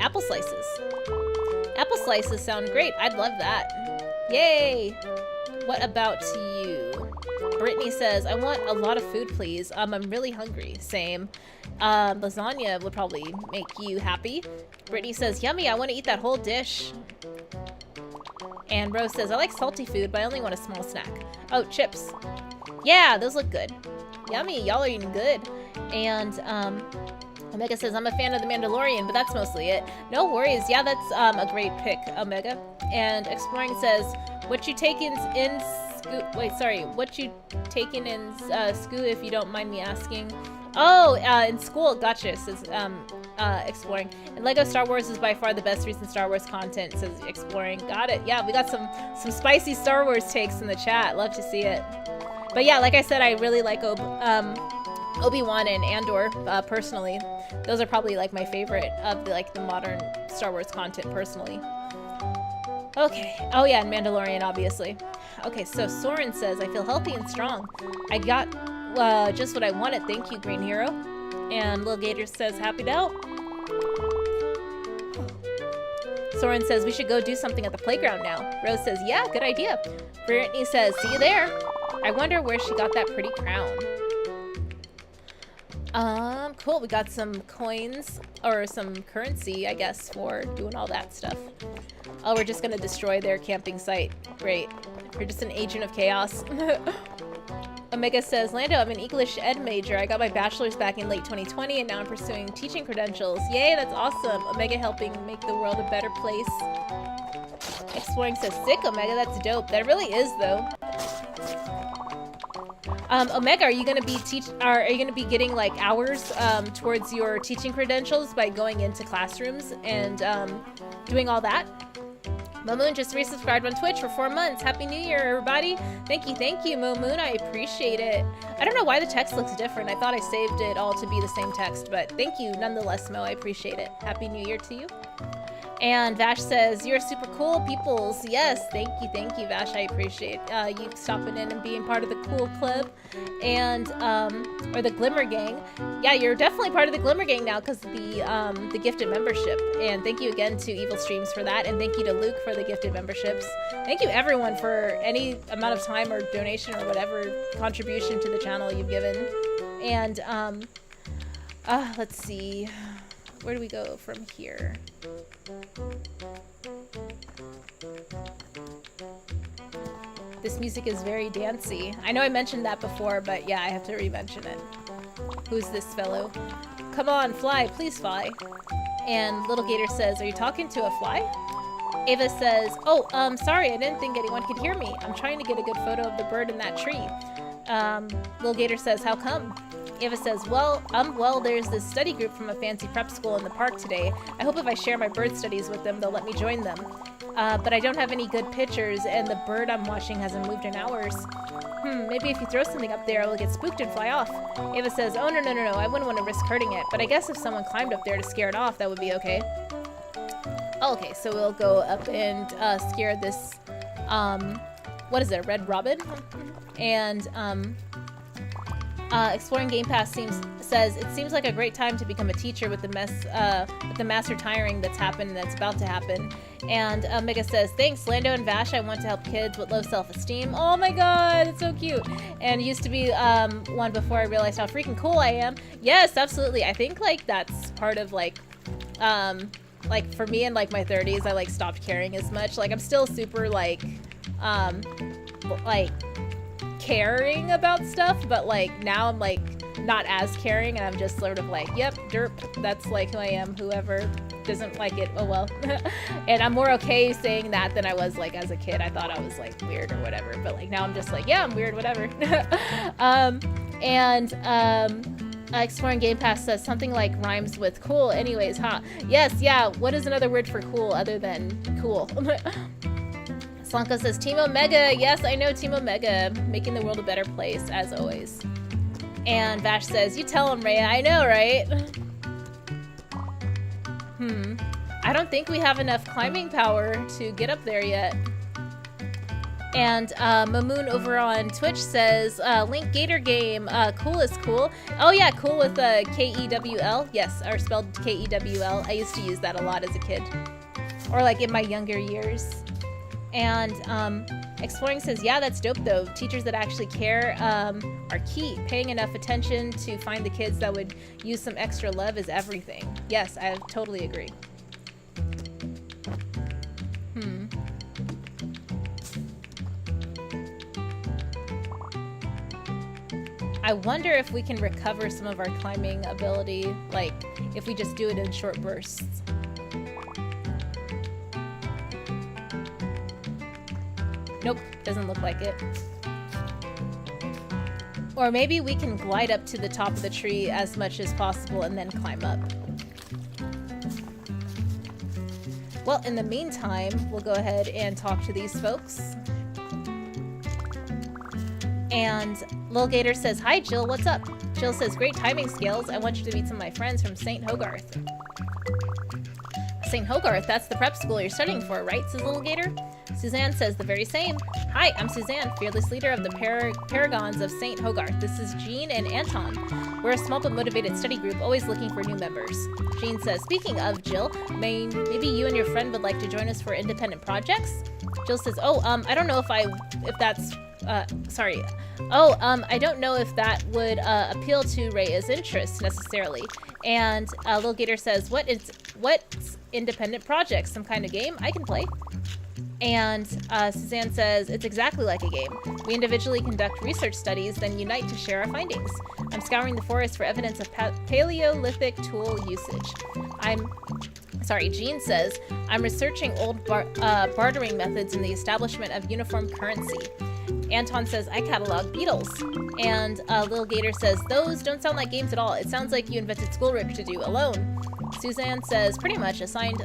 apple slices. Apple slices sound great. I'd love that. Yay! What about you? Brittany says, I want a lot of food, please. I'm really hungry. Same. Lasagna would probably make you happy. Brittany says, yummy, I want to eat that whole dish. And Rose says, I like salty food, but I only want a small snack. Oh, chips. Yeah, those look good. Yummy, y'all are eating good. And Omega says, I'm a fan of The Mandalorian, but that's mostly it. No worries. Yeah, that's a great pick, Omega. And Exploring says, what you taking in what you taking in school, if you don't mind me asking? Oh, in school, gotcha, says Exploring. And Lego Star Wars is by far the best recent Star Wars content, says Exploring. Got it. Yeah, we got some spicy Star Wars takes in the chat. Love to see it. But yeah, like I said, I really like Obi-Wan and Andor, personally. Those are probably like my favorite of the modern Star Wars content, personally. Okay. Oh yeah, and Mandalorian, obviously. Okay, so Soren says, I feel healthy and strong. I got just what I wanted. Thank you, Green Hero. And Lil Gator says, happy to help. Soren says, we should go do something at the playground now. Rose says, yeah, good idea. Brittany says, see you there. I wonder where she got that pretty crown. Cool. We got some coins, or some currency, I guess, for doing all that stuff. Oh, we're just gonna destroy their camping site. Great. We're just an agent of chaos. Omega says, Lando, I'm an English ed major. I got my bachelor's back in late 2020, and now I'm pursuing teaching credentials. Yay, that's awesome. Omega helping make the world a better place. Exploring says, sick, Omega, that's dope. That really is, though. Omega, are you gonna be getting like hours towards your teaching credentials by going into classrooms and doing all that? Momoon just resubscribed on Twitch for 4 months. Happy New Year, everybody. Thank you, Momoon. I appreciate it. I don't know why the text looks different. I thought I saved it all to be the same text, but thank you nonetheless, Mo. I appreciate it. Happy New Year to you. And Vash says, you're super cool, peoples. Yes, thank you, Vash. I appreciate you stopping in and being part of the cool club. And, or the Glimmer Gang. Yeah, you're definitely part of the Glimmer Gang now because of the gifted membership. And thank you again to Evil Streams for that. And thank you to Luke for the gifted memberships. Thank you, everyone, for any amount of time or donation or whatever contribution to the channel you've given. And, Let's see. Where do we go from here? This music is very dancey. I know I mentioned that before, but yeah, I have to re-mention it. Who's this fellow? Come on, fly, please fly. And Little Gator says, are you talking to a fly? Ava says, oh, sorry, I didn't think anyone could hear me. I'm trying to get a good photo of the bird in that tree. Little Gator says, how come? Ava says, well, there's this study group from a fancy prep school in the park today. I hope if I share my bird studies with them, they'll let me join them. But I don't have any good pictures, and the bird I'm watching hasn't moved in hours. Maybe if you throw something up there, it'll get spooked and fly off. Ava says, oh, no, I wouldn't want to risk hurting it, but I guess if someone climbed up there to scare it off, that would be okay. Okay, so we'll go up and scare this, what is it, red robin? And, Exploring Game Pass says, it seems like a great time to become a teacher with the mass retiring that's about to happen. And Mega says, thanks, Lando and Vash, I want to help kids with low self-esteem. Oh my god, it's so cute. And used to be one before I realized how freaking cool I am. Yes, absolutely. I think, like, that's part of, like, for me in, like, my 30s, I, like, stopped caring as much. Like, I'm still super, like, caring about stuff, but, like, now I'm, like, not as caring, and I'm just sort of like, yep, derp, that's, like, who I am. Whoever doesn't like it, oh well. And I'm more okay saying that than I was, like, as a kid. I thought I was, like, weird or whatever, but, like, now I'm just like, yeah, I'm weird, whatever. Exploring Game Pass says something like rhymes with cool anyways, huh? Yes, yeah, what is another word for cool other than cool? Slanko says, Team Omega. Yes, I know Team Omega. Making the world a better place, as always. And Vash says, you tell him, Rhea. I know, right? I don't think we have enough climbing power to get up there yet. And Mamoon over on Twitch says, Link Gator game. Cool is cool. Oh yeah, cool with K-E-W-L. Yes, or spelled K-E-W-L. I used to use that a lot as a kid. Or like in my younger years. And Exploring says, yeah, that's dope though. Teachers that actually care are key. Paying enough attention to find the kids that would use some extra love is everything. Yes, I totally agree. I wonder if we can recover some of our climbing ability, like if we just do it in short bursts. Nope, doesn't look like it. Or maybe we can glide up to the top of the tree as much as possible and then climb up. Well, in the meantime, we'll go ahead and talk to these folks. And Lil Gator says, hi Jill, what's up? Jill says, great timing skills. I want you to meet some of my friends from St. Hogarth. St. Hogarth, that's the prep school you're studying for, right? Says Lil Gator. Suzanne says the very same. Hi, I'm Suzanne, fearless leader of the Paragons of St. Hogarth. This is Jean and Anton. We're a small but motivated study group, always looking for new members. Jean says, speaking of Jill, maybe you and your friend would like to join us for independent projects? Jill says, oh, I don't know I don't know if that would appeal to Rhea's interests necessarily. And Lil Gator says, what's independent projects? Some kind of game I can play? And Suzanne says, it's exactly like a game. We individually conduct research studies, then unite to share our findings. I'm scouring the forest for evidence of Paleolithic tool usage. Jean says, I'm researching old bartering methods in the establishment of uniform currency. Anton says, I catalog beetles. And Lil Gator says, those don't sound like games at all. It sounds like you invented schoolwork to do alone. Suzanne says, pretty much assigned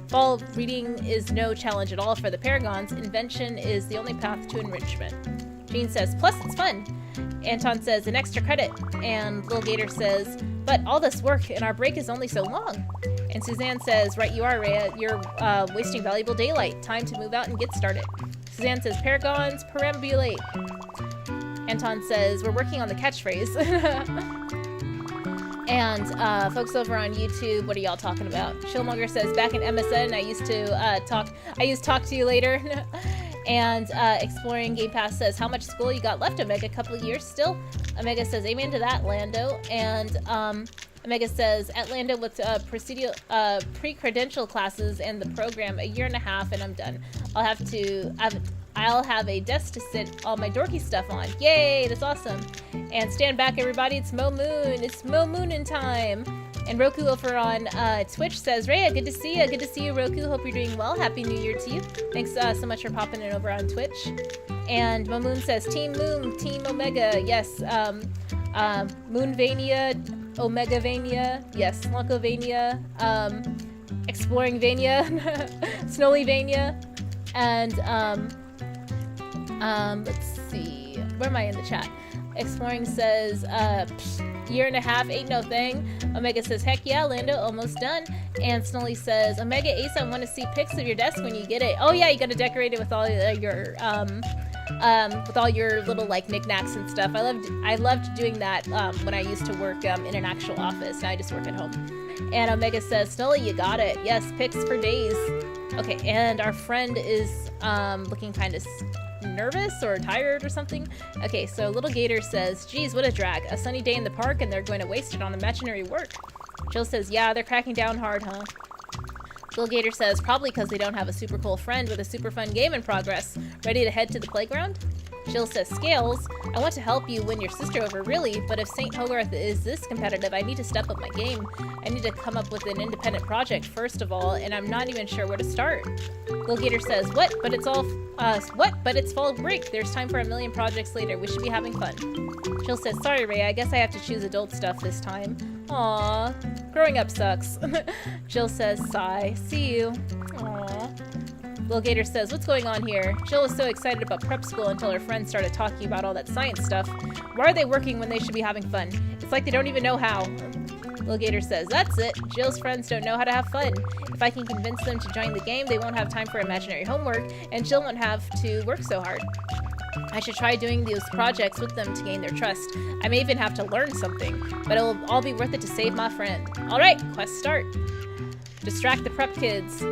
fall reading is no challenge at all for the Paragons. Invention is the only path to enrichment. Jean says, plus it's fun. Anton says, an extra credit. And Lil Gator says, but all this work and our break is only so long. And Suzanne says, right you are, Rhea. You're wasting valuable daylight. Time to move out and get started. Suzanne says, Paragons perambulate. Anton says, we're working on the catchphrase. And folks over on YouTube, what are y'all talking about? Shillmonger says, back in MSN, I used talk to you later. And Exploring Game Pass says, how much school you got left, Omega? A couple of years still? Omega says, amen to that, Lando. And Omega says, at Lando with pre-credential classes and the program, 1.5 years, and I'm done. I'll have a desk to sit all my dorky stuff on. Yay, that's awesome. And stand back, everybody. It's Mo Moon. It's Mo Moonin' time. And Roku over on Twitch says, Rhea, good to see you. Good to see you, Roku. Hope you're doing well. Happy New Year to you. Thanks so much for popping in over on Twitch. And Mo Moon says, Team Moon, Team Omega. Yes. Moonvania, Omegavania. Yes. Slunkovania. Exploringvania. Snowlyvania. And let's see. Where am I in the chat? Exploring says, 1.5 years, ain't no thing. Omega says, heck yeah, Lando, almost done. And Snolly says, Omega Ace, I want to see pics of your desk when you get it. Oh yeah, you gotta decorate it with all your little like knickknacks and stuff. I loved doing that when I used to work in an actual office. Now I just work at home. And Omega says, Snolly, you got it. Yes, pics for days. Okay, and our friend is looking kind of nervous or tired or something. Okay, so Little Gator says, geez, what a drag. A sunny day in the park and they're going to waste it on imaginary work. Jill says, yeah, they're cracking down hard, huh? Little Gator says, probably because they don't have a super cool friend with a super fun game in progress. Ready to head to the playground? Jill says, Scales, I want to help you win your sister over, really, but if St. Hogarth is this competitive, I need to step up my game. I need to come up with an independent project, first of all, and I'm not even sure where to start. Little Gator says, what? But it's fall break. There's time for a million projects later. We should be having fun. Jill says, sorry, Ray, I guess I have to choose adult stuff this time. Aww, growing up sucks. Jill says, sigh. See you. Aww. Little Gator says, what's going on here? Jill was so excited about prep school until her friends started talking about all that science stuff. Why are they working when they should be having fun? It's like they don't even know how. Little Gator says, that's it. Jill's friends don't know how to have fun. If I can convince them to join the game, they won't have time for imaginary homework, and Jill won't have to work so hard. I should try doing those projects with them to gain their trust. I may even have to learn something, but it'll all be worth it to save my friend. All right, quest start. Distract the prep kids.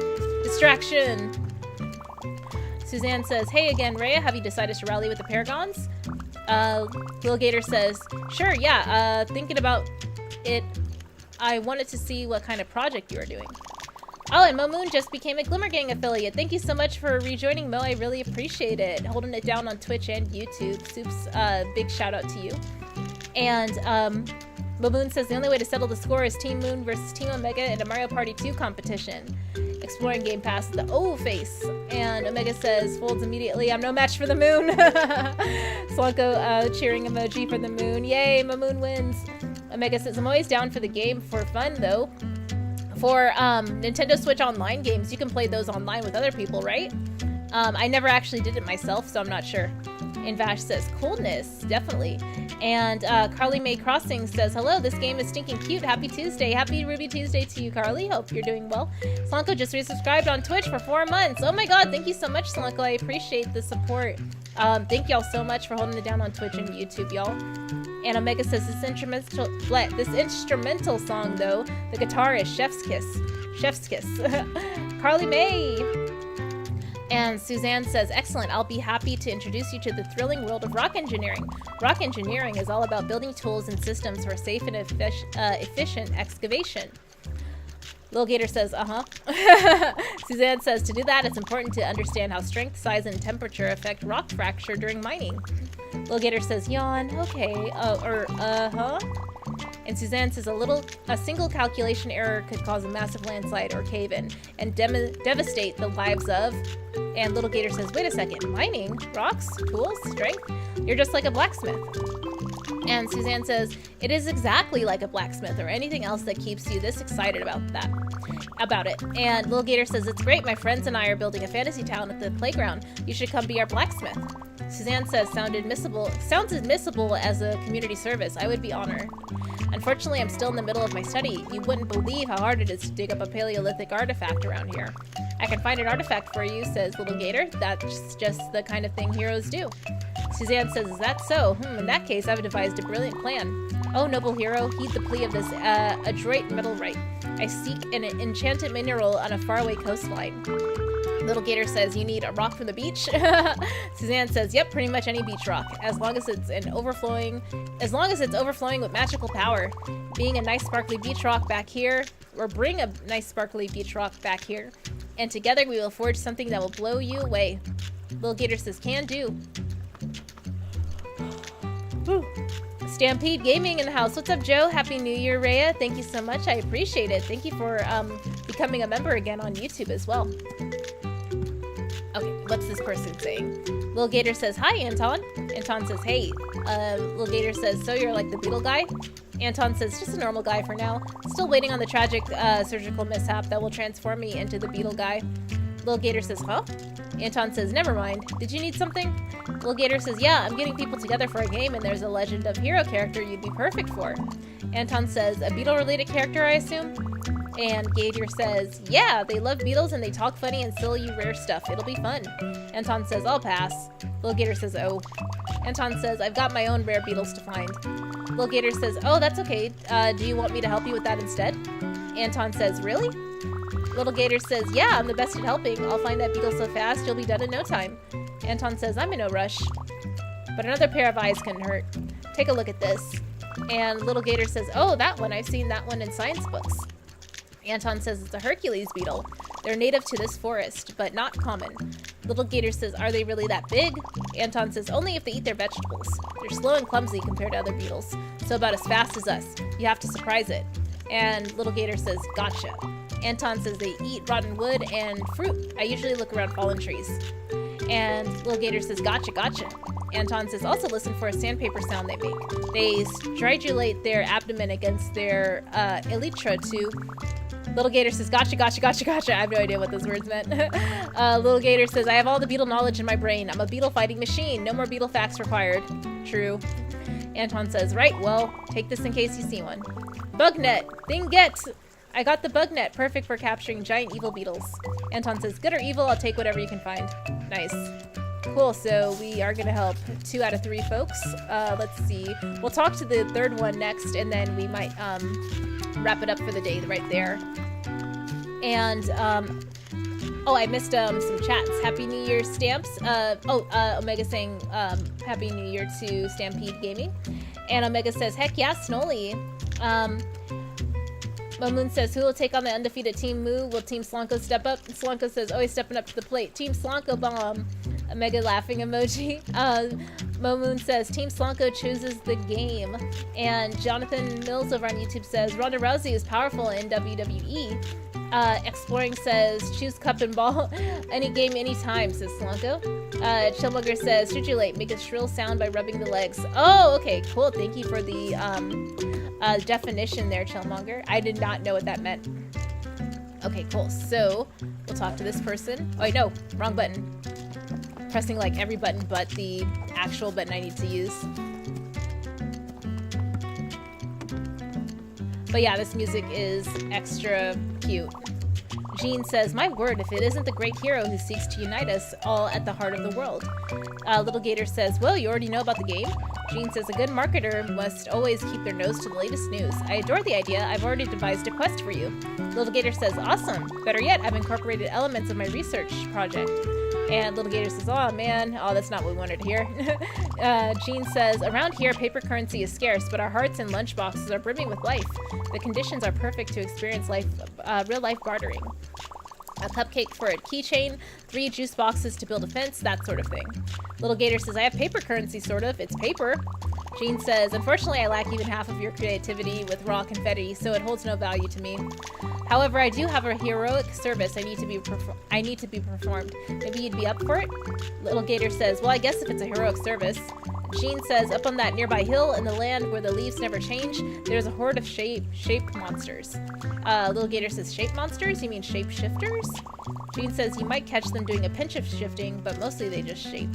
Distraction. Suzanne says, hey again, Rhea, have you decided to rally with the Paragons? Little Gator says, sure, yeah, thinking about it. I wanted to see what kind of project you are doing. Oh, and Mo Moon just became a Glimmer Gang affiliate. Thank you so much for rejoining, Mo. I really appreciate it. Holding it down on Twitch and YouTube. Soups, big shout out to you. And Mo Moon says the only way to settle the score is Team Moon versus Team Omega in a Mario Party 2 competition. Exploring Game Pass, the O face. And Omega says, folds immediately, I'm no match for the moon. Slonko cheering emoji for the moon. Yay, Mo Moon wins. Omega says, I'm always down for the game for fun, though. For Nintendo Switch Online games, you can play those online with other people, right? I never actually did it myself, so I'm not sure. And Vash says, coolness, definitely. And Carly Mae Crossing says, hello, this game is stinking cute. Happy Tuesday. Happy Ruby Tuesday to you, Carly. Hope you're doing well. Slonko just resubscribed on Twitch for 4 months. Oh my god, thank you so much, Slonko. I appreciate the support. Thank y'all so much for holding it down on Twitch and YouTube, y'all. And Omega says, this instrumental song, though, the guitar is Chef's Kiss. Chef's Kiss. Carly Mae. And Suzanne says, excellent, I'll be happy to introduce you to the thrilling world of rock engineering. Rock engineering is all about building tools and systems for safe and efficient excavation. Little Gator says, Suzanne says, to do that, it's important to understand how strength, size, and temperature affect rock fracture during mining. Little Gator says, yawn, okay, And Suzanne says, a single calculation error could cause a massive landslide or cave-in and devastate the lives of. And Little Gator says, wait a second, mining, rocks, tools, strength? You're just like a blacksmith. And Suzanne says, it is exactly like a blacksmith or anything else that keeps you this excited about it. And Little Gator says, it's great, my friends and I are building a fantasy town at the playground. You should come be our blacksmith. Suzanne says, sounds admissible as a community service. I would be honored. Unfortunately, I'm still in the middle of my study. You wouldn't believe how hard it is to dig up a Paleolithic artifact around here. I can find an artifact for you, says Little Gator. That's just the kind of thing heroes do. Suzanne says, is that so? In that case, I've devised a brilliant plan. Oh, noble hero, heed the plea of this adroit middlewright. I seek an enchanted mineral on a faraway coastline. Little Gator says, you need a rock from the beach? Suzanne says, yep, pretty much any beach rock, as long as it's overflowing with magical power. Being a nice sparkly beach rock back here, or bring a nice sparkly beach rock back here, and together we will forge something that will blow you away. Little Gator says, can do. Whew. Stampede Gaming in the house. What's up, Joe? Happy New Year, Rhea. Thank you so much. I appreciate it. Thank you for becoming a member again on YouTube as well. Okay, what's this person saying? Little Gator says, hi, Anton. Anton says, hey. Little Gator says, so you're like the beetle guy? Anton says, just a normal guy for now. Still waiting on the tragic surgical mishap that will transform me into the beetle guy. Little Gator says, huh? Anton says, never mind. Did you need something? Little Gator says, yeah, I'm getting people together for a game and there's a Legend of Hero character you'd be perfect for. Anton says, a beetle-related character, I assume? And Gator says, yeah, they love beetles and they talk funny and sell you rare stuff. It'll be fun. Anton says, I'll pass. Little Gator says, oh. Anton says, I've got my own rare beetles to find. Little Gator says, oh, that's okay. Do you want me to help you with that instead? Anton says, really? Little Gator says, yeah, I'm the best at helping. I'll find that beetle so fast, you'll be done in no time. Anton says, I'm in no rush. But another pair of eyes couldn't hurt. Take a look at this. And Little Gator says, oh, that one. I've seen that one in science books. Anton says it's a Hercules beetle. They're native to this forest, but not common. Little Gator says, are they really that big? Anton says, only if they eat their vegetables. They're slow and clumsy compared to other beetles, so about as fast as us. You have to surprise it. And Little Gator says, gotcha. Anton says they eat rotten wood and fruit. I usually look around fallen trees. And Little Gator says, gotcha, gotcha. Anton says, also listen for a sandpaper sound they make. They stridulate their abdomen against their elytra to... Little Gator says, gotcha, gotcha, gotcha, gotcha. I have no idea what those words meant. Little Gator says, I have all the beetle knowledge in my brain. I'm a beetle fighting machine. No more beetle facts required. True. Anton says, right, well, take this in case you see one. Bug net. Thing get. I got the bug net. Perfect for capturing giant evil beetles. Anton says, good or evil, I'll take whatever you can find. Nice. Cool, so we are going to help 2 out of 3 folks. Let's see. We'll talk to the third one next, and then we might wrap it up for the day right there. And, oh, I missed some chats. Happy New Year, Stamps. Omega saying Happy New Year to Stampede Gaming. And Omega says, heck yeah, Snowly. Moon says, who will take on the undefeated Team Moo? Will Team Slonko step up? Slonko says, oh, he's stepping up to the plate. Team Slonko bomb. A mega laughing emoji. Moon says, Team Slonko chooses the game. And Jonathan Mills over on YouTube says, Ronda Rousey is powerful in WWE. Exploring says, choose cup and ball. Any game, anytime, says Slonko. Chillmugger says, stridulate, make a shrill sound by rubbing the legs. Oh, okay, cool. Thank you for the definition there, Chillmonger. I did not know what that meant. Okay, cool. So, we'll talk to this person. Oh, wait, no, wrong button. Pressing like every button but the actual button I need to use. But yeah, this music is extra cute. Jean says, my word, if it isn't the great hero who seeks to unite us all at the heart of the world. Little Gator says, well, you already know about the game? Jean says, a good marketer must always keep their nose to the latest news. I adore the idea. I've already devised a quest for you. Little Gator says, awesome. Better yet, I've incorporated elements of my research project. And Little Gator says, oh man, oh, that's not what we wanted to hear. Jean says, around here, paper currency is scarce, but our hearts and lunchboxes are brimming with life. The conditions are perfect to experience life, real life bartering. A cupcake for a keychain, 3 juice boxes to build a fence, that sort of thing. Little Gator says, I have paper currency, sort of. It's paper. Jean says, unfortunately, I lack even half of your creativity with raw confetti, so it holds no value to me. However, I do have a heroic service I need to be performed. Maybe you'd be up for it? Little Gator says, well, I guess if it's a heroic service. Jean says, up on that nearby hill in the land where the leaves never change, there's a horde of shaped monsters. Little Gator says, shape monsters? You mean shape shifters? Jean says, you might catch them doing a pinch of shifting, but mostly they just shape.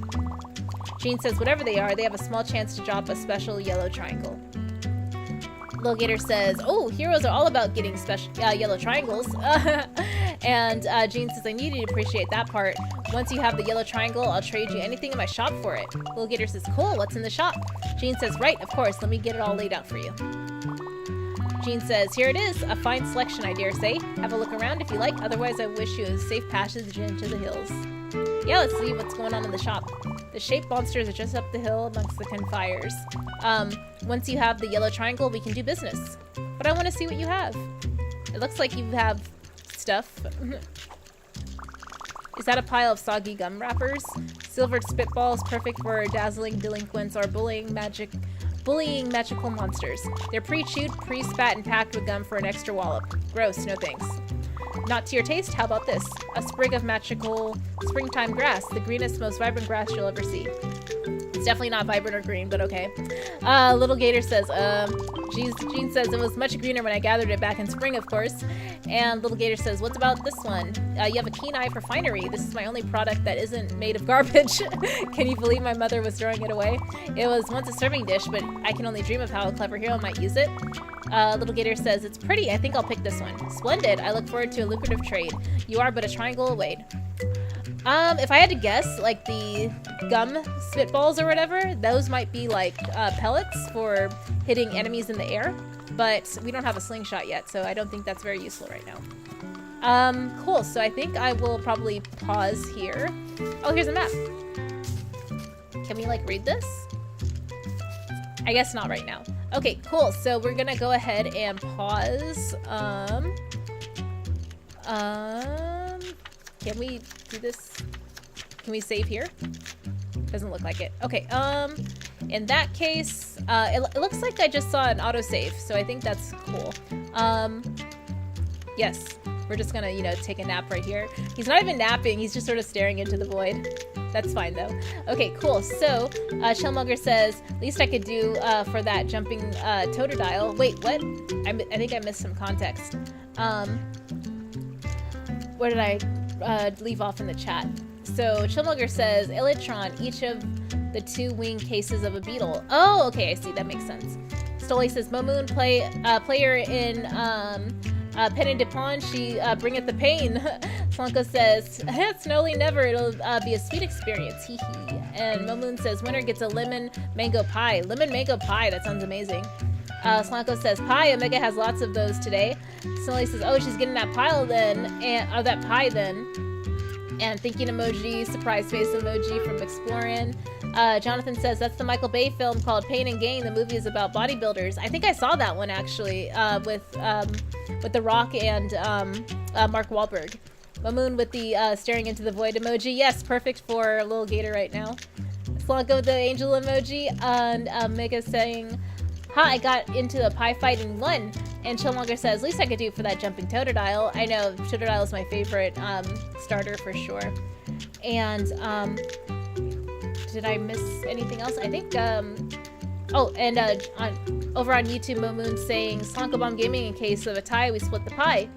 Jean says, whatever they are, they have a small chance to drop a special yellow triangle. Little Gator says, oh, heroes are all about getting special yellow triangles. And Jean says, I need you to appreciate that part. once you have the yellow triangle, I'll trade you anything in my shop for it. Little Gator says, cool, what's in the shop? Jean says, right, of course, let me get it all laid out for you. Jean says, here it is, a fine selection, I dare say. Have a look around if you like, otherwise I wish you a safe passage into the hills. Yeah, let's see what's going on in the shop. The shaped monsters are just up the hill amongst the campfires. Once you have the yellow triangle, we can do business. But I want to see what you have. It looks like you have stuff. Is that a pile of soggy gum wrappers? Silvered spitballs, perfect for dazzling delinquents or bullying magical monsters. They're pre-chewed, pre-spat, and packed with gum for an extra wallop. Gross, no thanks. Not to your taste? How about this? A sprig of magical springtime grass, the greenest, most vibrant grass you'll ever see. It's definitely not vibrant or green, but okay. Little Gator says, Jean says it was much greener when I gathered it back in spring, of course. And Little Gator says, what about this one? You have a keen eye for finery. This is my only product that isn't made of garbage. Can you believe my mother was throwing it away? It was once a serving dish, but I can only dream of how a clever hero might use it. Little Gator says, it's pretty. I think I'll pick this one. Splendid. I look forward to a lucrative trade. You are but a triangle away. If I had to guess, like the gum spitballs or whatever, those might be like pellets for hitting enemies in the air, but we don't have a slingshot yet, so I don't think that's very useful right now. Cool, so I think I will probably pause here. Oh, here's a map. Can we like read this? I guess not right now. Okay, cool, so we're gonna go ahead and pause. Can we do this? Can we save here? Doesn't look like it. Okay, in that case, it looks like I just saw an autosave, so I think that's cool. Yes, we're just gonna, you know, take a nap right here. He's not even napping, he's just sort of staring into the void. That's fine, though. Okay, cool. So, Shellmonger says, least I could do for that jumping Totodile. Wait, what? I think I missed some context. Where did I leave off in the chat? So, Chillmonger says, Elytron, each of the two wing cases of a beetle. Oh, okay, I see. That makes sense. Stoli says, Momoon, player in Pen and Depon, she bringeth the pain. Slanko says, Snowly never, it'll be a sweet experience, hee hee. And Momoon says, winner gets a lemon mango pie. Lemon mango pie, that sounds amazing. Slanko says, pie, Omega has lots of those today. Snowly says, oh, she's getting that pile then, and that pie then. And thinking emoji, surprise face emoji from Explorin'. Jonathan says, that's the Michael Bay film called Pain and Gain. The movie is about bodybuilders. I think I saw that one actually, with The Rock and Mark Wahlberg. Mamoon with the staring into the void emoji. Yes, perfect for Little Gator right now. Slanko with the angel emoji. And Mega saying, ha, I got into a pie fight and won. And Chillmonger says, least I could do for that jumping Totodile. I know, Totodile is my favorite starter for sure. And, did I miss anything else? I think, oh, and over on YouTube, Momoon saying, Slanko Bomb Gaming, in case of a tie, we split the pie.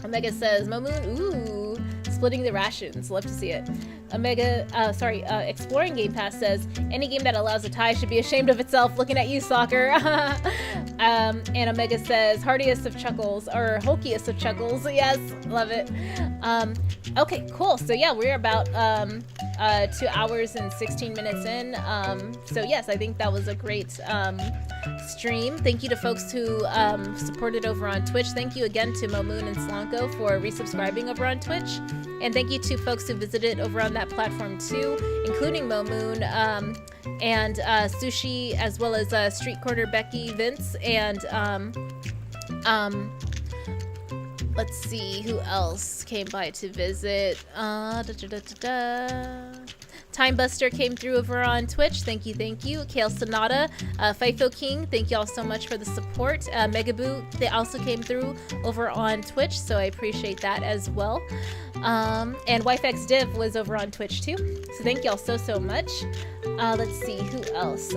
Omega says, Momoon, ooh, splitting the rations. Love to see it. Exploring Game Pass says, any game that allows a tie should be ashamed of itself. Looking at you, soccer. And Omega says, heartiest of chuckles, or hokiest of chuckles. Yes, love it. Okay, cool. So yeah, we're about 2 hours and 16 minutes in. So yes, I think that was a great stream. Thank you to folks who supported over on Twitch. Thank you again to Momoon and Slanko for resubscribing over on Twitch. And thank you to folks who visited over on that platform too, including Momoon and Sushi, as well as Street Corner Becky, Vince, and let's see who else came by to visit. Time Buster came through over on Twitch. Thank you, thank you. Kale Sonata, FIFO King, thank you all so much for the support. Megaboo, they also came through over on Twitch, so I appreciate that as well. And WifeXDiv was over on Twitch too, so thank you all so much. Let's see, who else?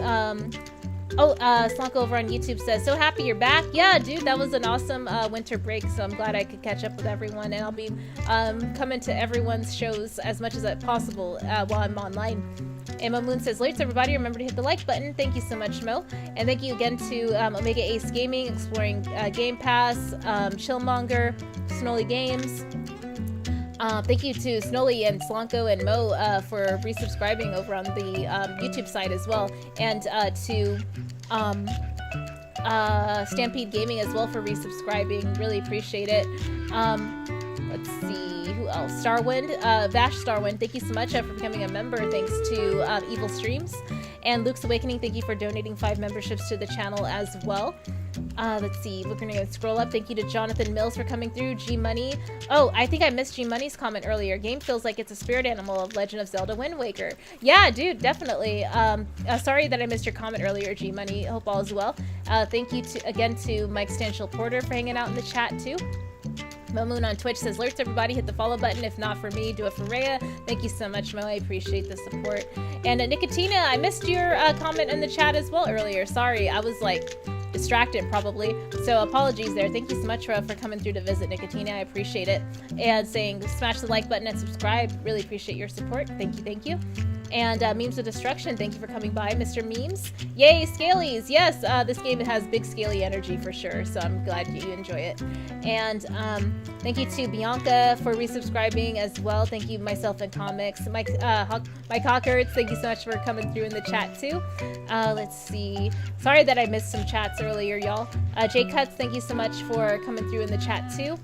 Slanko over on YouTube says, so happy you're back. Yeah, dude, that was an awesome winter break, so I'm glad I could catch up with everyone, and I'll be coming to everyone's shows as much as possible while I'm online. And Momoon says, Lates, everybody, remember to hit the like button. Thank you so much, Mo. And thank you again to Omega Ace Gaming, Exploring Game Pass, Chillmonger, Snolly Games, Thank you to Snolly and Slanko and Mo for resubscribing over on the YouTube side as well, and to Stampede Gaming as well for resubscribing. Really appreciate it. Let's see, who else? Starwind, Vash Starwind, thank you so much for becoming a member. Thanks to Evil Streams. And Luke's Awakening, thank you for donating 5 memberships to the channel as well. Let's see, we're gonna scroll up. Thank you to Jonathan Mills for coming through. G Money. Oh, I think I missed G Money's comment earlier. Game feels like it's a spirit animal of Legend of Zelda Wind Waker. Yeah, dude, definitely. Sorry that I missed your comment earlier, G Money. Hope all is well. Thank you again to Mike Stanchill Porter for hanging out in the chat too. Momoon on Twitch says, alerts everybody, hit the follow button. If not for me, do it for Rhea. Thank you so much, Mo. I appreciate the support. And Nicotina, I missed your comment in the chat as well earlier. Sorry, I was like distracted probably. So apologies there. Thank you so much for coming through to visit, Nicotina. I appreciate it. And saying smash the like button and subscribe. Really appreciate your support. Thank you, thank you. And Memes of Destruction, thank you for coming by, Mr. Memes. Yay, Scalies! Yes, this game has big scaly energy for sure, so I'm glad you enjoy it. And thank you to Bianca for resubscribing as well. Thank you, Myself and Comics. Mike Hawkers, thank you so much for coming through in the chat too. Let's see. Sorry that I missed some chats earlier, y'all. Jay Cuts, thank you so much for coming through in the chat too.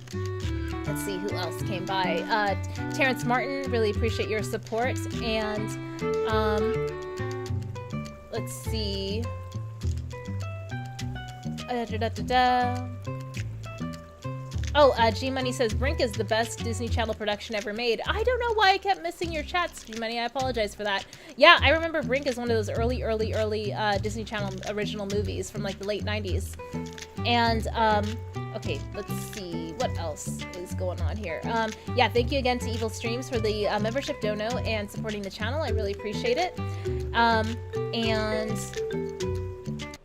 Let's see who else came by. Terrence Martin, really appreciate your support. And let's see. Oh, G Money says Brink is the best Disney Channel production ever made. I don't know why I kept missing your chats, G Money. I apologize for that. Yeah, I remember Brink is one of those early Disney Channel original movies from like the late 90s. And okay, let's see what else is going on here. Yeah, thank you again to Evil Streams for the membership dono and supporting the channel. I really appreciate it. And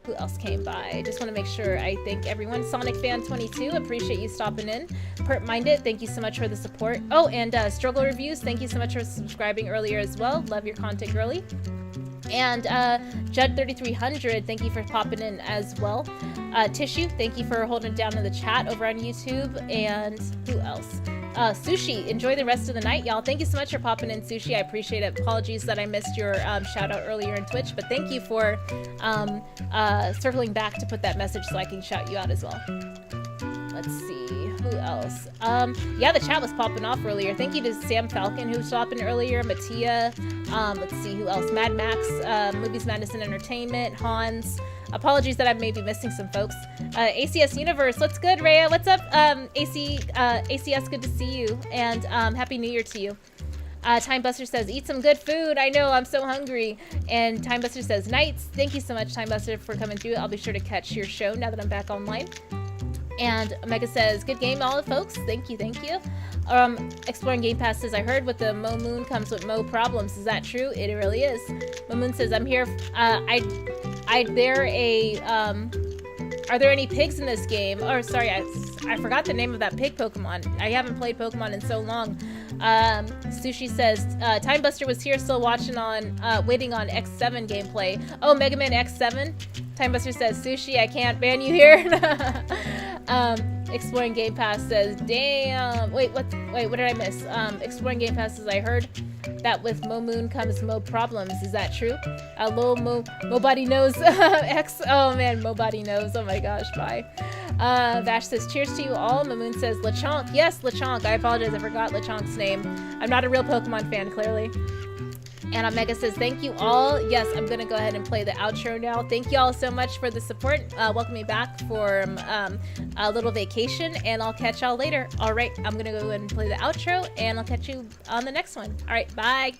who else came by? Just want to make sure I thank everyone. Sonic Fan 22, appreciate you stopping in. Perp Minded, thank you so much for the support. Oh, and Struggle Reviews, thank you so much for subscribing earlier as well. Love your content, girly. And Judd3300, thank you for popping in as well. Tissue, thank you for holding it down in the chat over on YouTube. And who else? Sushi, enjoy the rest of the night, y'all. Thank you so much for popping in, Sushi. I appreciate it. Apologies that I missed your shout out earlier in Twitch, but thank you for circling back to put that message so I can shout you out as well. Let's see. Who else? Yeah, the chat was popping off earlier. Thank you to Sam Falcon who was stopping earlier. Mattia. Let's see who else. Mad Max, Movies Madness and Entertainment, Hans. Apologies that I may be missing some folks. ACS Universe, what's good, Rhea? What's up, ACS? Good to see you, and Happy New Year to you. Time Buster says, eat some good food. I know, I'm so hungry. And Time Buster says, nights. Thank you so much, Time Buster, for coming through. I'll be sure to catch your show now that I'm back online. And Omega says, good game, all folks. Thank you, thank you. Exploring Game Pass says, I heard with the Mo Moon comes with Mo problems. Is that true? It really is. Mo Moon says, I'm here. Are there any pigs in this game? Or sorry, I forgot the name of that pig Pokemon. I haven't played Pokemon in so long. Sushi says, Time Buster was here still watching on, waiting on X7 gameplay. Oh, Mega Man X7? Time Buster says, Sushi, I can't ban you here. Exploring Game Pass says, damn. Wait, what did I miss? Exploring Game Pass says, I heard that with Mo Moon comes Mo problems. Is that true? Lol, Mobody knows. X. Oh man, Mobody knows. Oh my gosh, bye. Vash says, cheers to you all. Moon says, Lechonk. Yes, Lechonk. I apologize, I forgot Lechonk's name. I'm not a real Pokemon fan, clearly. And Omega says, thank you all. Yes, I'm going to go ahead and play the outro now. Thank you all so much for the support. Welcome me back for a little vacation, and I'll catch y'all later. All right, I'm going to go ahead and play the outro, and I'll catch you on the next one. All right, bye.